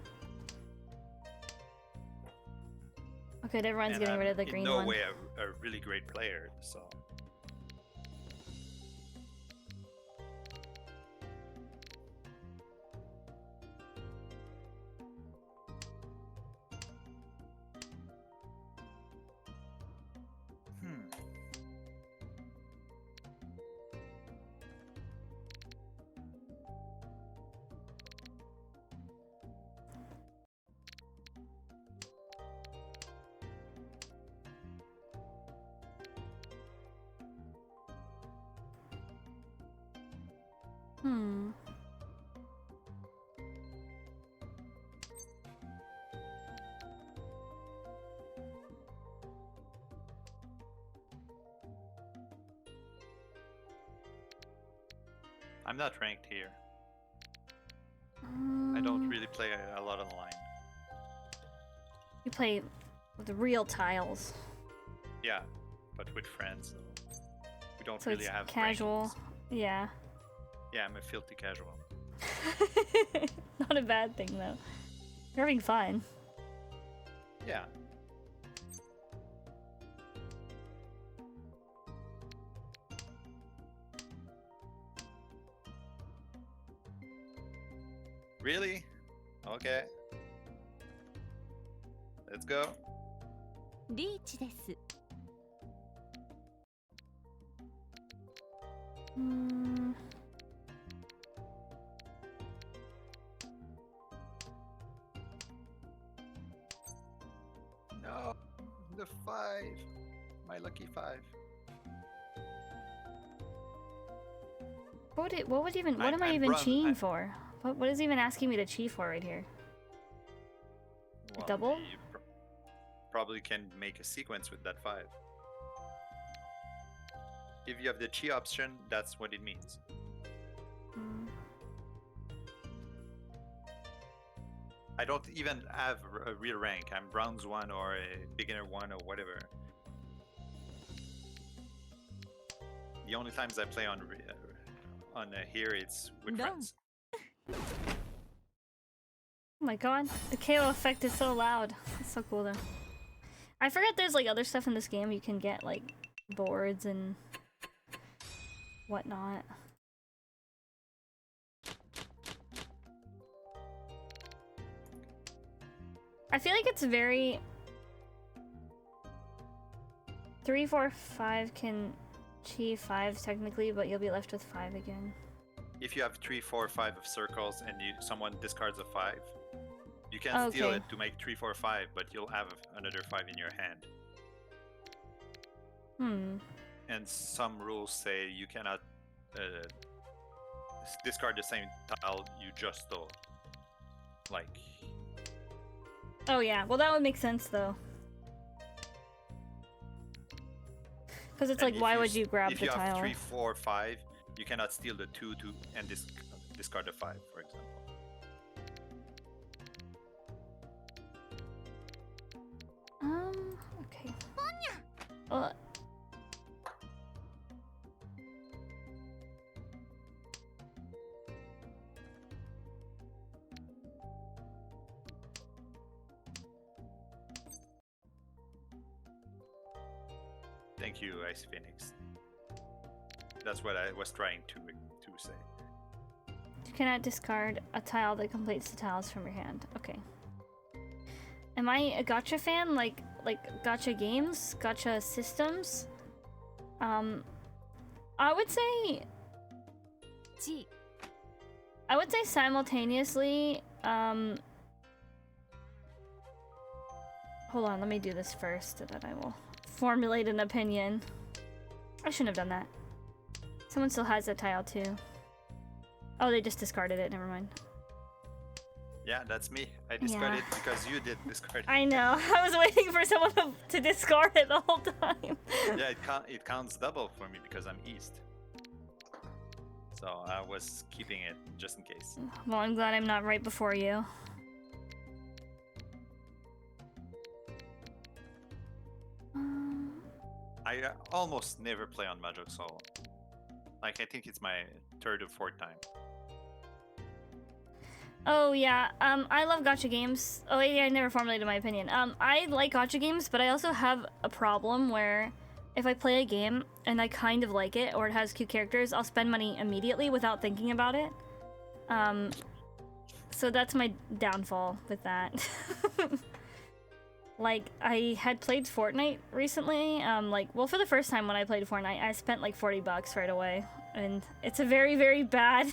Okay, everyone's And getting I'm rid of the green in no one. way a really great player, so. Hmm. I'm not ranked here. I don't really play a lot online. You play with real tiles, Yeah, but with friends, so we don't so really it's have casual. rankings. Yeah. Yeah, I'm a filthy casual. Not a bad thing though. You're having fun. Yeah. Really? Okay. Let's go. リーチです。 Hmm. No, the 5. My lucky 5. What am I I'm even bronze- cheating I- for? What is even asking me to cheat for right here? Well, Double? you probably can make a sequence with that 5. If you have the chi option, that's what it means. Hmm. I don't even have a real rank. I'm bronze 1 or a beginner 1 or whatever. The only times I play on here, it's with No. friends. Oh my god, the KO effect is so loud. It's so cool though. I forgot there's like other stuff in this game you can get, like boards and whatnot. I feel like it's very 3, 4, 5 can chi 5 technically, but you'll be left with 5 again. If you have 3, 4, 5 of circles and someone discards a 5, you can steal Okay. it to make 3, 4, 5, but you'll have another 5 in your hand. Hmm. And some rules say you cannot discard the same tile you just stole. Like, Oh yeah, well that would make sense though. Because it's and like, why would s- you grab if the you have tile? 3, 4, 5, you cannot steal the 2 and discard the 5, for example. Okay. Uh, Thank you, Ice Phoenix. That's what I was trying to say. You cannot discard a tile that completes the tiles from your hand. Okay. Am I a gotcha fan? Like like gacha games, gacha systems, I would say G. simultaneously, hold on, let me do this first, and then I will formulate an opinion. I shouldn't have done that. Someone still has that tile too. Oh, they just discarded it, never mind. Yeah, that's me. I discarded it because you did discard it. I know, I was waiting for someone to discard it the whole time. Yeah, it counts double for me because I'm east. So I was keeping it just in case. Well, I'm glad I'm not right before you. I almost never play on Mahjong solo. Like, I think it's my third or fourth time. Oh yeah, I love gacha games. Oh yeah, I never formulated my opinion. I like gacha games, but I also have a problem where if I play a game and I kind of like it or it has cute characters, I'll spend money immediately without thinking about it. So that's my downfall with that. Like, I had played Fortnite recently. Well, for the first time when I played Fortnite, I spent like $40 right away, and it's a very, very bad,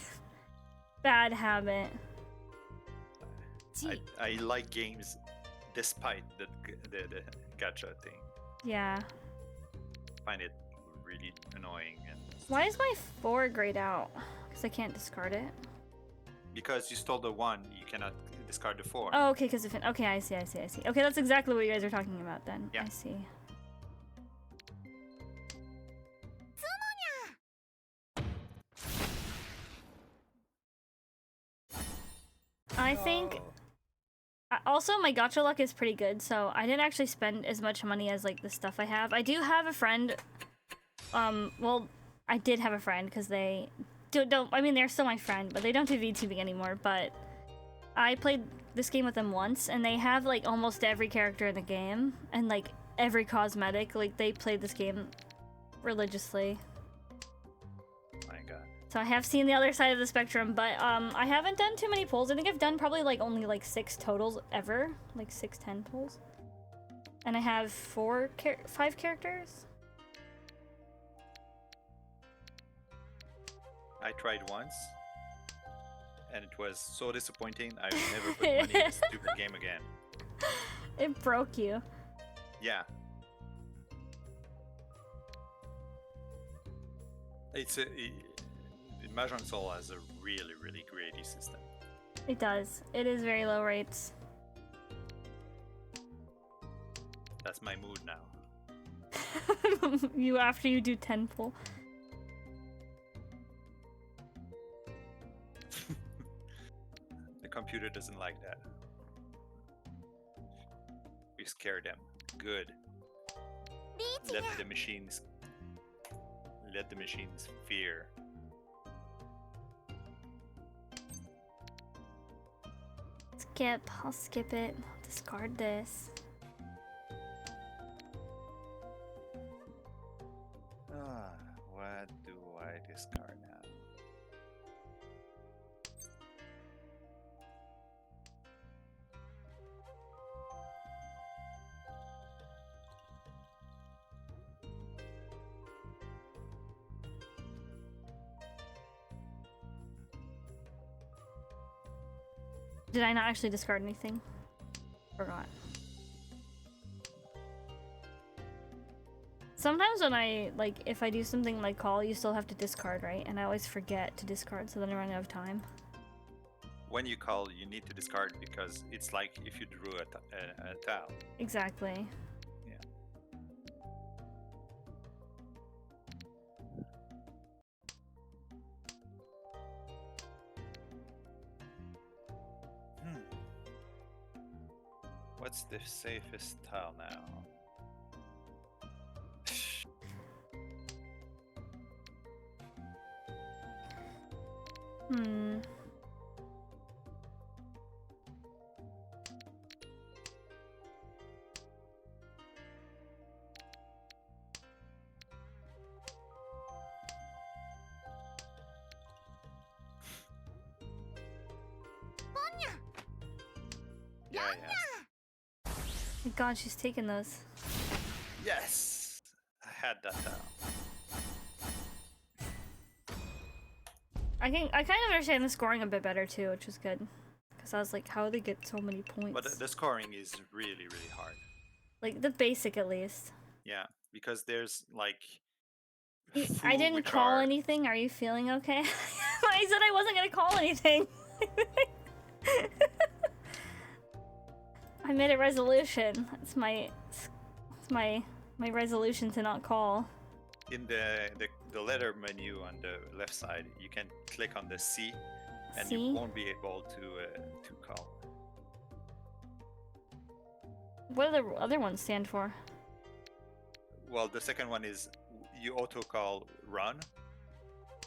bad habit. I like games despite the gacha thing. Yeah. I find it really annoying. And Why is my 4 grayed out? Because I can't discard it. because you stole the 1, you cannot discard the 4. Oh, okay, because of it. Okay, I see. Okay, that's exactly what you guys are talking about then. Yeah. I see. I think... Also, my gacha luck is pretty good, so I didn't actually spend as much money as, like, the stuff I have. I do have a friend... well, I did have a friend, because they... I mean, they're still my friend, but they don't do VTubing anymore, but... I played this game with them once, and they have, like, almost every character in the game, and, like, every cosmetic. Like, they played this game religiously. My god. So I have seen the other side of the spectrum, but I haven't done too many polls. I think I've done probably like only like 6 totals ever, like 6-10 polls. And I have 5 characters. I tried once, and it was so disappointing. I would never put money in this stupid game again. It broke you. Yeah. Mahjong Soul has a really, really great system. It does. It is very low rates. That's my mood now. You after you do 10 pull. The computer doesn't like that. We scare them. Good. Let the machines fear. Skip. I'll skip it. I'll discard this. What do I discard now? Did I not actually discard anything? Forgot. Sometimes when if I do something like call, you still have to discard, right? And I always forget to discard, so then I run out of time. When you call, you need to discard because it's like if you drew a tile. Exactly. What's the safest tile now? Yeah. My God, she's taking those. Yes! I had that down. I kind of understand the scoring a bit better too, which is good. Because I was like, how do they get so many points? But the scoring is really, really hard. Like the basic at least. Yeah, because there's like I didn't call anything. Are you feeling okay? I said I wasn't gonna call anything. I made a resolution. It's my resolution to not call. in the letter menu on the left side, you can click on the C, and C? you won't be able to call. What do the other ones stand for? Well, the second one is you auto call run,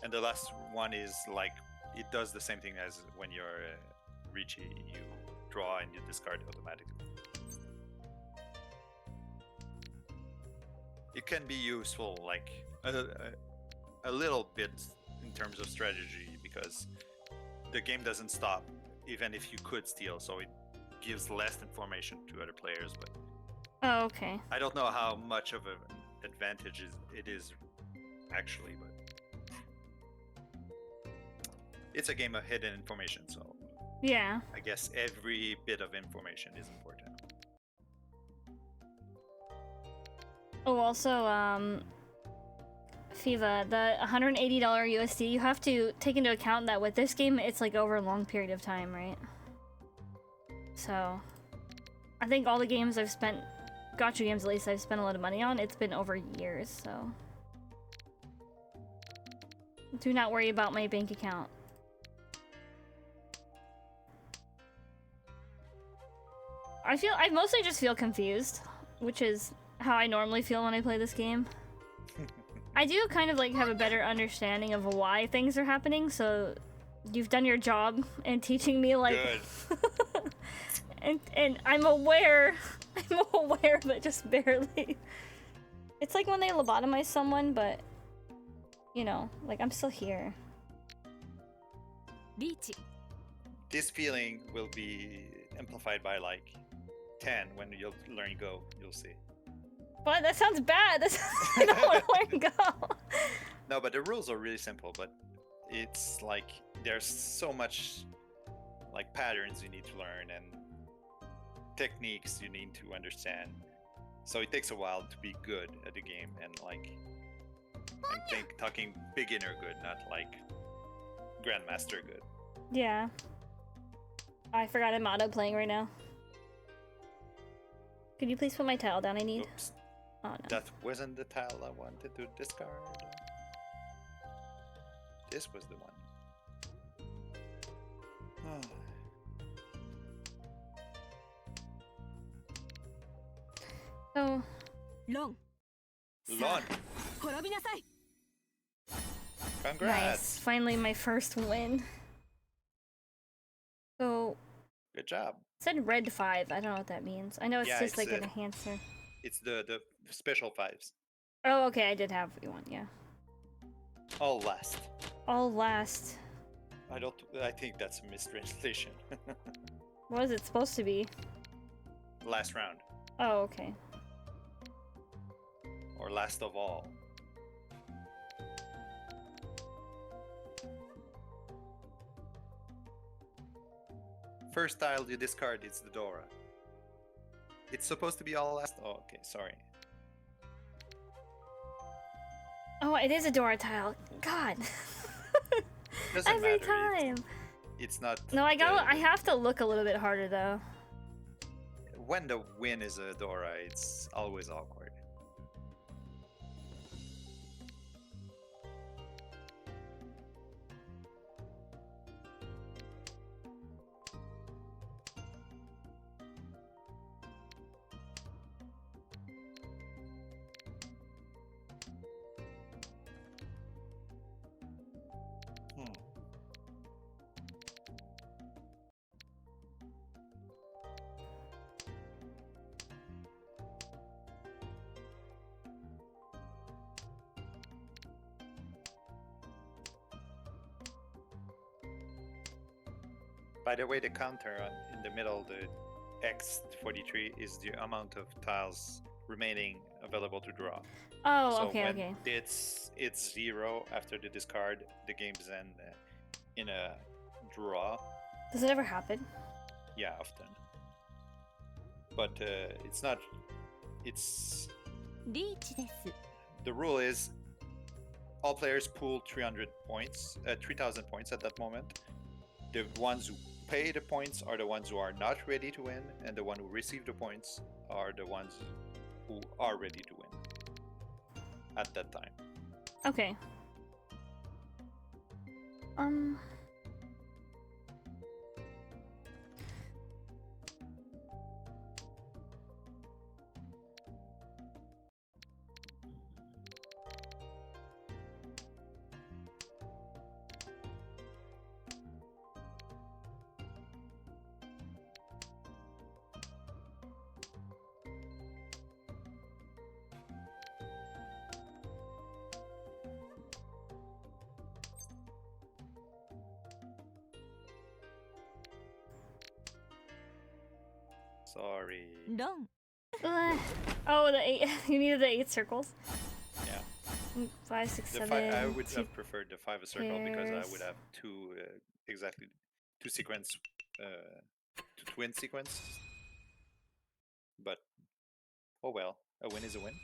and the last one is like it does the same thing as when you're Richie. You draw and you discard automatically. It can be useful, like a little bit in terms of strategy, because the game doesn't stop even if you could steal, so it gives less information to other players. But Oh, okay. I don't know how much of an advantage it is actually, but it's a game of hidden information, so Yeah. I guess every bit of information is important. Oh, also, FIFA, the $180 USD, you have to take into account that with this game, it's like over a long period of time, right? So, I think all the games I've spent, gacha games at least, I've spent a lot of money on, it's been over years, so. Do not worry about my bank account. I mostly just feel confused, which is how I normally feel when I play this game. I do kind of like have a better understanding of why things are happening, so you've done your job in teaching me like Good. and I'm aware of it just barely. It's like when they lobotomize someone, but you know, like I'm still here. リーチ This feeling will be amplified by like 10 when you'll learn Go. You'll see. But that sounds bad. I don't want to learn Go. No, but the rules are really simple. But it's like there's so much like patterns you need to learn and techniques you need to understand. So it takes a while to be good at the game, and like I'm talking beginner good, not like grandmaster good. Yeah. I forgot I'm auto playing right now. Could you please put my tile down? I need. Oops, Oh no. that wasn't the tile I wanted to discard. This was the one. Oh. ロン Lon, 滅びなさい congrats! Nice. Finally, my first win. So, Good job. it said red 5. I don't know what that means. I know it's Yeah, just it's like an a- enhancer. It's the special fives. Oh, okay. I did have one. Yeah. All last. All last. I think that's a mistranslation. What is it supposed to be? Last round. Oh, okay. Or last of all. First tile you discard, it's the Dora. It's supposed to be all last. Oh, okay, sorry. Oh, it is a Dora tile. God. Doesn't Every matter. time. It's not. No, I have to look a little bit harder though. When the win is a Dora, it's always awkward. Hmm. By the way, the counter in the middle, the X43 is the amount of tiles remaining available to draw. Oh, So okay, when okay. it's 0 after the discard, the game's end in a draw. Does it ever happen? Yeah, often. But it's not. It's リーチです the rule is all players pool 300 points, 3,000 points at that moment. The ones who pay the points are the ones who are not ready to win, and the one who receive the points are the ones who are ready to win at that time. Okay. Sorry. ロン Oh, the 8. You needed the 8 circles. Yeah. 5, 6, The 7. I would 2 have preferred the 5 circle because I pairs. would have two sequence, two twin sequence. But oh well, a win is a win.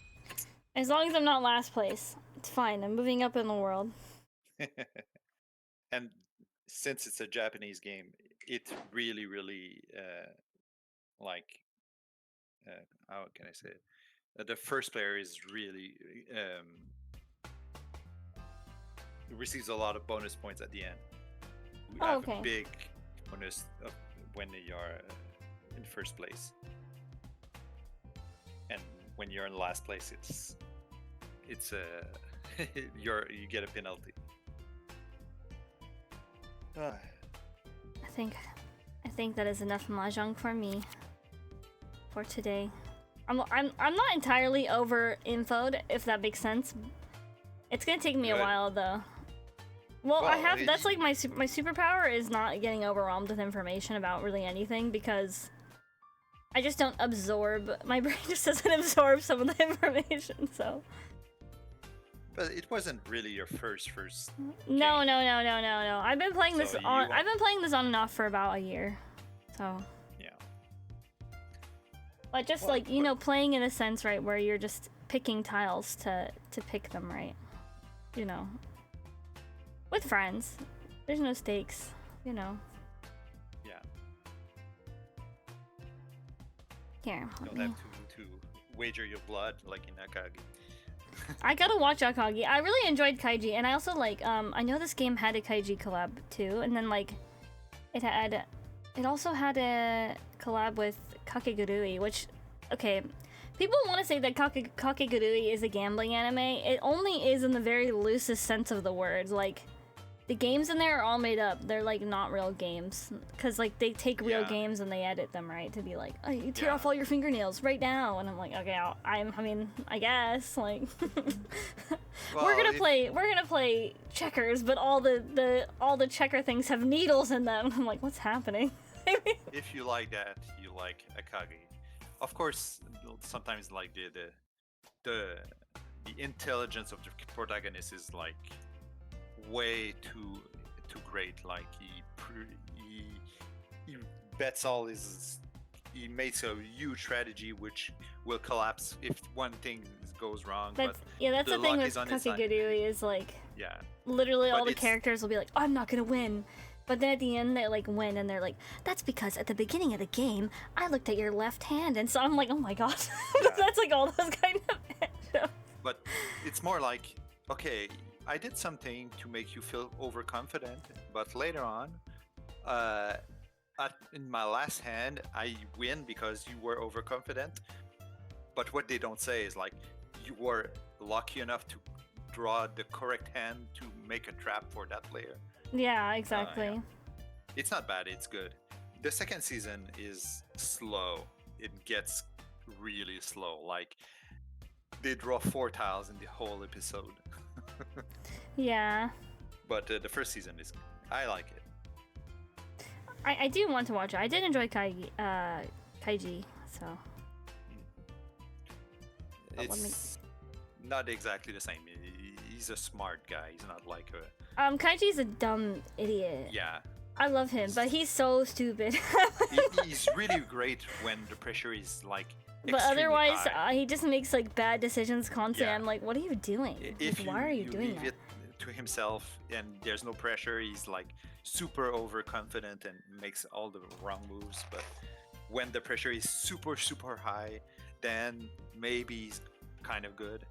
As long as I'm not last place, it's fine. I'm moving up in the world. And since it's a Japanese game, it really, really how can I say it? The first player is really receives a lot of bonus points at the end. We Oh, have okay. a big bonus of when you are in first place, and when you're in last place, it's you get a penalty. I think that is enough mahjong for me for today. I'm not entirely over infoed, if that makes sense. It's gonna take me a Good. while though. Well, I Well, have that's like my superpower is not getting overwhelmed with information about really anything because I just don't absorb. My brain just doesn't absorb some of the information. So But it wasn't really your first. no. game. I've been playing this So you on. want- I've been playing this on and off for about a year. So. Yeah. But just Well, like, you know, playing in a sense, right, where you're just picking tiles to pick them, right? You know. With friends. There's no stakes, you know. Yeah. Here. You don't have to wager your blood like in Akagi. I gotta watch Akagi. I really enjoyed Kaiji, and I also like, I know this game had a Kaiji collab too, and then like, it also had a collab with Kakegurui, which, okay, people want to say that Kakegurui is a gambling anime. It only is in the very loosest sense of the word. Like, the games in there are all made up. They're like not real games, because like they take real Yeah. games and they edit them, right, to be like, oh, you tear Yeah. off all your fingernails right now, and I'm like, okay, I mean, I guess like we're gonna play checkers, but all the checker things have needles in them. I'm like, what's happening? If you like that, you like Akagi. Of course, sometimes like the intelligence of the protagonist is like way too great. Like he bets all his. He makes a huge strategy which will collapse if one thing goes wrong. That's but that's the thing luck with is on his side. Kakegurui is like Yeah. literally all But the it's- characters will be like, I'm not gonna win. But then at the end they like win and they're like, that's because at the beginning of the game I looked at your left hand, and so I'm like, oh my god. Yeah. That's like all those kind of shows. But it's more like, okay, I did something to make you feel overconfident, but later on, in my last hand, I win because you were overconfident. But what they don't say is like, you were lucky enough to draw the correct hand to make a trap for that player. Yeah, exactly. It's not bad, it's good. The second season is slow. It gets really slow. Like, they draw 4 tiles in the whole episode. Yeah. But the first season is, I like it. I do want to watch it. I did enjoy Kaiji, so. But let me- It's not exactly the same. He's a smart guy. He's not like a Kaiji's a dumb idiot. yeah. I love him, but he's so stupid. He's really great when the pressure is like. But extremely otherwise, high. he just makes like bad decisions constantly. Yeah. I'm like, what are you doing? If Like, why are you doing leave that? it to himself and there's no pressure, he's like super overconfident and makes all the wrong moves. But when the pressure is super high, then maybe he's kind of good.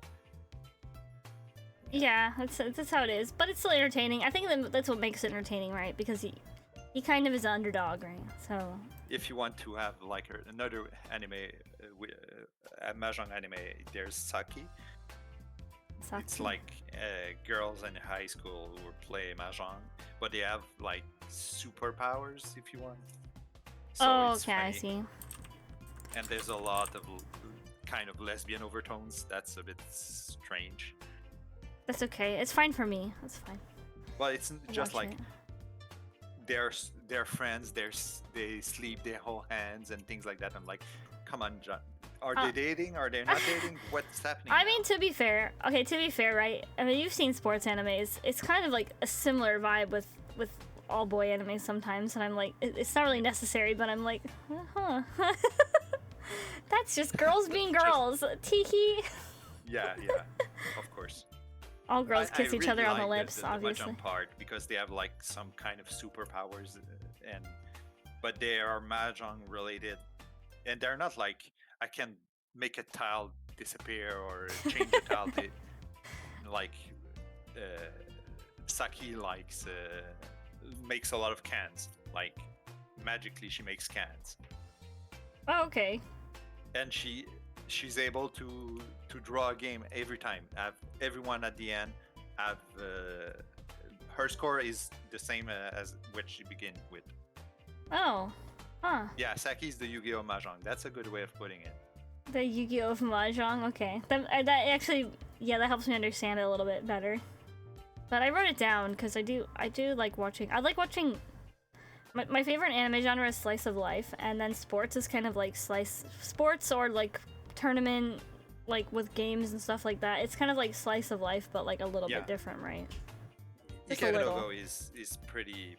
Yeah, that's how it is. But it's still entertaining. I think that's what makes it entertaining, right? Because he kind of is an underdog, right? So. If you want to have like another anime, a mahjong anime, there's Saki. It's Saki. like girls in high school who play mahjong, but they have like superpowers if you want. So Oh, it's okay, I funny. see. And there's a lot of kind of lesbian overtones. That's a bit strange. That's okay. It's fine for me. That's fine. But it's I'll just watch like it. they're friends. They sleep, they hold hands and things like that. I'm like, come on, John. Are they dating? Are they not dating? What's happening? I now? mean, to be fair, right? I mean, you've seen sports animes. It's kind of like a similar vibe with all boy animes sometimes, and I'm like, it's not really necessary, but I'm like, huh. That's just girls being girls. Teehee. Yeah, of course. All girls I kiss each really other on the like lips, the obviously. mahjong part because they have like some kind of superpowers, but they are mahjong related, and they're not like I can make a tile disappear or change a tile like uh, Saki likes makes a lot of cans. Like magically, she makes cans, Oh, okay. and she's able to draw a game every time. Have everyone at the end have her score is the same as what she began with. Oh, huh. Yeah, Saki's the Yu-Gi-Oh! Mahjong. That's a good way of putting it. The Yu-Gi-Oh! Mahjong. Okay, that actually, yeah, that helps me understand it a little bit better. But I wrote it down because I do like watching. I like watching. My favorite anime genre is slice of life, and then sports is kind of like sports or like tournament, like with games and stuff like that. It's kind of like slice of life, but like a little bit different, right? Just a Ikemen little. no Go is pretty.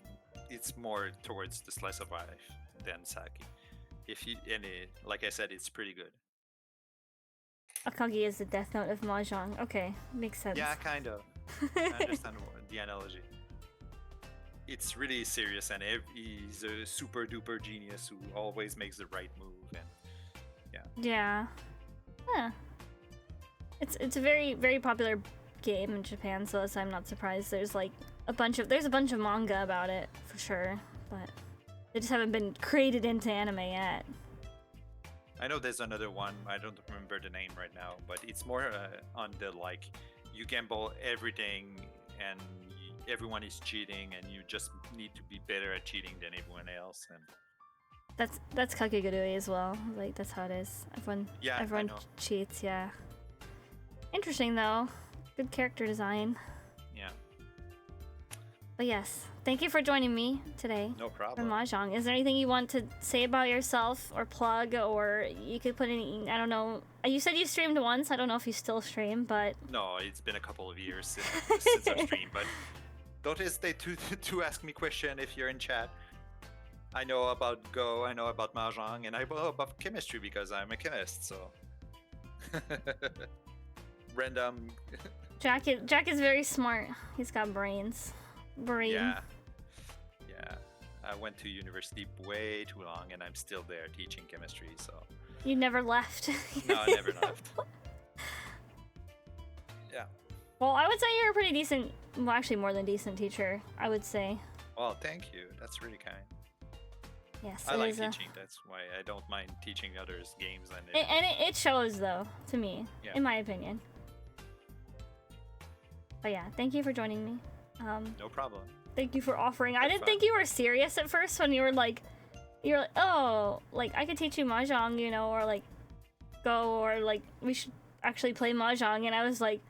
It's more towards the slice of life than Saki. If you like I said, it's pretty good. Akagi is the Death Note of Mahjong. Okay, makes sense. Yeah, kind of. I understand the analogy. It's really serious, and he's a super duper genius who always makes the right move. And Yeah. Huh. It's a very popular game in Japan, so I'm not surprised. There's a bunch of manga about it for sure, but they just haven't been created into anime yet. I know there's another one. I don't remember the name right now, but it's more on the like you gamble everything and everyone is cheating, and you just need to be better at cheating than everyone else. And That's Kakegurui as well. Like that's how it is. Everyone I know. cheats. Yeah. Interesting though. Good character design. Yeah, But yes, thank you for joining me today. no For problem. Mahjong. Is there anything you want to say about yourself or plug, or you could put any, I don't know. You said you streamed once. I don't know if you still stream, but No, it's been a couple of years since I've streamed, but don't hesitate to ask me question if you're in chat. I know about Go, I know about Mahjong, and I know about chemistry because I'm a chemist, so random. Jack is very smart. He's got brains. Yeah. I went to university way too long, and I'm still there teaching chemistry. So You never left. no, I never left. Yeah. Well, I would say you're a pretty decent, well, actually more than decent teacher, I would say. Well, thank you. That's really kind. Yes, I it like is teaching. That's why I don't mind teaching others games and. it shows though, to me, Yeah. in my opinion. But yeah, thank you for joining me. No problem. Thank you for offering. I Have didn't fun. think you were serious at first when you were like, oh, like I could teach you Mahjong, or like Go, or like we should actually play Mahjong. And I was like,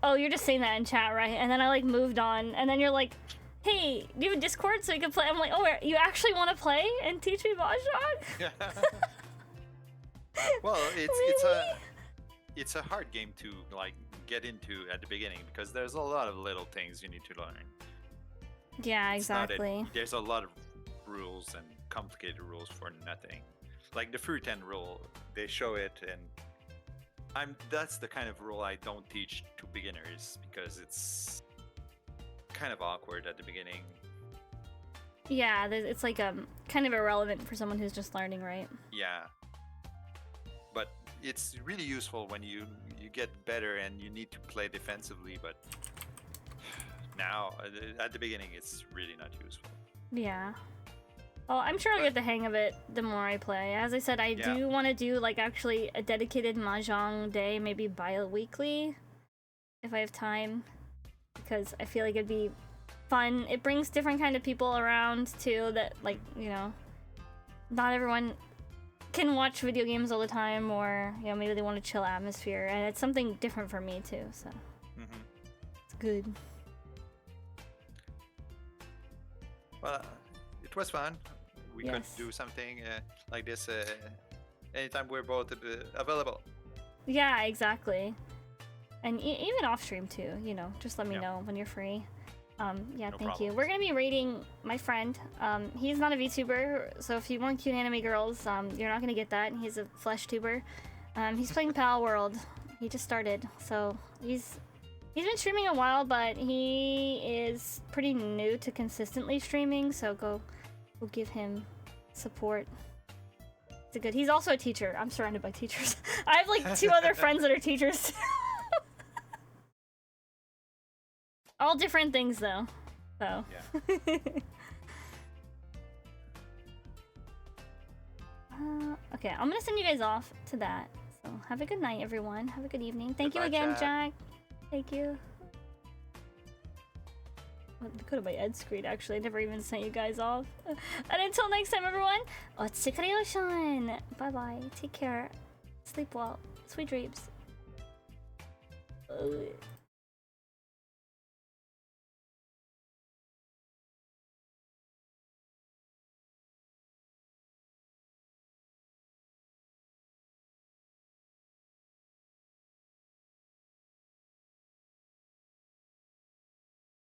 oh, you're just saying that in chat, right? And then I like moved on, and then you're like, hey, do you have a Discord so we can play? I'm like, oh, you actually want to play and teach me Mahjong? Well, Really? it's a hard game to like get into at the beginning because there's a lot of little things you need to learn. Yeah, It's not exactly. there's a lot of rules and complicated rules for nothing. Like the fruit end rule, they show it, and that's the kind of rule I don't teach to beginners because it's kind of awkward at the beginning. Yeah, it's like kind of irrelevant for someone who's just learning, right? Yeah. But it's really useful when you get better and you need to play defensively, but now at the beginning it's really not useful. Yeah. Well, I'm sure I'll get the hang of it the more I play. As I said, I do want to do like actually a dedicated Mahjong day, maybe bi-weekly, if I have time, because I feel like it'd be fun. It brings different kind of people around too that, like, you know, not everyone can watch video games all the time, or, you know, maybe they want a chill atmosphere, and it's something different for me too, so it's good. Well, it was fun. We could Yes. do something like this anytime we're both available. Yeah, exactly. And even off stream too, you know, just let me Yeah. know when you're free. Yeah, No thank you. problems. We're gonna be rating my friend. He's not a VTuber, so if you want cute anime girls, you're not gonna get that. He's a flesh tuber. He's playing Pal World. He just started, so he's been streaming a while, but he is pretty new to consistently streaming. So go give him support. It's a good. He's also a teacher. I'm surrounded by teachers. I have like 2 other friends that are teachers. All different things though. So. Yeah. Okay, I'm gonna send you guys off to that. So have a good night, everyone. Have a good evening. Thank you Goodbye, again, Jack. Jack. Thank you. Well, go to my Ed screen, actually. I never even sent you guys off. And until next time, everyone, otsukareyoshon! Bye-bye. Take care. Sleep well. Sweet dreams. Ugh.